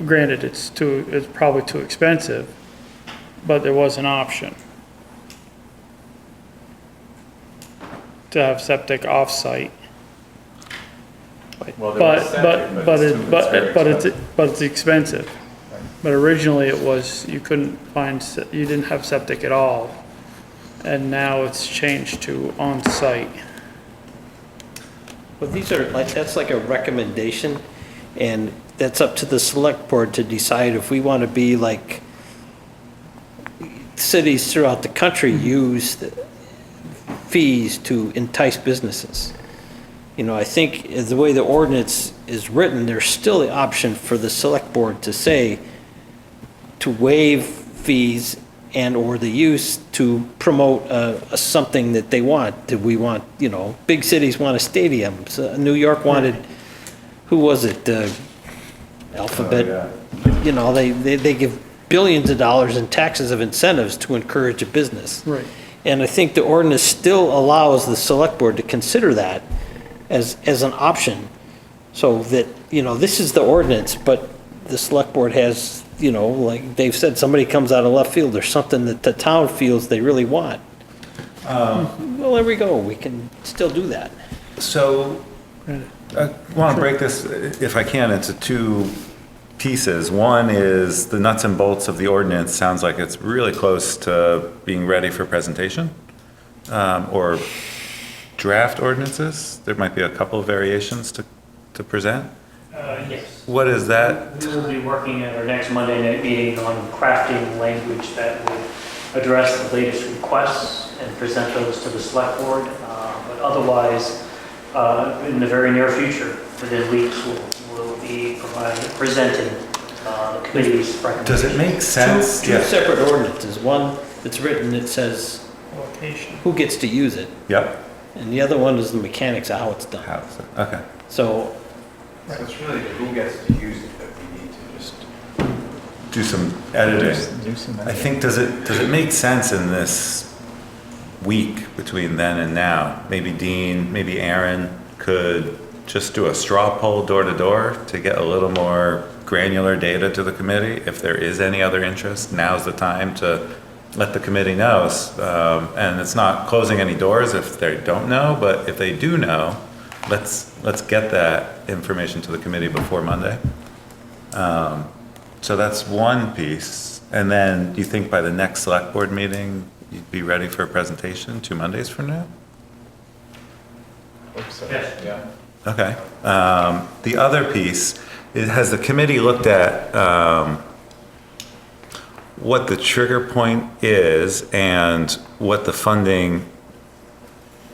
granted, it's probably too expensive, but there was an option to have septic off-site. Well, there was septic, But it's expensive. But originally it was, you didn't have septic at all, and now it's changed to on-site. Well, that's like a recommendation, and that's up to the select board to decide if we want to be like cities throughout the country use fees to entice businesses. You know, I think the way the ordinance is written, there's still the option for the select board to say, to waive fees and or the use to promote something that they want. Do we want, you know, big cities want a stadium. So New York wanted, who was it? Alphabet. You know, they give billions of dollars in taxes of incentives to encourage a business. Right. And I think the ordinance still allows the select board to consider that as an option. So that, you know, this is the ordinance, but the select board has, you know, like Dave said, somebody comes out of left field, there's something that the town feels they really want. Well, there we go, we can still do that. So I want to break this, if I can, into two pieces. One is the nuts and bolts of the ordinance. Sounds like it's really close to being ready for presentation, or draft ordinances. There might be a couple of variations to present. Yes. What is that? We will be working at our next Monday night meeting on crafting language that would address the latest requests and present those to the select board. But otherwise, in the very near future, within weeks, we'll be presenting the committee's recommendations. Does it make sense? Two separate ordinances. One that's written, it says Location. who gets to use it, Yep. and the other one is the mechanics of how it's done. Okay. So So it's really who gets to use it that we need to just Do some editing. do some I think, does it make sense in this week between then and now? Maybe Dean, maybe Aaron could just do a straw poll door to door to get a little more granular data to the committee. If there is any other interest, now's the time to let the committee know. And it's not closing any doors if they don't know, but if they do know, let's get that information to the committee before Monday. So that's one piece. And then do you think by the next select board meeting, you'd be ready for a presentation 2 Mondays from now? Hope so. Yes. Yeah. Okay. The other piece, has the committee looked at what the trigger point is and what the funding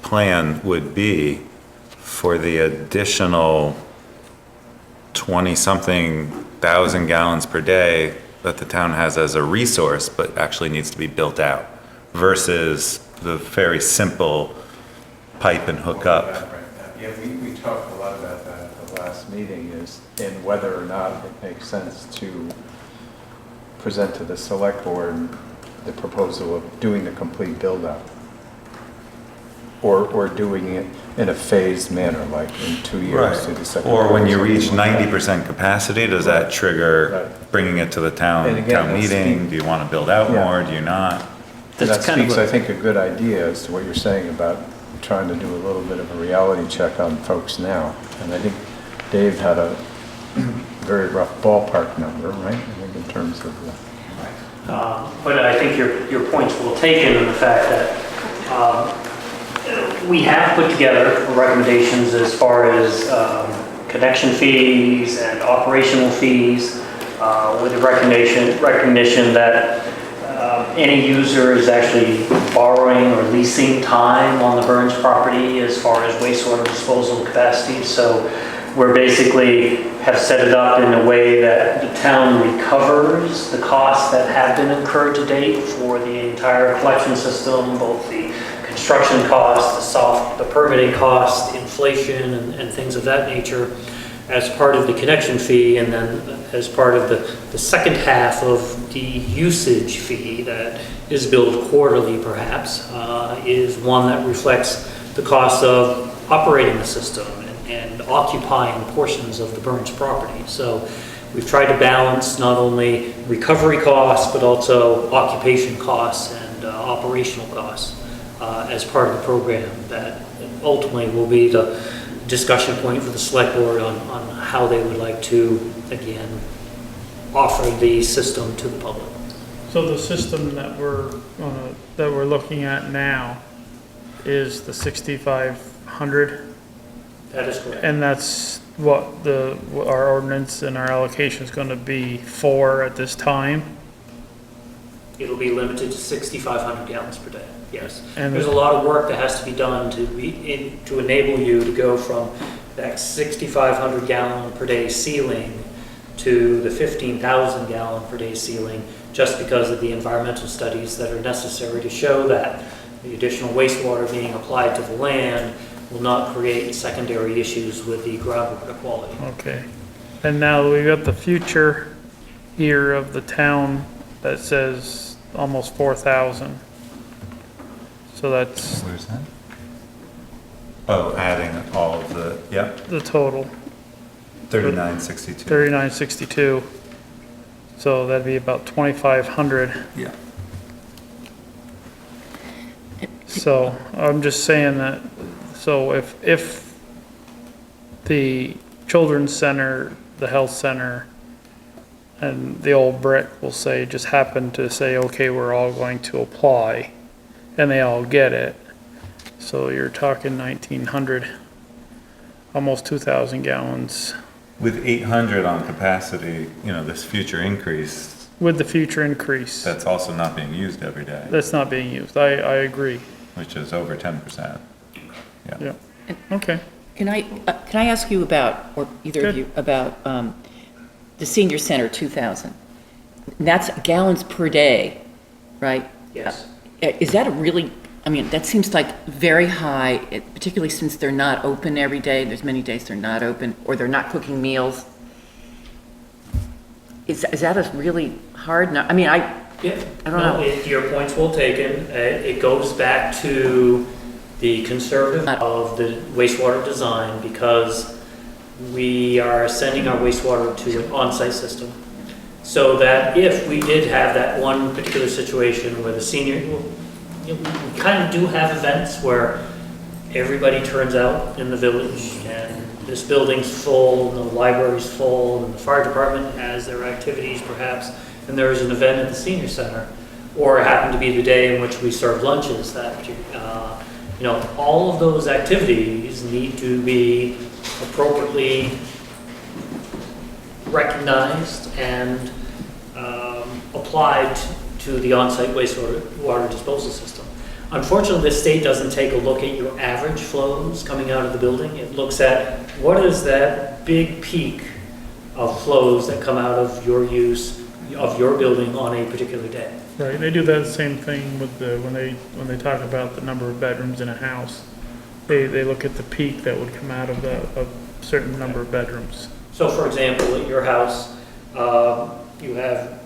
plan would be for the additional 20-something thousand gallons per day that the town has as a resource, but actually needs to be built out, versus the very simple pipe and hook up? Yeah, we talked a lot about that at the last meeting, is in whether or not it makes sense to present to the select board the proposal of doing the complete build-out. Or doing it in a phased manner, like in 2 years to the second. Or when you reach 90% capacity, does that trigger bringing it to the And town again, that meeting? speaks- Do you want to build out Yeah. more? Do you not? And that kind of speaks, a- I think, a good idea as to what you're saying about trying to do a little bit of a reality check on folks now. And I think Dave had a very rough ballpark number, right? I think in terms of the. But I think your point's well taken in the fact that we have put together recommendations as far as connection fees and operational fees, with the recognition that any user is actually borrowing or leasing time on the Burns property as far as wastewater disposal capacity. So we're basically have set it up in a way that the town recovers the costs that have been incurred to date for the entire collection system, both the construction costs, the permitting costs, inflation, and things of that nature, as part of the connection fee, and then as part of the second half of the usage fee that is billed quarterly perhaps, is one that reflects the cost of operating the system and occupying portions of the Burns property. So we've tried to balance not only recovery costs, but also occupation costs and operational costs as part of the program that ultimately will be the discussion point for the select board on how they would like to, again, offer the system to the public. So the system that we're looking at now is the 6,500, That is correct. and that's what our ordinance and our allocation is going to be for at this time. It'll be limited to 6,500 gallons per day, yes. And There's a lot of work that has to be done to enable you to go from that 6,500 gallon per day ceiling to the 15,000 gallon per day ceiling, just because of the environmental studies that are necessary to show that the additional wastewater being applied to the land will not create secondary issues with the groundwater quality. Okay. And now we've got the future here of the town that says almost 4,000. So that's Where's that? Oh, adding all of the, yep, the total, 3962. 3962. So that'd be about 2,500. Yeah. So I'm just saying that, so if the children's center, the health center, and the old brick will say, just happen to say, okay, we're all going to apply, and they all get it. So you're talking 1,900, almost 2,000 gallons. With 800 on capacity, this future increase, With the future increase, that's also not being used every day, that's not being used. I agree. which is over 10%. Yeah. Okay. Can I ask you about, or either of Good. you, about the senior center 2,000? That's gallons per day, right? Yes. Is that a really, that seems like very high, particularly since they're not open every day. There's many days they're not open, or they're not cooking meals. Is that a really hard, I don't know. Your point's well taken. It goes back to the conservative of the wastewater design, because we are sending our wastewater to an on-site system. So that if we did have that one particular situation where the senior, we kind of do have events where everybody turns out in the village and this building's full, and the library's full, and the fire department has their activities perhaps, and there's an event at the senior center, or it happened to be the day in which we serve lunches that all of those activities need to be appropriately recognized and applied to the on-site wastewater disposal system. Unfortunately, the state doesn't take a look at your average flows coming out of the building. It looks at what is that big peak of flows that come out of your use of your building on a particular day. Right, they do that same thing with when they talk about the number of bedrooms in a house. They look at the peak that would come out of a certain number of bedrooms. So for example, at your house, you have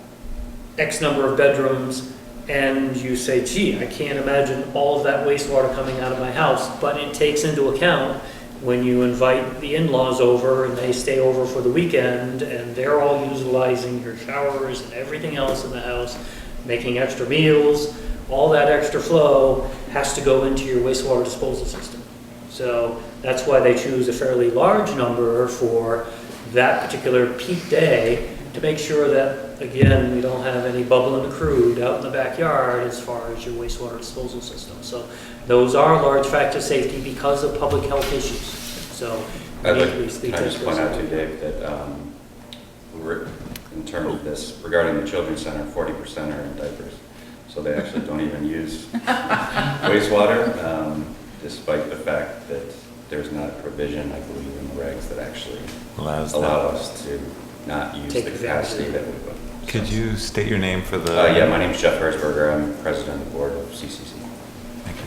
X number of bedrooms, and you say, gee, I can't imagine all of that wastewater coming out of my house, but it takes into account when you invite the in-laws over and they stay over for the weekend and they're all utilizing your showers and everything else in the house, making extra meals, all that extra flow has to go into your wastewater disposal system. So that's why they choose a fairly large number for that particular peak day, to make sure that, again, we don't have any bubbling accrued out in the backyard as far as your wastewater disposal system. So those are large factors of safety because of public health issues. So can I just point out to you, Dave, that in terms of this, regarding the children's center, 40% are in diapers. So they actually don't even use wastewater, despite the fact that there's not a provision, I believe, in the regs that actually allow us to not use the capacity that we would. Could you state your name for the... Yeah, my name is Jeff Herzberger. I'm president of the board of CCC. Thank you.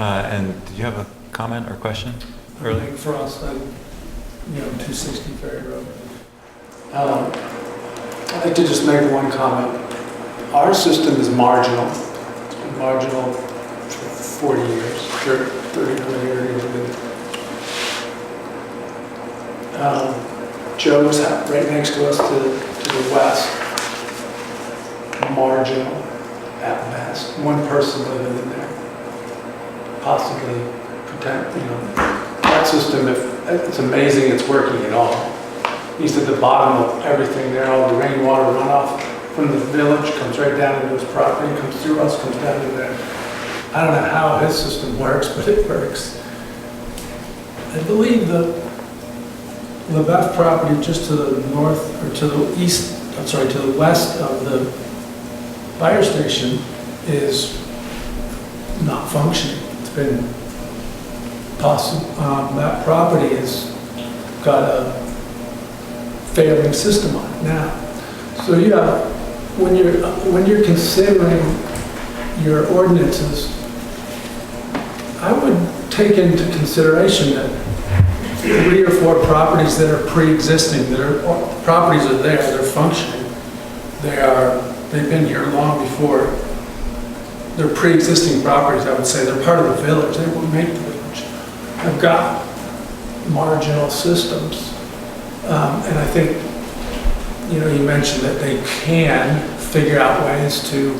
And did you have a comment or question earlier? For us, 260 Ferry Road. I'd like to just make one comment. Our system is marginal. It's been marginal for 40 years, 30 years. Joe's right next to us to the west, marginal at best. One person living in there, possibly that system. If it's amazing, it's working at all. He's at the bottom of everything there. All the rainwater runoff from the village comes right down into his property, comes through us, comes down to there. I don't know how his system works, but it works. I believe the LaBeouf property just to the north, or to the east, to the west of the fire station is not functioning. It's been possible, that property has got a failing system on it now. So yeah, when you're considering your ordinances, I would take into consideration that 3 or 4 properties that are pre-existing, properties are there, they're functioning. They've been here long before. They're pre-existing properties, I would say. They're part of the village. They will make the village. I've got marginal systems. And I think, you mentioned that they can figure out ways to,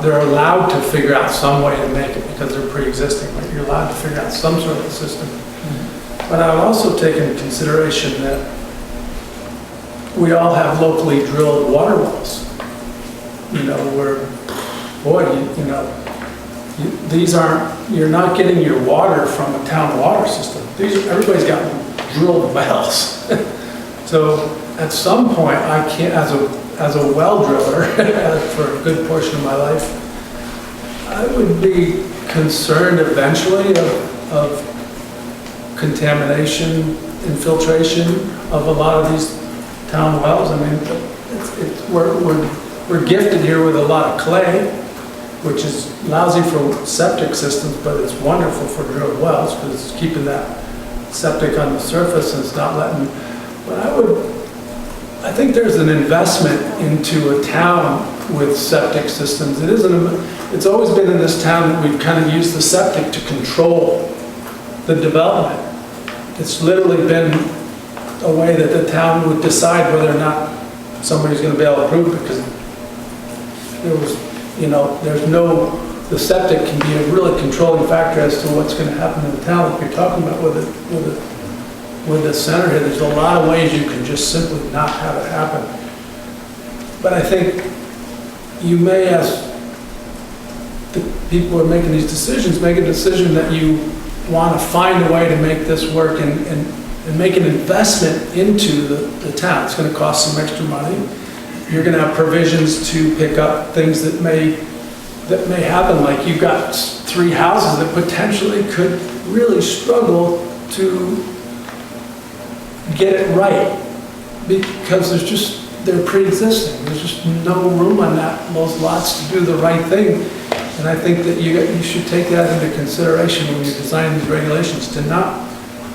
they're allowed to figure out some way to make it because they're pre-existing, but you're allowed to figure out some sort of system But I would also take into consideration that we all have locally drilled water wells. You know, where, boy, these aren't, you're not getting your water from a town water system. Everybody's got drilled wells. So at some point, I can't, as a well driller for a good portion of my life, I would be concerned eventually of contamination, infiltration of a lot of these town wells. I mean, we're gifted here with a lot of clay, which is lousy for septic systems, but it's wonderful for drilled wells because it's keeping that septic on the surface and it's not letting. But I think there's an investment into a town with septic systems. It's always been in this town that we've kind of used the septic to control the development. It's literally been a way that the town would decide whether or not somebody's going to be able to approve, because there was, the septic can be a really controlling factor as to what's going to happen in the town. Like you're talking about with the center here, there's a lot of ways you can just simply not have it happen. But I think you may, as the people who are making these decisions, make a decision that you want to find a way to make this work and make an investment into the town. It's going to cost some extra money. You're going to have provisions to pick up things that may happen, like you've got 3 houses that potentially could really struggle to get it right because they're pre-existing. There's just no room on those lots to do the right thing. And I think that you should take that into consideration when you design these regulations, to not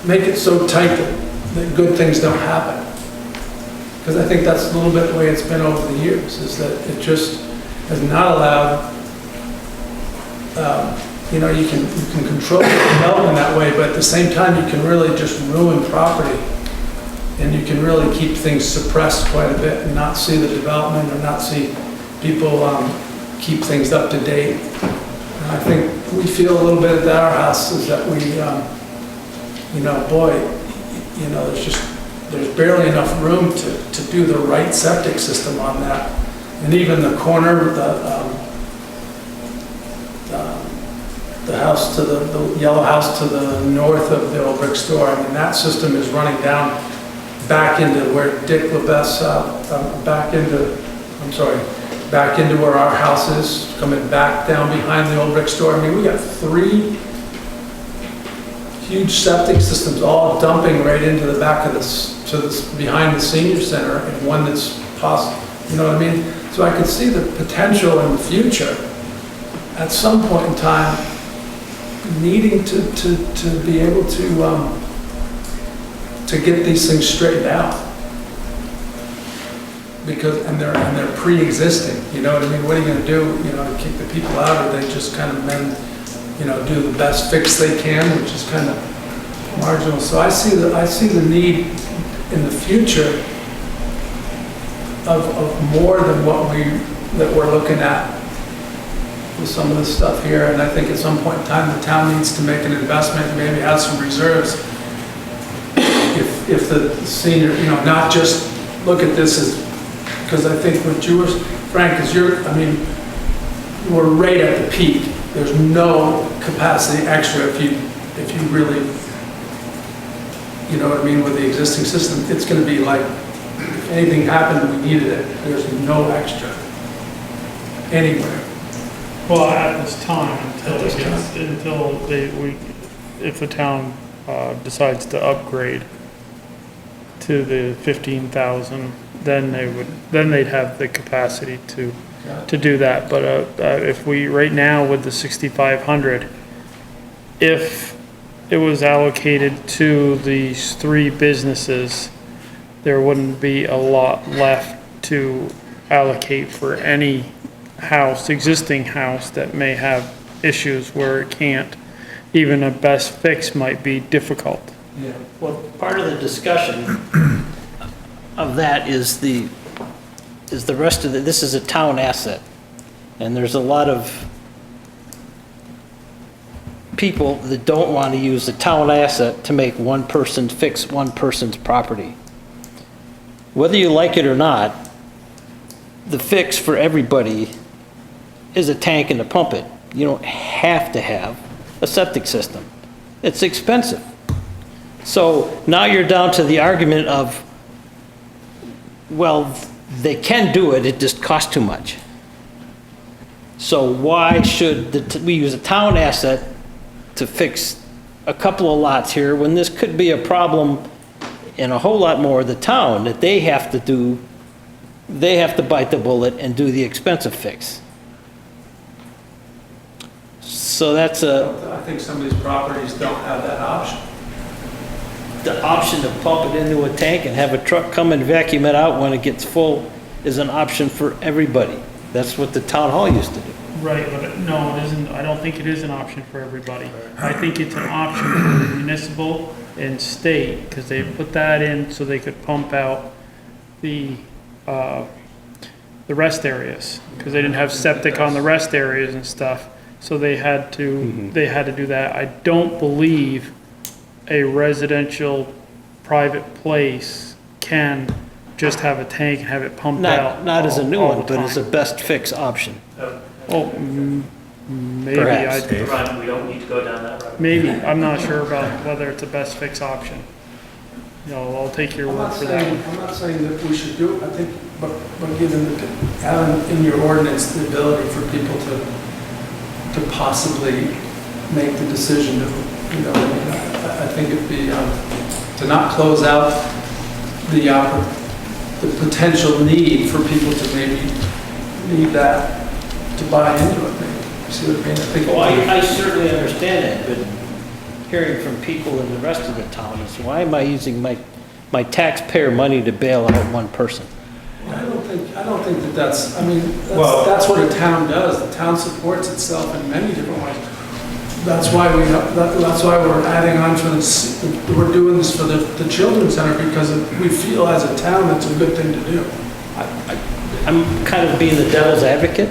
make it so tight that good things don't happen. Because I think that's a little bit the way it's been over the years, is that it just has not allowed, you can control the development that way, but at the same time you can really just ruin property. And you can really keep things suppressed quite a bit and not see the development or not see people keep things up to date. And I think we feel a little bit at our house is that we, there's barely enough room to do the right septic system on that. And even the corner, the house to the yellow house to the north of the old brick store, I mean, that system is running down back into where Dick Levesque's, back into where our house is, coming back down behind the old brick store. I mean, we got 3 huge septic systems all dumping right into the back of behind the senior center, and one that's possible, you know what I mean? So I could see the potential in the future, at some point in time, needing to be able to get these things straightened out, because they're pre-existing. You know what I mean? What are you going to do? To kick the people out, or they just kind of do the best fix they can, which is kind of marginal. So I see the need in the future of more than that we're looking at with some of this stuff here. And I think at some point in time, the town needs to make an investment, maybe have some reserves. If the senior, not just look at this as, because I think what you were, Frank, we're right at the peak. There's no capacity extra if you really, you know what I mean, with the existing system. It's going to be like, if anything happened, we needed it. There's no extra anywhere. Well, at this time, if the town decides to upgrade to the 15,000, then they'd have the capacity to do that. But if we, right now with the 6,500, if it was allocated to these 3 businesses, there wouldn't be a lot left to allocate for any existing house that may have issues where it can't. Even a best fix might be difficult. Yeah. Well, part of the discussion of that is the rest of this is a town asset, and there's a lot of people that don't want to use the town asset to make one person fix one person's property. Whether you like it or not, the fix for everybody is a tank and a pump it. You don't have to have a septic system. It's expensive. So now you're down to the argument of, well, they can do it, it just costs too much. So why should we use a town asset to fix a couple of lots here when this could be a problem in a whole lot more of the town that they have to do, they have to bite the bullet and do the expensive fix. So that's I think some of these properties don't have that option. the option to pump it into a tank and have a truck come and vacuum it out when it gets full is an option for everybody. That's what the town hall used to do. Right, but no, it isn't, I don't think it is an option for everybody. I think it's an option for municipal and state, because they put that in so they could pump out the rest areas, because they didn't have septic on the rest areas and stuff, so they had to, do that. I don't believe a residential private place can just have a tank and have it pumped out. Not as a new all one, the but as a time. best fix option. Oh, maybe, Perhaps. Right, we don't need to go down that road. maybe, I'm not sure about whether it's a best fix option. You know, I'll take your word for that one. I'm not saying that we should do it, I think, but given having in your ordinance the ability for people to possibly make the decision of, you know, I think it'd be, to not close out the potential need for people to maybe need that to buy into it, maybe. You see what I mean? I think. Well, I certainly understand that, but hearing from people in the rest of the town is, why am I using my taxpayer money to bail out one person? I don't think that that's, I mean, that's what a town does. The town supports itself in many different ways. That's why that's why we're adding on for this, we're doing this for the children's center, because we feel as a town that's a good thing to do. I'm kind of being the devil's advocate.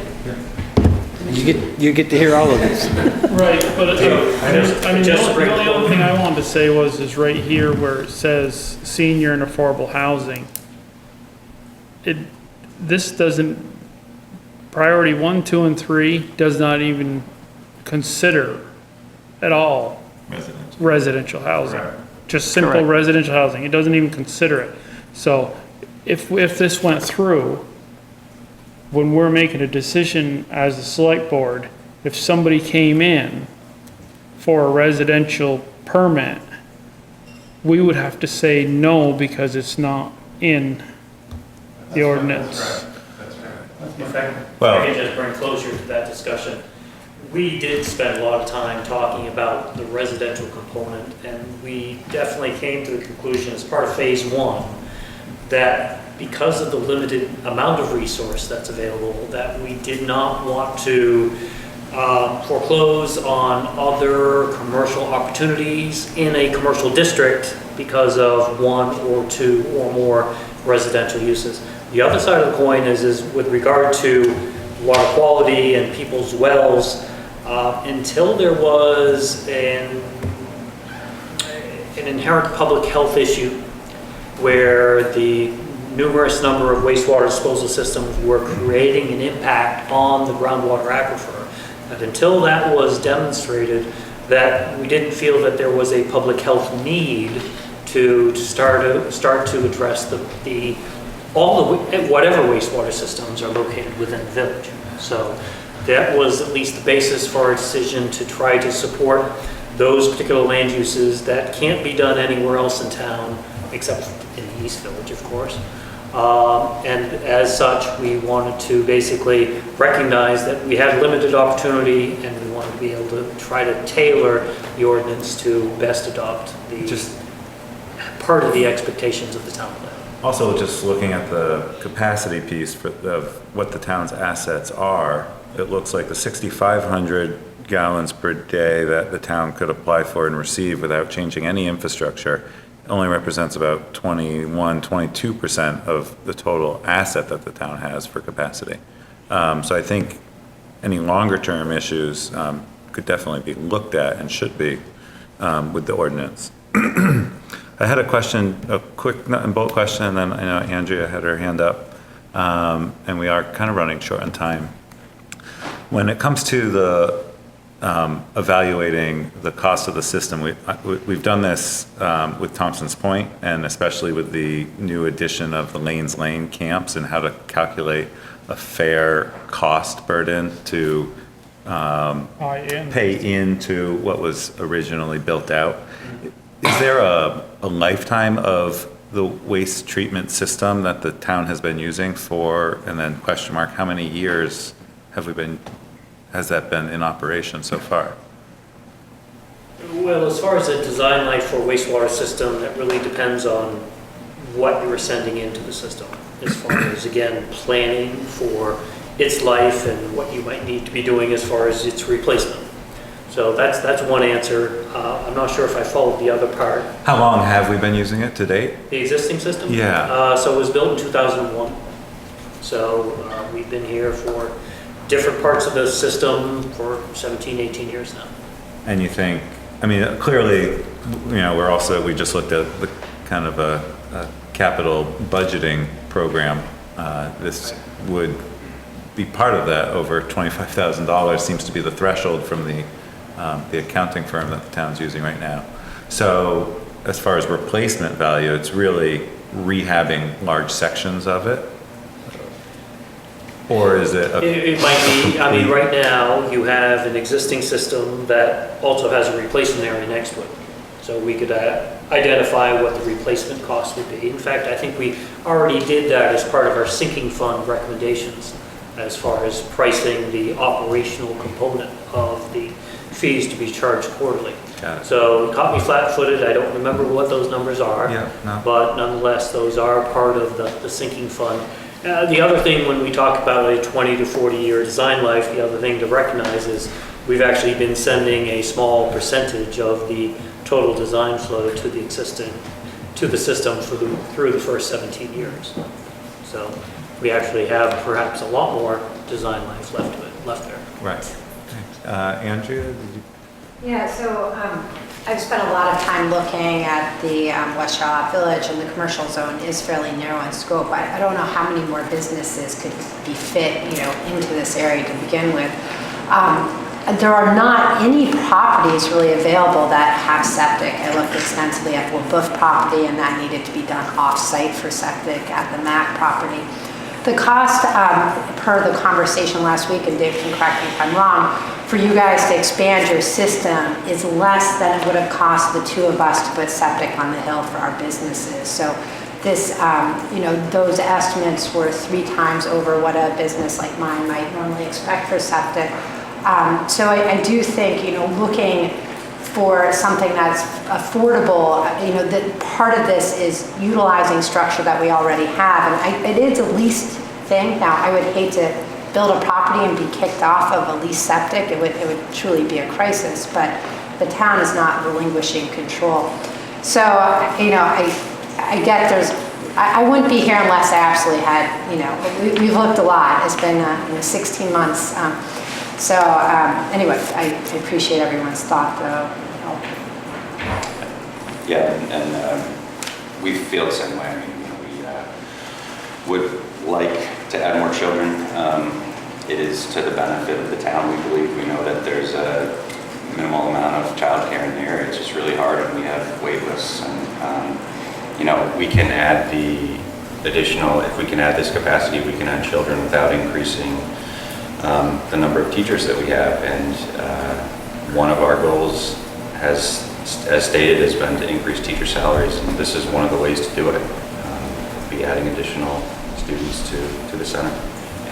You get to hear all of this. Right, but I mean, Just to the bring only it other thing I wanted to say is right here where it says senior and affordable housing. This doesn't, priority 1, 2, and 3 does not even consider at all residential housing. Just simple Correct. residential housing. It doesn't even consider it. So if this went through, when we're making a decision as a select board, if somebody came in for a residential permit, we would have to say no because it's not in the ordinance. In fact, if I could just bring closure to that discussion. We did spend a lot of time talking about the residential component, and we definitely came to the conclusion as part of phase 1 that because of the limited amount of resource that's available, that we did not want to foreclose on other commercial opportunities in a commercial district because of 1 or 2 or more residential uses. The other side of the coin is with regard to water quality and people's wells, until there was an inherent public health issue where the numerous number of wastewater disposal systems were creating an impact on the groundwater aquifer, and until that was demonstrated, that we didn't feel that there was a public health need to start to address whatever wastewater systems are located within the village. So that was at least the basis for our decision to try to support those particular land uses that can't be done anywhere else in town, except in the East Village, of course. And as such, we wanted to basically recognize that we had limited opportunity, and we wanted to be able to try to tailor the ordinance to best adopt part of the expectations of the town plan. Also, just looking at the capacity piece of what the town's assets are, it looks like the 6,500 gallons per day that the town could apply for and receive without changing any infrastructure only represents about 22% of the total asset that the town has for capacity. So I think any longer term issues could definitely be looked at and should be with the ordinance. I had a question, a quick nut and bolt question, and then I know Andrea had her hand up, and we are kind of running short on time. When it comes to the evaluating the cost of the system, we've done this with Thompson's Point, and especially with the new addition of the Lanes Lane camps and how to calculate a fair cost burden to pay into what was originally built out. Is there a lifetime of the waste treatment system that the town has been using for, and then question mark, how many years has that been in operation so far? Well, as far as the design life for wastewater system, that really depends on what you are sending into the system. As far as, again, planning for its life and what you might need to be doing as far as its replacement. So that's one answer. I'm not sure if I followed the other part. How long have we been using it to date? The existing system? Yeah. So it was built in 2001. So we've been here for different parts of the system for 17, 18 years now. And you think, I mean, clearly, we just looked at the kind of a capital budgeting program. This would be part of that. Over $25,000 seems to be the threshold from the accounting firm that the town's using right now. So as far as replacement value, it's really rehabbing large sections of it? Or is it? It might be. I mean, right now you have an existing system that also has a replacement area next to it. So we could identify what the replacement cost would be. In fact, I think we already did that as part of our sinking fund recommendations as far as pricing the operational component of the fees to be charged quarterly. Got it. So it caught me flat-footed. I don't remember what those numbers are. Yeah, no. But nonetheless, those are part of the sinking fund. The other thing when we talk about a 20 to 40 year design life, the other thing to recognize is we've actually been sending a small percentage of the total design flow to the system through the first 17 years. So we actually have perhaps a lot more design life left there. Right. Andrea, did you? Yeah, so I've spent a lot of time looking at the West Charlotte Village, and the commercial zone is fairly narrow in scope. I don't know how many more businesses could be fit, into this area to begin with. There are not any properties really available that have septic. I looked extensively at the LaBeouf property, and that needed to be done off-site for septic at the Mac property. The cost, per the conversation last week, and Dave can correct me if I'm wrong, for you guys to expand your system is less than it would have cost the two of us to put septic on the hill for our businesses. So this, those estimates were 3 times over what a business like mine might normally expect for septic. So I do think, looking for something that's affordable, that part of this is utilizing structure that we already have. And it is a leased thing. Now, I would hate to build a property and be kicked off of a leased septic. It would truly be a crisis, but the town is not relinquishing control. So, I get I wouldn't be here unless I absolutely had, we've looked a lot. It's been 16 months. Anyway, I appreciate everyone's thought, though. Yeah, and we feel the same way. I mean, we would like to add more children. It is to the benefit of the town, we believe. We know that there's a minimal amount of childcare in here. It's just really hard, and we have wait lists. And, we can add the additional, if we can add this capacity, we can add children without increasing the number of teachers that we have. And one of our goals has, as stated, has been to increase teacher salaries, and this is one of the ways to do it. Be adding additional students to the center.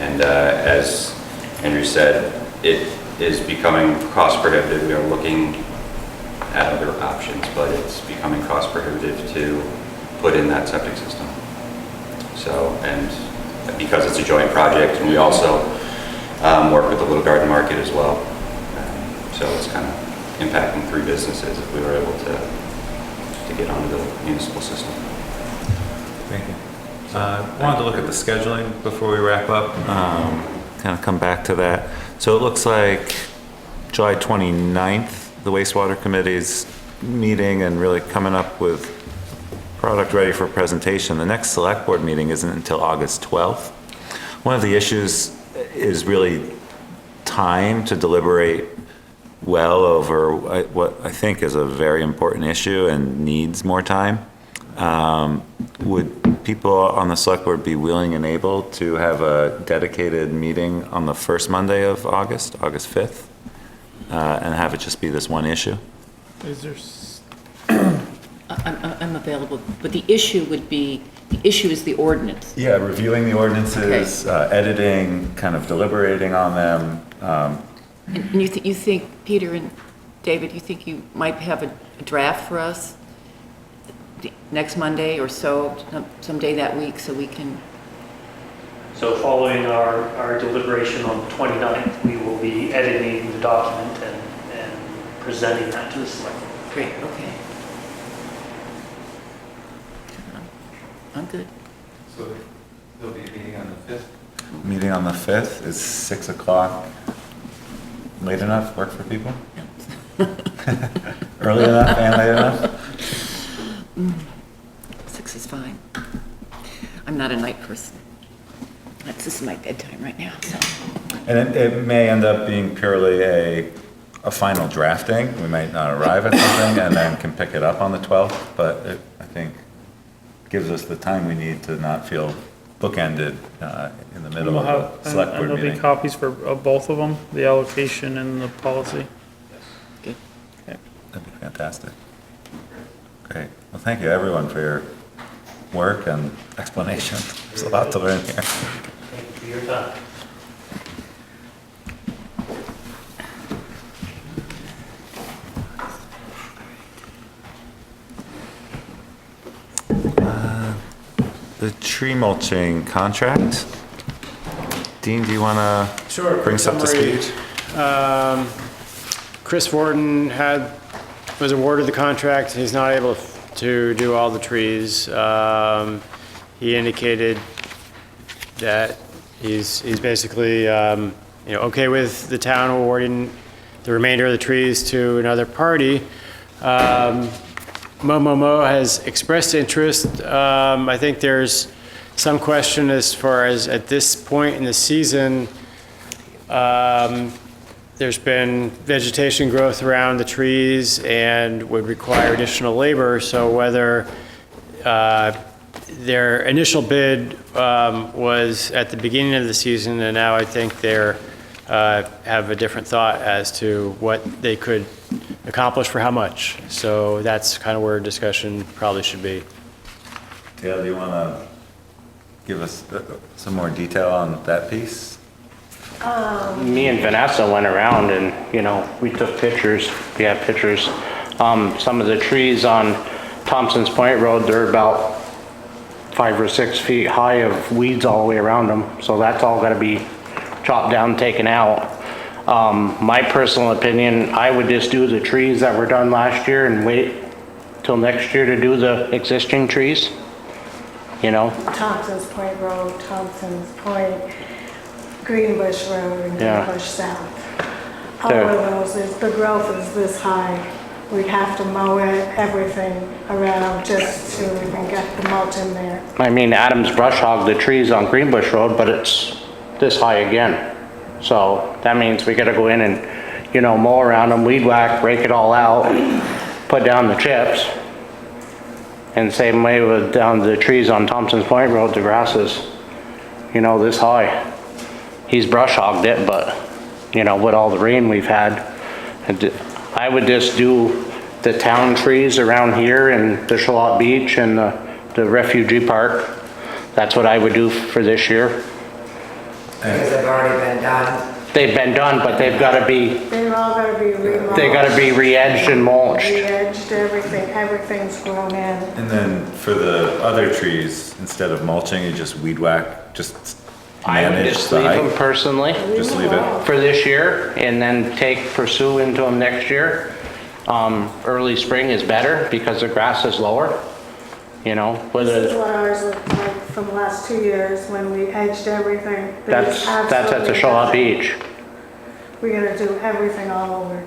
And as Andrew said, it is becoming cost prohibitive. We are looking at other options, but it's becoming cost prohibitive to put in that septic system. So, and because it's a joint project, and we also work with the Little Garden Market as well. So it's kind of impacting 3 businesses if we were able to get onto the municipal system. Thank you. Wanted to look at the scheduling before we wrap up, kind of come back to that. So it looks like July 29th, the wastewater committee's meeting and really coming up with product ready for presentation. The next select board meeting isn't until August 12th. One of the issues is really time to deliberate well over what I think is a very important issue and needs more time. Would people on the select board be willing and able to have a dedicated meeting on the first Monday of August, August 5th, and have it just be this one issue? Is there, I'm available, but the issue would be, the issue is the ordinance. Yeah, reviewing the ordinances, editing, kind of deliberating on them. And you think, Peter and David, you think you might have a draft for us next Monday or so, someday that week, so we can... So following our deliberation on the 29th, we will be editing the document and presenting that to the select board. Great, okay. I'm good. So there'll be a meeting on the 5th? Meeting on the 5th is 6 o'clock. Late enough, work for people? Early enough and late enough? 6 is fine. I'm not a night person. This is my bedtime right now, so. And it may end up being purely a final drafting. We might not arrive at something and then can pick it up on the 12th, but it, I think, gives us the time we need to not feel bookended in the middle of a select board and there'll meeting. be copies for both of them, the allocation and the policy. Good. Okay. That'd be fantastic. Great. Well, thank you everyone for your work and explanation. There's a lot to learn here. Thank you for your time. The tree mulching contract. Dean, do you want to bring us up to speed? Chris Vorton was awarded the contract. He's not able to do all the trees. He indicated that he's basically okay with the town awarding the remainder of the trees to another party. Momomo has expressed interest. I think there's some question as far as at this point in the season, there's been vegetation growth around the trees and would require additional labor. So whether their initial bid was at the beginning of the season, and now I think they're have a different thought as to what they could accomplish for how much. So that's kind of where discussion probably should be. Dale, do you want to give us some more detail on that piece? Me and Vanessa went around and, we took pictures. We have pictures. Some of the trees on Thompson's Point Road, they're about 5 or 6 feet high of weeds all the way around them. So that's all got to be chopped down, taken out. My personal opinion, I would just do the trees that were done last year and wait till next year to do the existing trees, Thompson's Point Road, Thompson's Point, Greenbush Road, and Greenbush South. All of those, the growth is this high. We'd have to mow everything around just so we can get the mulch in there. I mean, Adams brush hogged the trees on Greenbush Road, but it's this high again. So that means we gotta go in and, mow around them, weed whack, rake it all out, put down the chips. And same way with down the trees on Thompson's Point Road, the grass is, this high. He's brush hogged it, but, with all the rain we've had, I would just do the town trees around here and the Charlotte Beach and the refugee park. That's what I would do for this year. Because they've already been done. They've been done, but they've got to be, They've all got to be remulched. they got to be re-edged and mulched. Re-edged, everything's grown in. And then for the other trees, instead of mulching, you just weed whack, just I would manage just the leave them height? personally. Just leave it? For this year, and then pursue into them next year. Early spring is better because the grass is lower, This is what ours looked like from the last 2 years when we edged everything. That's at the Charlotte Beach. We gotta do everything all over.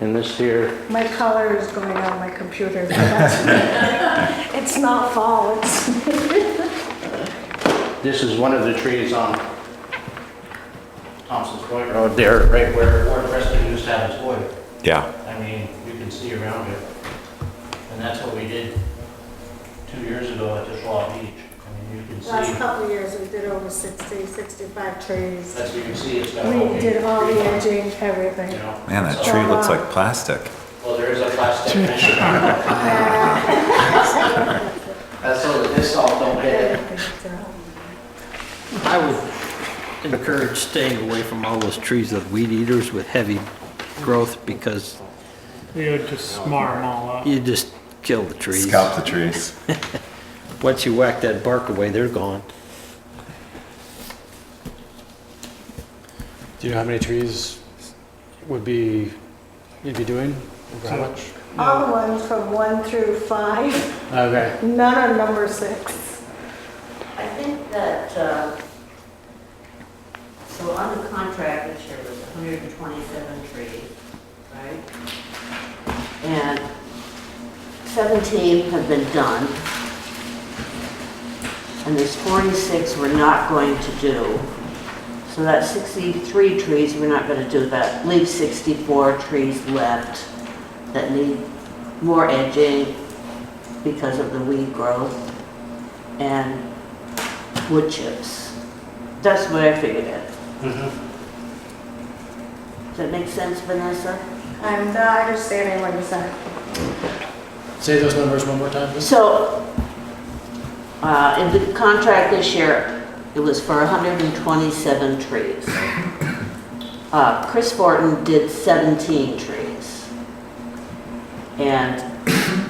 And this here, My color is going on my computer, but that's, it's not fall, it's, this is one of the trees on Thompson's Point Road there, right where Ward Preston used to have his wood. Yeah. I mean, you can see around it. And that's what we did 2 years ago at the Schwab Beach. I mean, you can last see, couple of years, we did over 60, 65 trees. that's what you can see, it's got all We the did all the trees on it, edging, everything. you know. Man, that So- tree looks like plastic. Well, there is a plastic measure. That's so that this salt don't hit it. I would encourage staying away from all those trees, those weed eaters with heavy growth, because You would just smart them all up. you just kill the trees. Scalp the trees. Once you whack that bark away, they're gone. Do you know how many trees you'd be doing? How much? All the ones from 1 through 5, Okay. none are number 6. I think that, so on the contract this year was 127 trees, right? And 17 have been done. And there's 46 we're not going to do. So that's 63 trees we're not going to do. That leaves 64 trees left that need more edging because of the weed growth and wood chips. That's what I figured it. Does that make sense, Vanessa? I'm not understanding what you said. Say those numbers one more time, please. So, in the contract this year, it was for 127 trees. Chris Fortin did 17 trees. And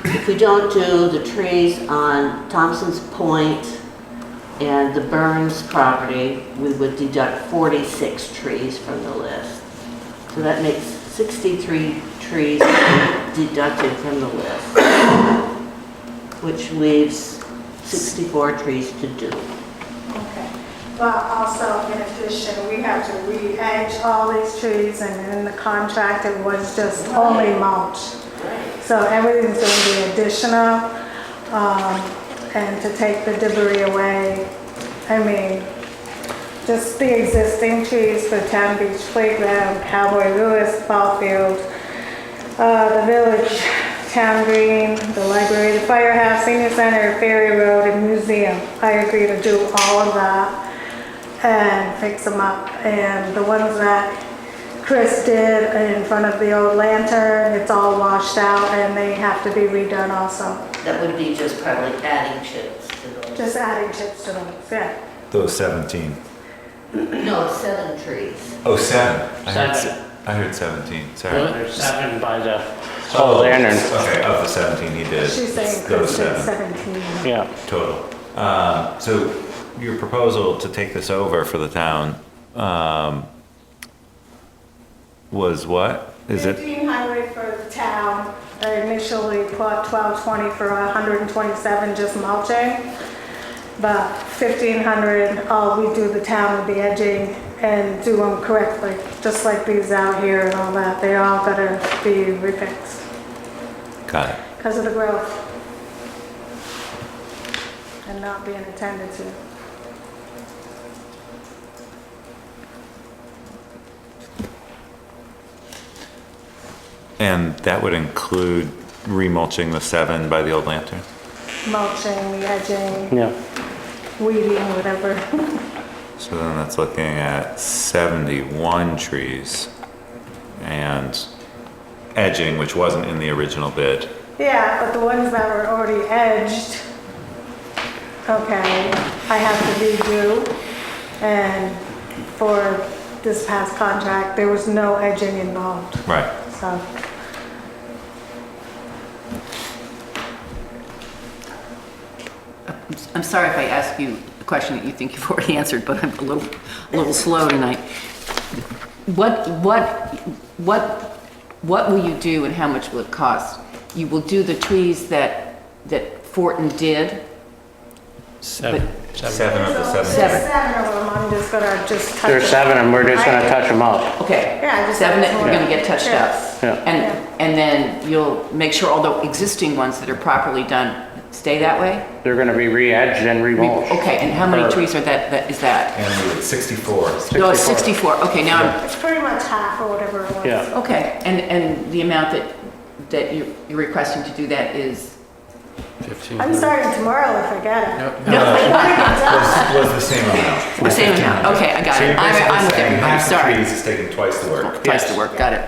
if we don't do the trees on Thompson's Point and the Burns property, we would deduct 46 trees from the list. So that makes 63 trees deducted from the list, which leaves 64 trees to do. Okay. But also, in addition, we have to re-edge all these trees, and in the contract, it was just only mulch. So everything's going to be additional, and to take the debris away. I mean, just the existing trees for Town Beach Playground, Cowboy Lewis, Ball Field, the Village, Town Green, the library, the firehouse, senior center, Ferry Road, and museum. I agree to do all of that and fix them up. And the ones that Chris did in front of the old lantern, it's all washed out and they have to be redone also. That would be just probably adding chips to those. Just adding chips to them, yeah. Those 17. No, 7 trees. Oh, 7. Seven. I heard 17. Sorry. There's 7 by the Oh, lantern. okay, of the 17 he did. She's saying those Chris did 7 17. Yeah. total. So your proposal to take this over for the town was what? Is it? 1,500 for the town. I initially put 1,220 for 127 just mulching. But 1,500, all we do the town with the edging and do them correctly, just like these out here and all that. They all gotta be refixed Got it. because of the growth and not being attended to. And that would include remulching the 7 by the old lantern? Mulching, the edging, Yeah. weeding, whatever. So then that's looking at 71 trees and edging, which wasn't in the original bid. Yeah, but the ones that were already edged, okay, I have to redo. And for this past contract, there was no edging involved, Right. so. I'm sorry if I ask you a question that you think you've already answered, but I'm a little slow tonight. What will you do and how much will it cost? You will do the trees that Fortin did? 7. 7 of the 17. There's 7 of them, I'm just gonna just touch There's it. 7 and we're just gonna touch them up. Okay. Yeah, I just 7 have that to- are gonna get touched up. Yeah. And then you'll make sure all the existing ones that are properly done stay that way? They're gonna be re-edged and remulched. Okay, and how many Or- trees are is that? And 64. No, it's 64, okay, now I'm, It's pretty much half or whatever it was. Yeah. okay, and the amount that you're requesting to do that is? I'm starting tomorrow if I get it. Was the same amount. The same amount, okay, I got So it. you're I'm basically with saying everybody, half the sorry. trees is taking twice the work. Twice the work, got it.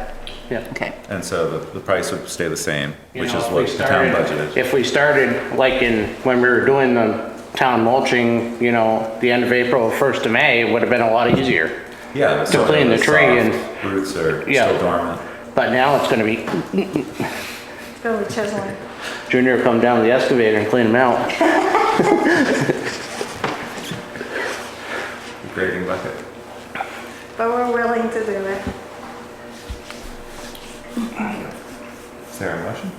Yeah. Okay. And so the price would stay the same, You which know, is if what we the town started- budgeted. If we started like when we were doing the town mulching, you know, the end of April, 1st of May, it would have been a lot easier. Yeah. the To soil clean the is tree soft, and- Roots are Yeah. still dormant. But now it's gonna be, It's gonna be chiseling. Junior come down with the excavator and clean them out. Grading bucket. But we're willing to do it. Is there a motion?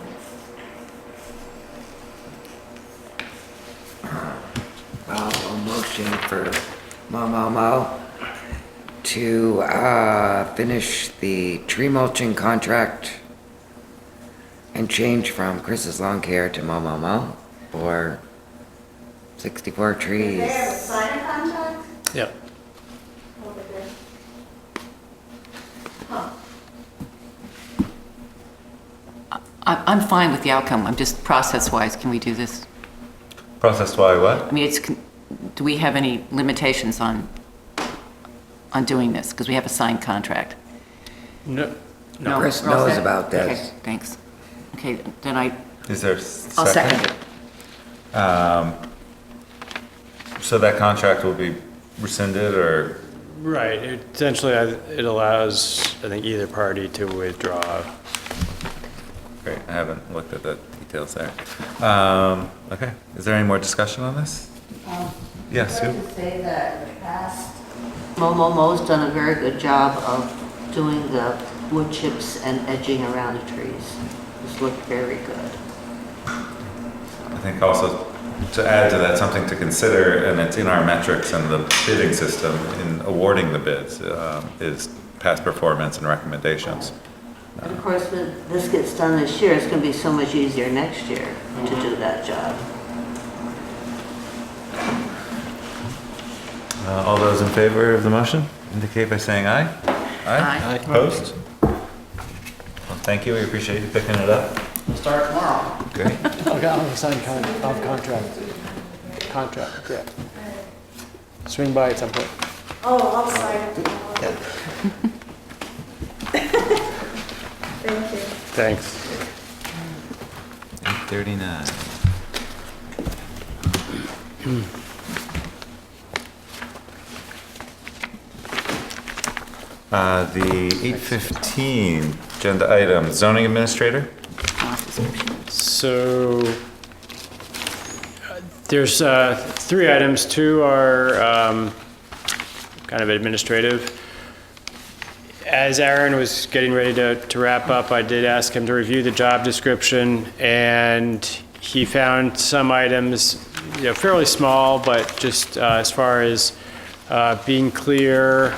A motion for Mo to finish the tree mulching contract and change from Chris's Lawn Care to Mo for 64 trees. They have a signed contract? Yep. Oh, they did. Huh. I'm fine with the outcome, I'm just process-wise, can we do this? Processed by what? I mean, do we have any limitations on doing this? Because we have a signed contract. No. No, Chris we're all knows set? about this. Okay, thanks. Okay, then I, Is there a I'll second it. So that contract will be rescinded or? Right, essentially, it allows, I think, either party to withdraw. Great, I haven't looked at the details there. Okay, is there any more discussion on this? Yes, I'd Sue? like to say that in the past, Mo's done a very good job of doing the wood chips and edging around the trees. It's looked very good. I think also to add to that, something to consider, and it's in our metrics and the bidding system in awarding the bids, is past performance and recommendations. And of course, when this gets done this year, it's gonna be so much easier next year to do that job. All those in favor of the motion indicate by saying aye. Aye. Opposed? Well, thank you, we appreciate you picking it up. We'll start tomorrow. Great. Okay, I'll sign contract. Contract, yeah. Swing by at some point. Oh, I'll sign it tomorrow. Thank you. Thanks. 8:39. The 8:15 agenda item, zoning administrator? So, there's 3 items. 2 are kind of administrative. As Aaron was getting ready to wrap up, I did ask him to review the job description, and he found some items, fairly small, but just as far as being clear,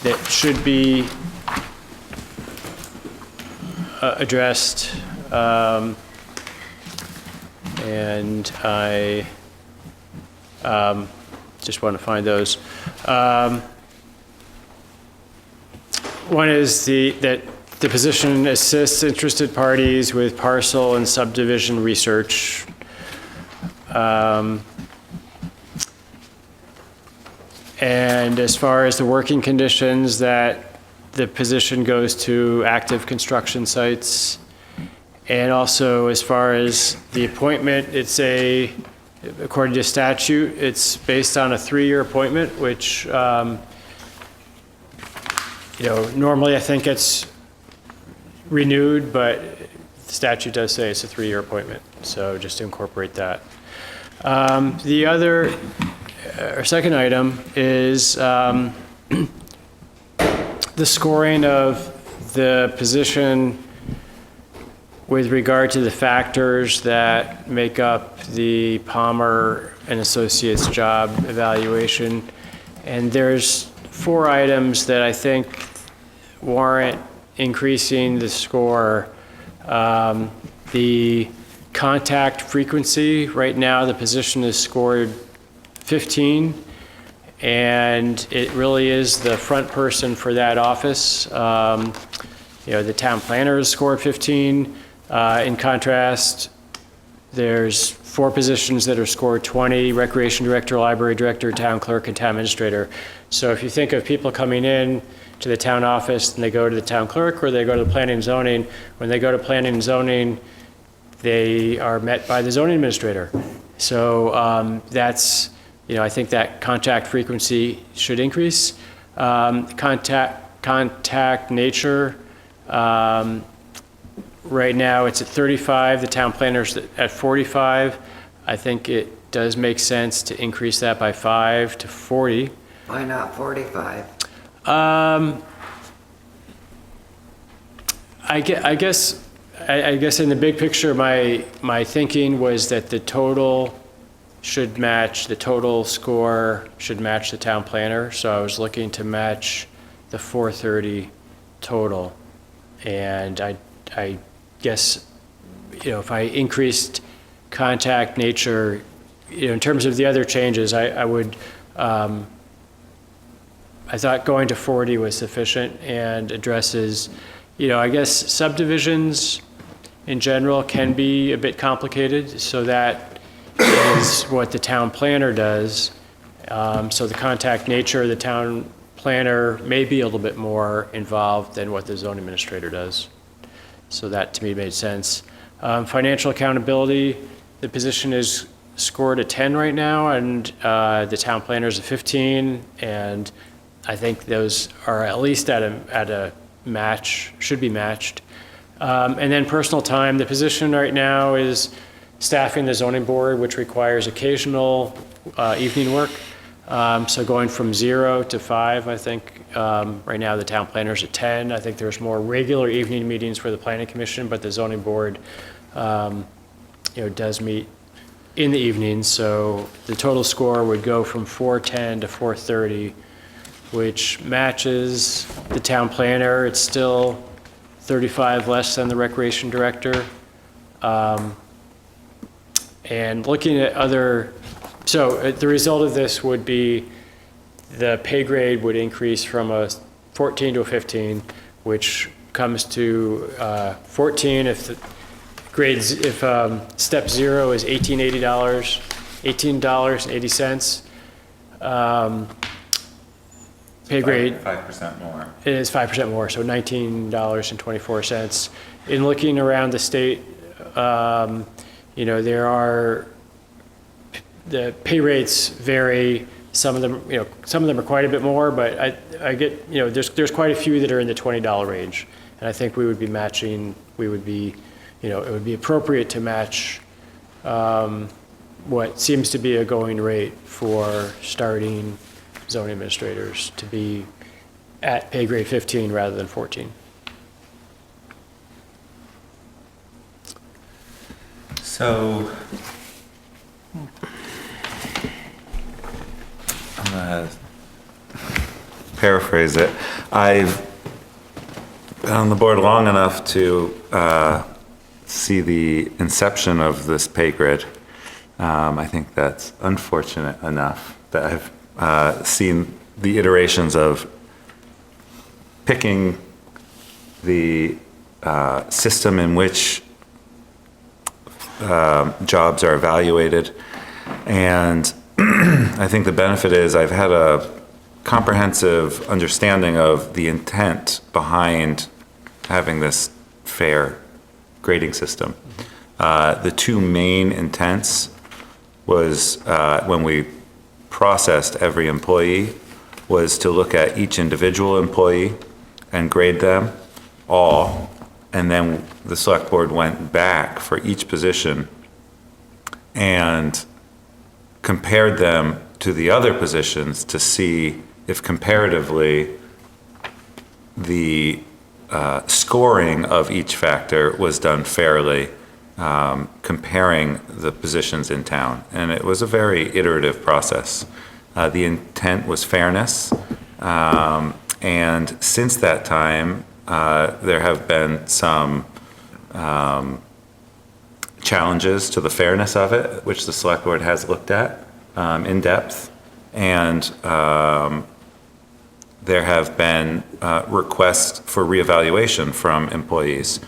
that should be addressed, and I just want to find those. One is that the position assists interested parties with parcel and subdivision research. And as far as the working conditions, that the position goes to active construction sites. And also, as far as the appointment, it's according to statute, it's based on a 3-year appointment, which, normally I think it's renewed, but the statute does say it's a 3-year appointment. So just to incorporate that. The other, our second item is the scoring of the position with regard to the factors that make up the Palmer and Associates job evaluation. And there's 4 items that I think warrant increasing the score. The contact frequency, right now the position is scored 15, and it really is the front person for that office. The town planner is scored 15. In contrast, there's 4 positions that are scored 20: recreation director, library director, town clerk, and town administrator. So if you think of people coming in to the town office and they go to the town clerk or they go to the planning and zoning, when they go to planning and zoning, they are met by the zoning administrator. So that's, I think that contact frequency should increase. Contact nature, right now it's at 35, the town planner's at 45. I think it does make sense to increase that by 5 to 40. Why not 45? I guess in the big picture, my thinking was that the total score should match the town planner. So I was looking to match the 430 total. And I guess, if I increased contact nature, in terms of the other changes, I would, I thought going to 40 was sufficient and addresses, I guess subdivisions in general can be a bit complicated, so that is what the town planner does. So the contact nature, the town planner may be a little bit more involved than what the zone administrator does. So that to me made sense. Financial accountability, the position is scored a 10 right now, and the town planner is a 15, and I think those are at least at a match, should be matched. And then personal time, the position right now is staffing the zoning board, which requires occasional evening work. So going from 0 to 5, I think right now the town planner's at 10. I think there's more regular evening meetings for the planning commission, but the zoning board, does meet in the evenings. So the total score would go from 410 to 430, which matches the town planner. It's still 35 less than the recreation director. And looking at so the result of this would be the pay grade would increase from a 14 to a 15, which comes to 14 if the grades, if step 0 is $18.80, $18.80. Pay grade 5% more. It is 5% more, so $19.24. In looking around the state, there are, the pay rates vary. Some of them are quite a bit more, but I get, there's quite a few that are in the $20 range. And I think we would be matching, it would be appropriate to match what seems to be a going rate for starting zoning administrators to be at pay grade 15 rather than 14. So I'm gonna paraphrase it. I've been on the board long enough to see the inception of this pay grid. I think that's unfortunate enough that I've seen the iterations of picking the system in which jobs are evaluated. And I think the benefit is I've had a comprehensive understanding of the intent behind having this fair grading system. The two main intents was when we processed every employee was to look at each individual employee and grade them all. And then the select board went back for each position and compared them to the other positions to see if comparatively the scoring of each factor was done fairly, comparing the positions in town. And it was a very iterative process. The intent was fairness. And since that time, there have been some challenges to the fairness of it, which the select board has looked at in depth. And there have been requests for reevaluation from employees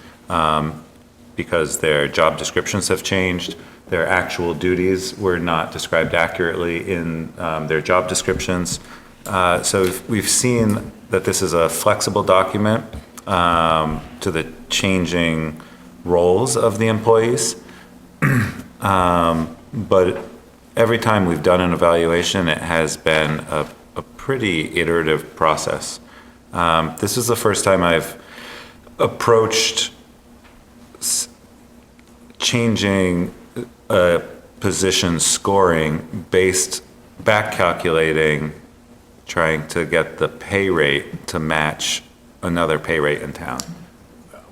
because their job descriptions have changed. Their actual duties were not described accurately in their job descriptions. So we've seen that this is a flexible document to the changing roles of the employees. But every time we've done an evaluation, it has been a pretty iterative process. This is the first time I've approached changing a position scoring back calculating, trying to get the pay rate to match another pay rate in town.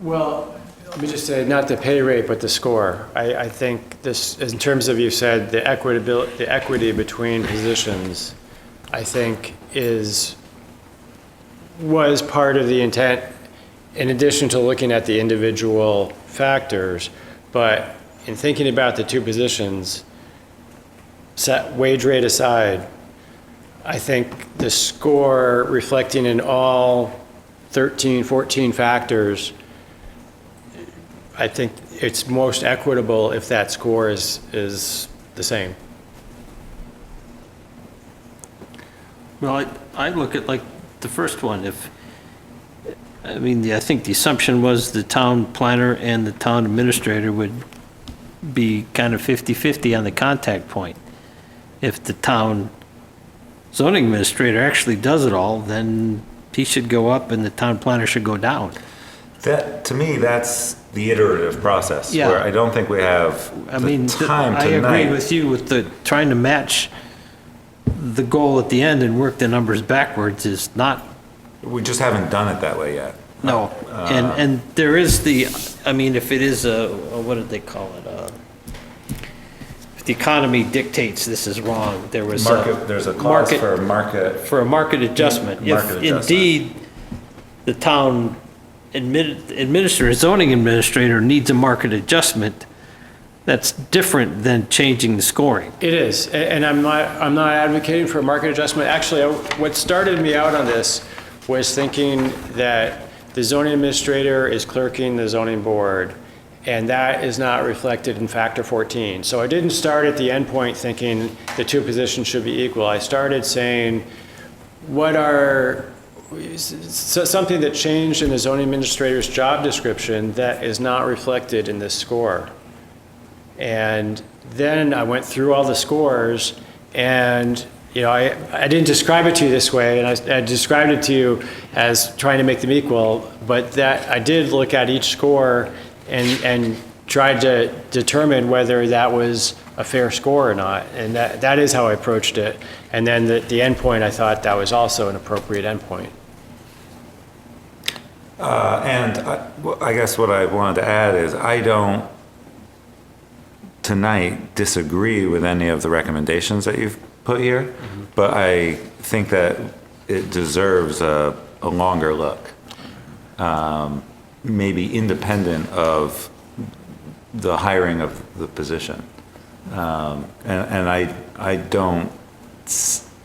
Well, let me just say, not the pay rate, but the score. I think this, in terms of, you said, the equity between positions, I think was part of the intent, in addition to looking at the individual factors. But in thinking about the two positions, set wage rate aside, I think the score reflecting in all 13, 14 factors, I think it's most equitable if that score is the same. Well, I look at like the first one. I think the assumption was the town planner and the town administrator would be kind of 50-50 on the contact point. If the town zoning administrator actually does it all, then he should go up and the town planner should go down. That, to me, that's the iterative process, Yeah. where I don't think we have the time I tonight. agree with you with the trying to match the goal at the end and work the numbers backwards is not. We just haven't done it that way yet. No, and there is if it is what did they call it? If the economy dictates this is wrong, there's a clause for a market adjustment. Market If adjustment. indeed the town zoning administrator needs a market adjustment, that's different than changing the scoring. It is, and I'm not advocating for a market adjustment. Actually, what started me out on this was thinking that the zoning administrator is clerking the zoning board, and that is not reflected in factor 14. So I didn't start at the end point thinking the two positions should be equal. I started saying, something that changed in the zoning administrator's job description that is not reflected in this score. And then I went through all the scores, and I didn't describe it to you this way, and I described it to you as trying to make them equal, but that I did look at each score and tried to determine whether that was a fair score or not, and that is how I approached it. And then the end point, I thought that was also an appropriate end point. And I guess what I wanted to add is I don't tonight disagree with any of the recommendations that you've put here, but I think that it deserves a longer look, maybe independent of the hiring of the position. And I don't,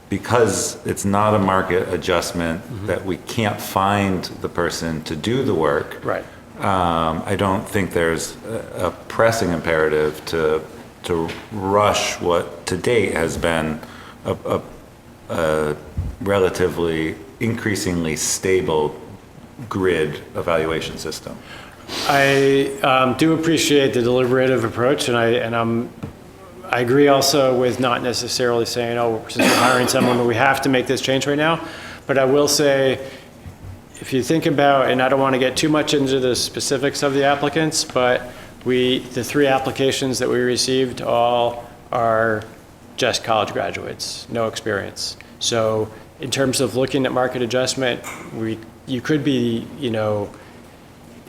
because it's not a market adjustment that we can't find the person to do the work. Right. I don't think there's a pressing imperative to rush what to date has been a relatively increasingly stable grid evaluation system. I do appreciate the deliberative approach, and I agree also with not necessarily saying, oh, since we're hiring someone, we have to make this change right now. But I will say, if you think about, and I don't want to get too much into the specifics of the applicants, but the 3 applications that we received all are just college graduates, no experience. So in terms of looking at market adjustment, you could be,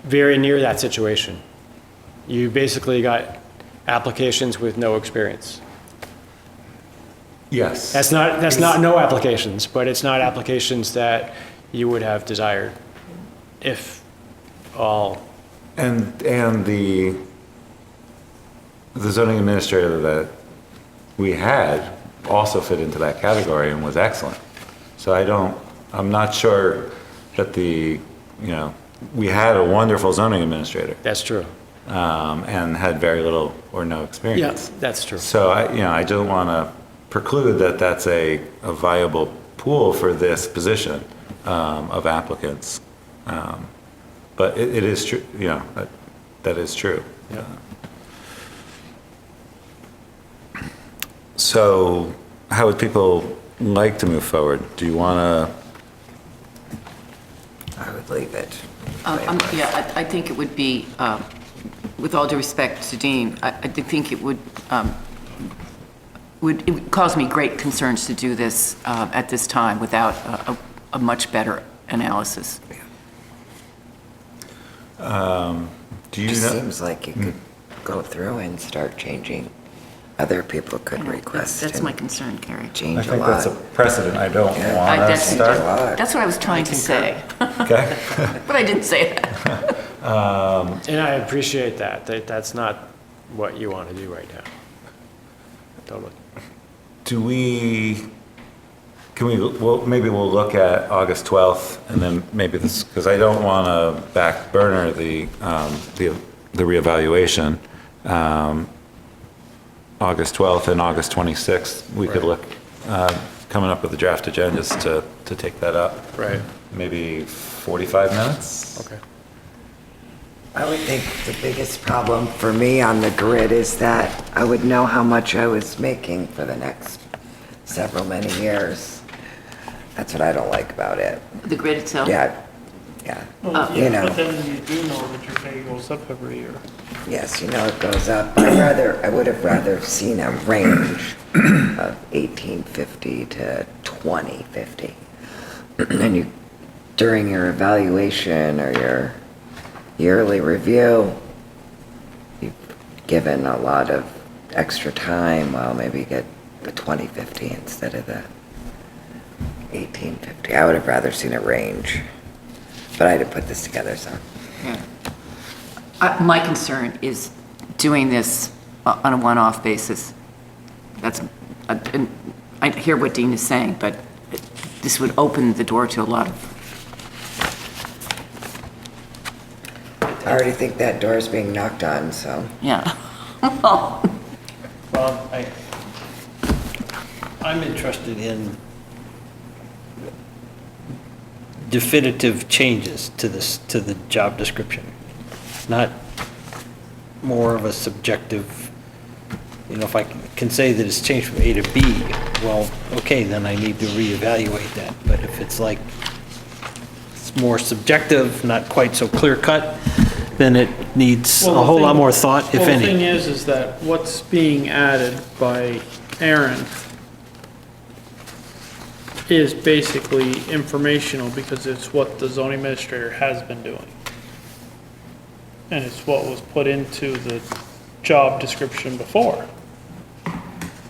very near that situation. You basically got applications with no experience. Yes. That's not no applications, but it's not applications that you would have desired if all. And the zoning administrator that we had also fit into that category and was excellent. So I'm not sure that we had a wonderful zoning administrator. That's true. And had very little or no experience. Yeah, that's true. So I don't want to preclude that that's a viable pool for this position of applicants. But it is true, that is true. Yeah. So how would people like to move forward? Do you want I would leave it. Yeah, I think it would be, with all due respect to Dean, I think it would cause me great concerns to do this at this time without a much better analysis. do you It know? seems like you could go through and start changing. Other people could request. That's and my concern, Carrie. Change I a think lot. that's a precedent I don't Yeah. want to That's start. that's what I was trying to say, Okay. but I didn't say that. And I appreciate that. That's not what you want to do right now. Totally. Maybe we'll look at August 12th and then maybe this, because I don't want to back burner the reevaluation. August 12th and August 26th, we could look, coming up with the draft agendas to take that up. Right. Maybe 45 minutes? Okay. I would think the biggest problem for me on the grid is that I would know how much I was making for the next many years. That's what I don't like about it. The grid itself? Yeah. Well, You know. But then you do know that your pay goes up every year. Yes, it goes up. I would have rather seen a range of 1850 to 2050. And during your evaluation or your yearly review, you've given a lot of extra time. Well, maybe get the 2050 instead of the 1850. I would have rather seen a range, but I didn't put this together, so. Yeah. My concern is doing this on a one-off basis. And I hear what Dean is saying, but this would open the door to a lot of. I already think that door's being knocked on, so. Yeah. Well, I'm interested in definitive changes to the job description, not more of a subjective, if I can say that it's changed from A to B, well, okay, then I need to reevaluate that. But if it's like, it's more subjective, not quite so clear cut, then it needs a whole lot more thought, if Well, any. the thing is that what's being added by Aaron is basically informational because it's what the zoning administrator has been doing. And it's what was put into the job description before.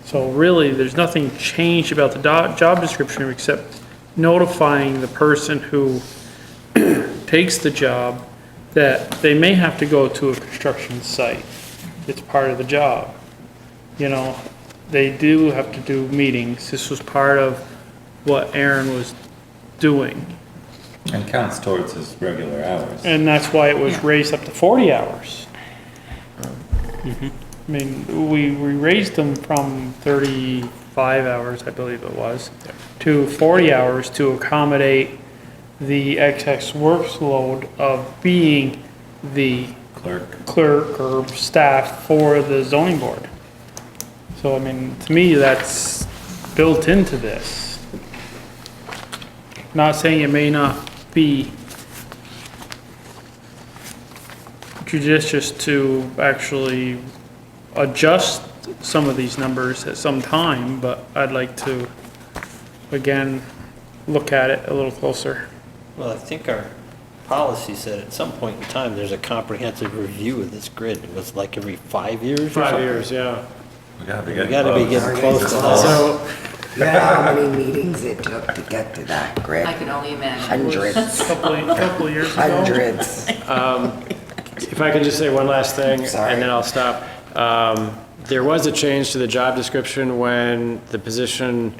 So really, there's nothing changed about the job description except notifying the person who takes the job that they may have to go to a construction site. It's part of the job. They do have to do meetings. This was part of what Aaron was doing. And counts towards his regular hours. And that's why it was raised up to 40 hours. I mean, we raised them from 35 hours, I believe it was, to 40 hours to accommodate the excess workload of being the clerk or staff for the zoning board. So, I mean, to me, that's built into this. Not saying it may not be judicious to actually adjust some of these numbers at some time, but I'd like to, again, look at it a little closer. Well, I think our policy said at some point in time, there's a comprehensive review of this grid. It was like every 5 years or 5 something? years, yeah. We gotta be We getting gotta be close. getting close to that. So, You know how many meetings it took to get to that grid? I can only imagine. Hundreds. Couple of years ago. Hundreds. if I could just say one last thing, Sorry. and then I'll stop. There was a change to the job description when the position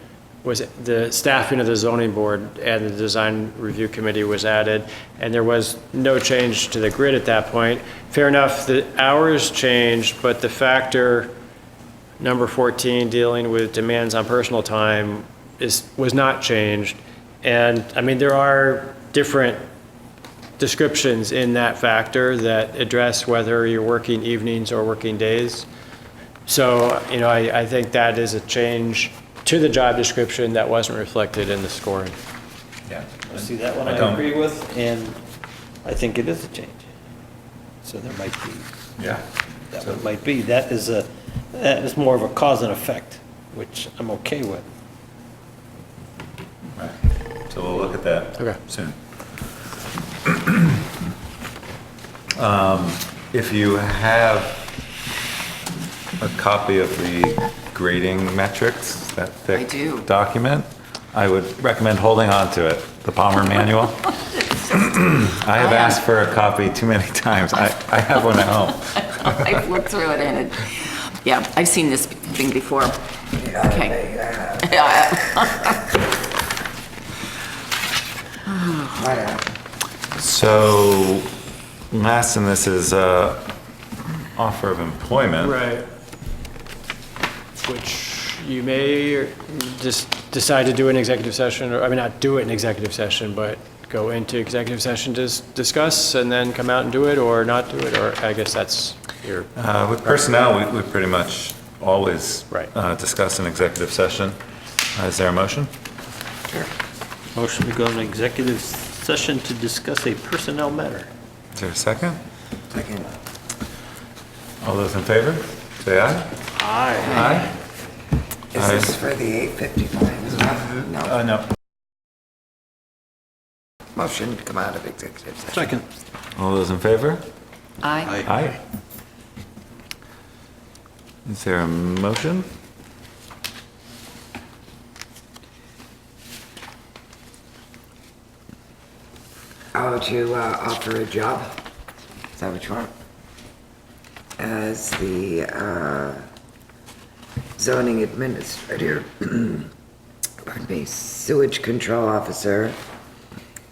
was, the staffing of the zoning board and the design review committee was added, and there was no change to the grid at that point. Fair enough, the hours changed, but the factor number 14, dealing with demands on personal time, was not changed. And I mean, there are different descriptions in that factor that address whether you're working evenings or working days. So, you know, I think that is a change to the job description that wasn't reflected in the scoring. Yeah. See, that one I I don't- agree with, and I think it is a change. So there might be, Yeah. that one might be, that is more of a cause and effect, which I'm okay with. Right. So we'll look at that Okay. soon. If you have a copy of the grading metrics, that thick I do. document, I would recommend holding on to it, the Palmer Manual. I have asked for a copy too many times. I have one at home. I've looked through it and yeah, I've seen this thing before. Okay. So, last in this is offer of employment. Right. Which you may just decide to do an executive session, or, I mean, not do it in executive session, but go into executive session to discuss and then come out and do it, or not do it, or I guess that's your... With personnel, we pretty much always Right. discuss an executive session. Is there a motion? Motion to go into executive session to discuss a personnel matter. Is there a second? Second. All those in favor, say aye. Aye. Aye. Is this for the 8:55 as well? No. No. Motion to come out of executive session. Second. All those in favor? Aye. Aye. Is there a motion? Oh, to offer a job? Is that what you want? As the zoning administrator, pardon me, sewage control officer,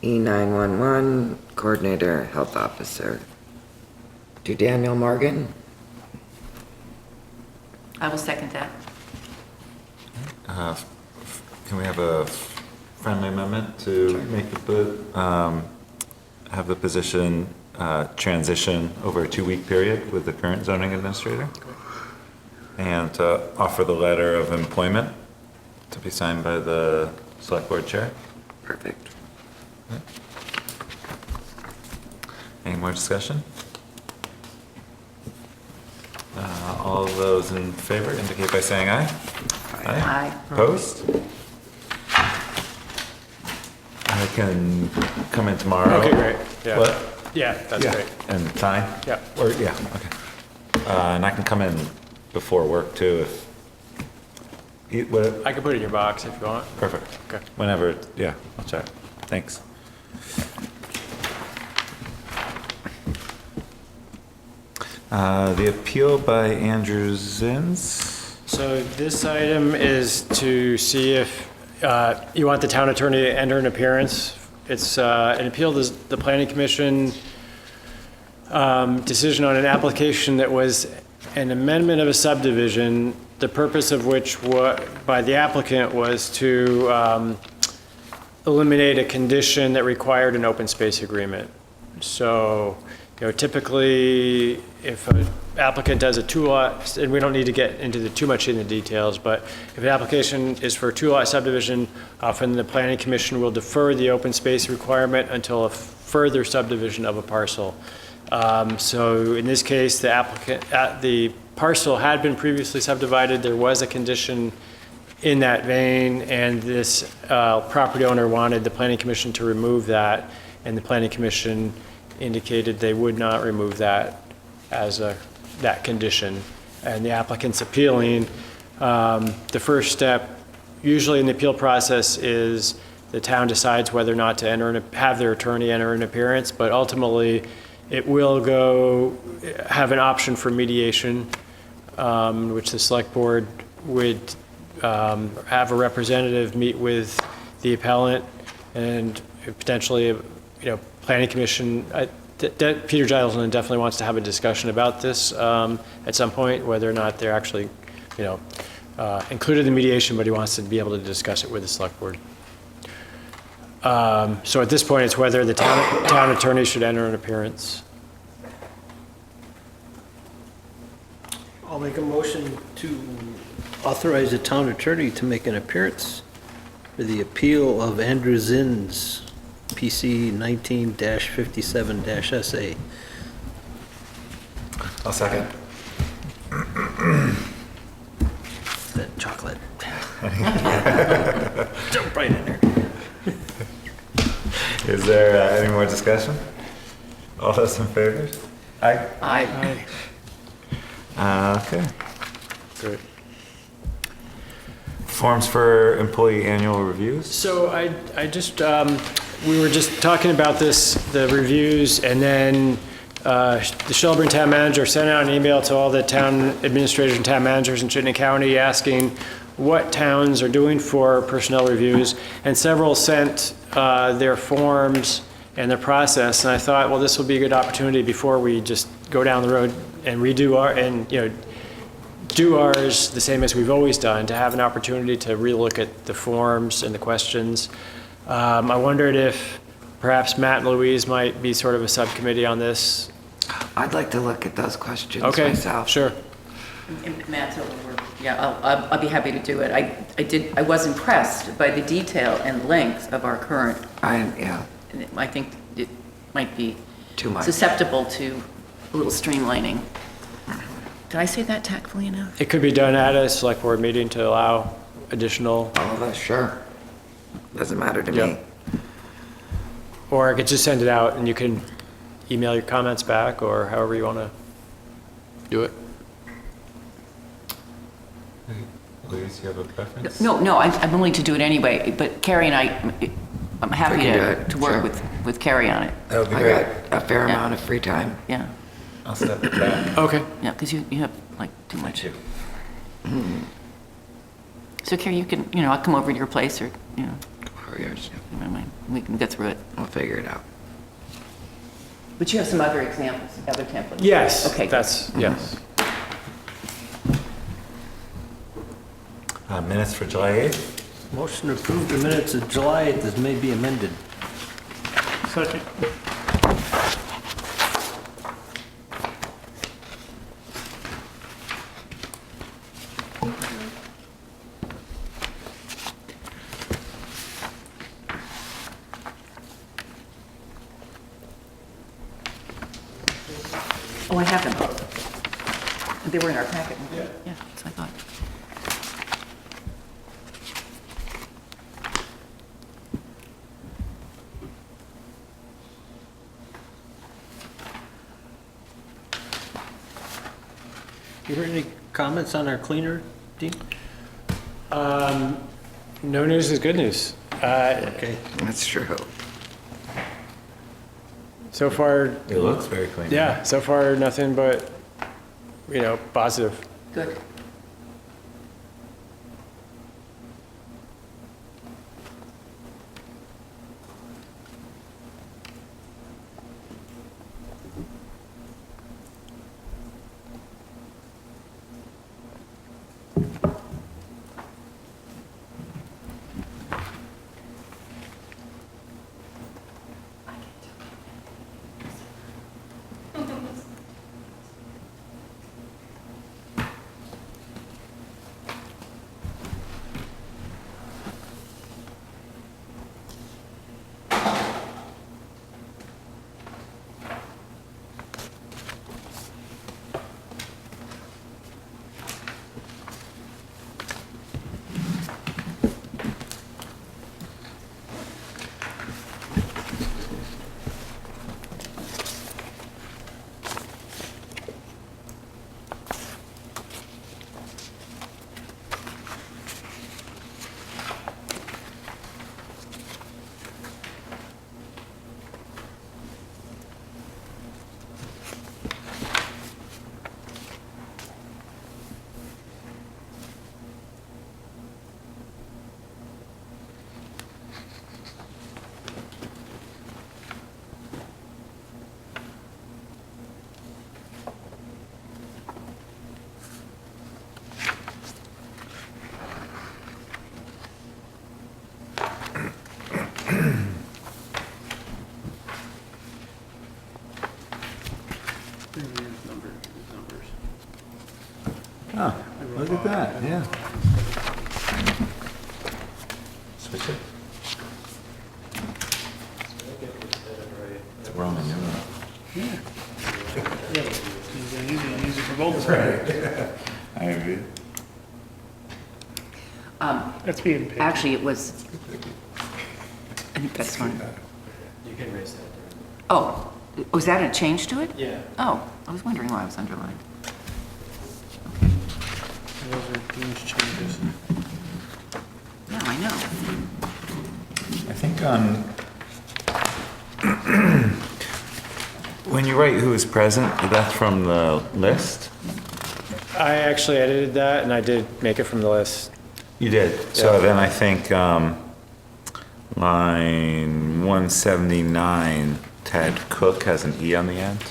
E911 coordinator, health officer. To Daniel Morgan? I will second that. Can we have a friendly amendment to make have the position transition over a 2-week period with the current zoning administrator? And offer the letter of employment to be signed by the select board chair? Perfect. Any more discussion? All those in favor indicate by saying aye. Aye. Opposed? I can come in tomorrow. Okay, great. Yeah. What? Yeah, that's Yeah. great. And sign? Yeah. Or, yeah, okay. And I can come in before work too if, I can put it in your box if you want. perfect. Okay. Whenever, yeah, I'll check. Thanks. The appeal by Andrew Zins. So this item is to see if you want the town attorney to enter an appearance. It's an appeal to the planning commission decision on an application that was an amendment of a subdivision, the purpose of which by the applicant was to eliminate a condition that required an open space agreement. So, you know, typically if an applicant does a 2-lot, and we don't need to get into too much in the details, but if an application is for a 2-lot subdivision, often the planning commission will defer the open space requirement until a further subdivision of a parcel. So in this case, the parcel had been previously subdivided. There was a condition in that vein, and this property owner wanted the planning commission to remove that. and the planning commission indicated they would not remove that as that condition. And the applicant's appealing. The first step, usually in the appeal process, is the town decides whether or not to have their attorney enter an appearance, but ultimately it will have an option for mediation, which the select board would have a representative meet with the appellant and potentially, planning commission. Peter Giselman definitely wants to have a discussion about this at some point, whether or not they're actually, included in mediation, but he wants to be able to discuss it with the select board. So at this point, it's whether the town attorney should enter an appearance. I'll make a motion to authorize the town attorney to make an appearance for the appeal of Andrew Zinn's PC 19-57-SA. I'll second. That chocolate. Jump right in there. Is there any more discussion? All those in favor? Aye. Aye. Okay. Great. Forms for employee annual reviews? So I just, we were just talking about this, the reviews, and then the Shelburne town manager sent out an email to all the town administrators and town managers in Chittenden County asking what towns are doing for personnel reviews, and several sent their forms and their process, and I thought, well, this will be a good opportunity before we just go down the road and redo do ours the same as we've always done, to have an opportunity to relook at the forms and the questions. I wondered if perhaps Matt and Louise might be sort of a subcommittee on this. I'd like to look at those questions Okay, myself. sure. And Matt's over. Yeah, I'll be happy to do it. I was impressed by the detail and length of our current. Yeah. And I think it might be Too much. susceptible to a little streamlining. Did I say that tactfully enough? It could be done at a select board meeting to allow additional. All of us, sure. Doesn't matter to me. Yep. Or I could just send it out and you can email your comments back, or however you want to do it. Louise, you have a preference? No, I'm willing to do it anyway, but Carrie and I'm happy to work with Carrie on it. That would be I great. got a fair amount of free time. Yeah. I'll step it back. Okay. Yeah, because you have like too much. Thank So Carrie, you can, I'll come over to your place or, Or yours. we can get through it. We'll figure it out. But you have some other examples, other templates? Yes. Okay. Yes. Minutes for July 8th? Motion to approve the minutes of July 8th as may be amended. Second. Oh, I have them. They were in our packet. Yeah. Yeah, that's what I thought. You heard any comments on our cleaner, Dean? No news is good news. Okay. That's true. So far. It looks very clean. Yeah, so far nothing but, positive. Good. Oh, look at that, yeah. Switch it. It's Roman numeral. Use it for both. I agree. That's being picky. Actually, it was, I think that's fine. You can raise that. Oh, was that a change to it? Yeah. Oh, I was wondering why it was underlined. Those are Dean's changes. Yeah, I know. I think on, when you write who is present, that's from the list? I actually edited that and I did make it from the list. You did. So Yeah. then I think line 179, Ted Cook has an E on the end.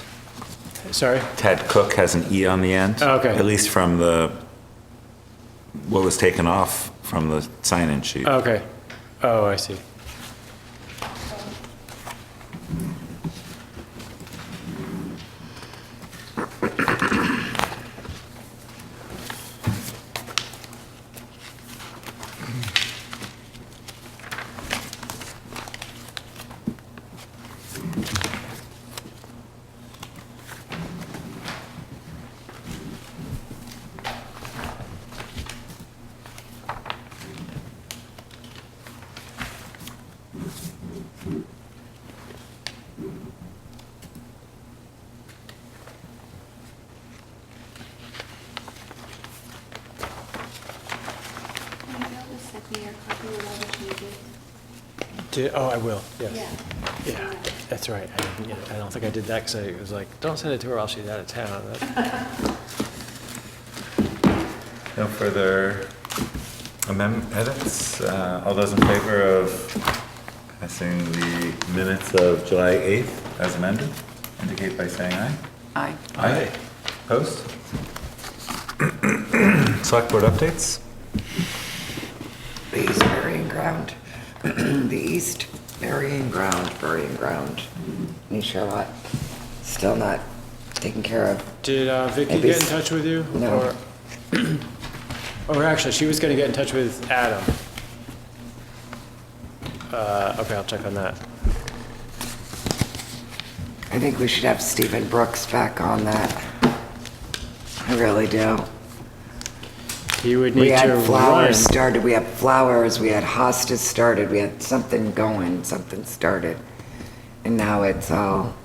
Sorry? Ted Cook has an E on the end. Oh, okay. At least from what was taken off from the sign-in sheet. Okay. Oh, I see. Oh, I will, yes. Yeah, that's right. I don't think I did that because I was like, don't send it to her while she's out of town. No further edits? All those in favor of passing the minutes of July 8th as amended, indicate by saying aye. Aye. Aye. Opposed? Select board updates? The East Burying Ground. The East Burying Ground. New Charlotte. Still not taken care of. Did Vicky Maybe get in touch with you? No. Or actually, she was going to get in touch with Adam. Okay, I'll check on that. I think we should have Stephen Brooks back on that. I really do. He would We need had to flowers run. started, we had flowers, we had hostas started, we had something going, something started. And now it's all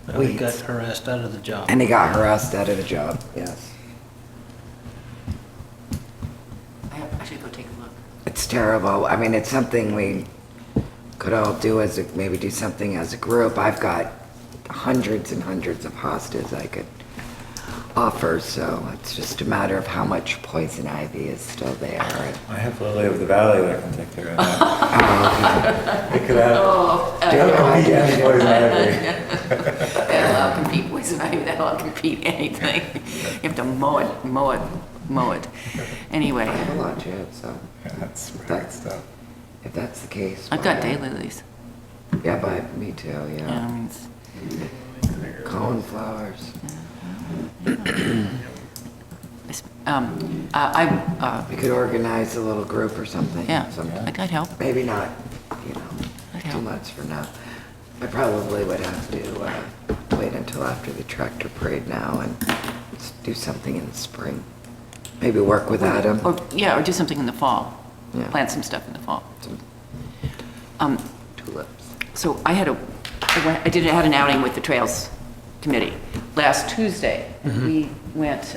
Now he weeds. got harassed out of the job. And he got harassed out of the job, yes. I should go take a look. It's terrible. I mean, it's something we could all do maybe do something as a group. I've got hundreds and hundreds of hostas I could offer, so it's just a matter of how much poison ivy is still there. I have Lily of the Valley that can take care of that. Pick it up. Oh, Don't compete any poison ivy. that'll compete poison ivy, that'll compete anything. You have to mow it. Anyway. I have a lot too, so. Yeah, that's bad stuff. If that's the case. I've got why- daylilies. Yeah, but me too, Yeah, yeah. I mean, it's- Coneflowers. We could organize a little group or something. Yeah, sometime. I got help. Maybe not, you know, I'd too help. much for now. I probably would have to wait until after the tractor parade now and do something in the spring. Maybe work with Adam. Or do something in the fall. Yeah. Plant some stuff in the fall. Tulips. So I had an outing with the Trails Committee. Last Tuesday, we went,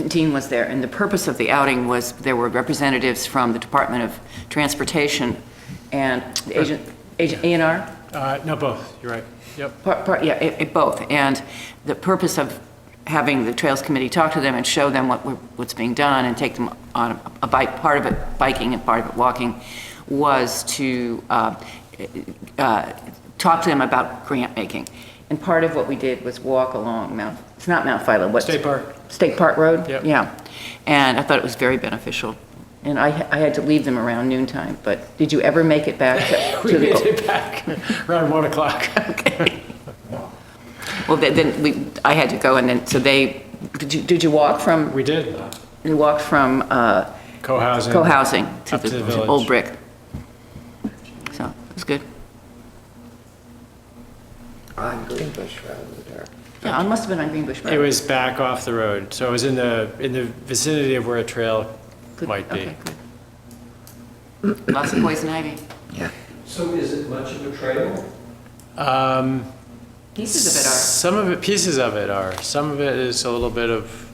Dean was there, and the purpose of the outing was there were representatives from the Department of Transportation and the agent A&R? No, both. You're right. Yep. Both. And the purpose of having the Trails Committee talk to them and show them what's being done and take them on a bike, part of it biking and part of it walking, was to talk to them about grant making. And part of what we did was walk along it's not Mount Philo, what's State Park. State Park Road? Yep. Yeah. And I thought it was very beneficial. And I had to leave them around noontime, but did you ever make it back We to made the? it back around 1 o'clock. Okay. Well, then I had to go, and then, so did you walk from? We did. You walked from Co-housing. Co-housing Up to the to village. Old Brick. So, it was good. On Greenbush Road, or? Yeah, it must have been on Greenbush Road. It was back off the road, so it was in the vicinity of where a trail might be. Okay, good. Lots of poison ivy. Yeah. So is it much of a trail? Pieces of it are. Pieces of it are. Some of it is a little bit of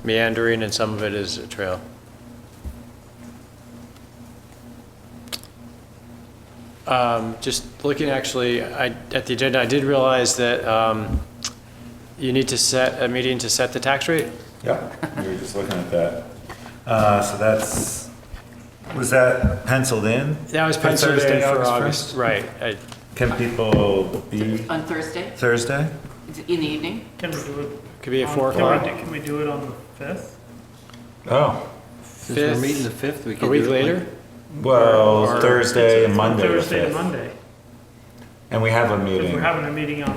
meandering, and some of it is a trail. Just looking actually, at the agenda, I did realize that you need to set a meeting to set the tax rate. Yep, we were just looking at that. So was that penciled in? That was for penciled in Thursday, for August August, 1st? right. Can people be On Thursday, Thursday? in the evening. Can we do it? Could be at on- 4 o'clock. Can we do it on the 5th? Oh, Since we're meeting the 5th, we A can week do it later? like- well, Or- Thursday and Monday the Thursday and 5th. Monday. And we have a If meeting we're having a meeting on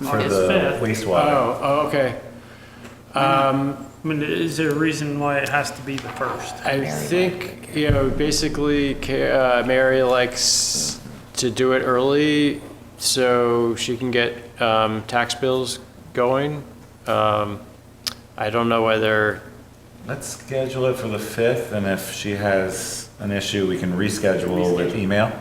for August the 5th. wastewater. Oh, okay. I mean, is there a reason why it has to be the 1st? I think, basically, Mary likes to do it early so she can get tax bills going. I don't know whether, Let's schedule it for the 5th, and if she has an issue, we can reschedule with email.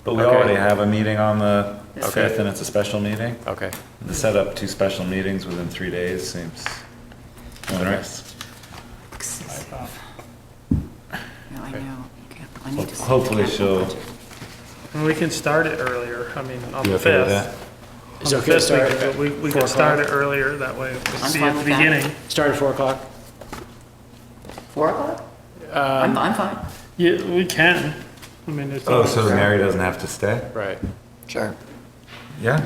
But we Okay. already have a meeting on the Okay. 5th, and it's a special meeting. okay. To set up 2 special meetings within 3 days seems onerous. No, I know. I need to see the Hopefully capital she'll, budget. And we can start it earlier, I mean, on you the okay with 5th. that? Is On it the okay to 5th, start but we at could 4 start it o'clock? earlier, that way we I'm see fine at the with that. beginning. Start at 4 o'clock? 4 o'clock? I'm fine. Yeah, we can. I mean, it's. Oh, so Mary doesn't have to stay? Right. Sure. Yeah.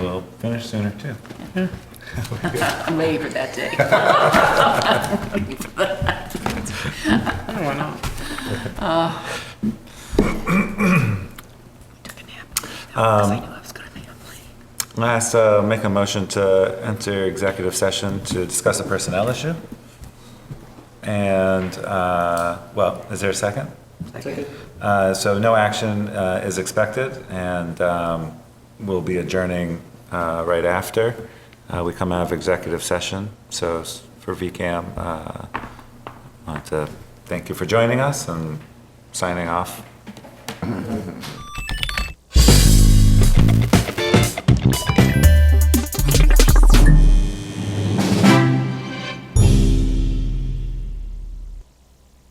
We'll finish sooner too. I'm waiting for that day. Why not? Took a nap. Because I knew I was going to be up late. Last, make a motion to enter executive session to discuss a personnel issue. And, well, is there a second? Second. So no action is expected, and we'll be adjourning right after we come out of executive session. So for VCAM, I want to thank you for joining us and signing off.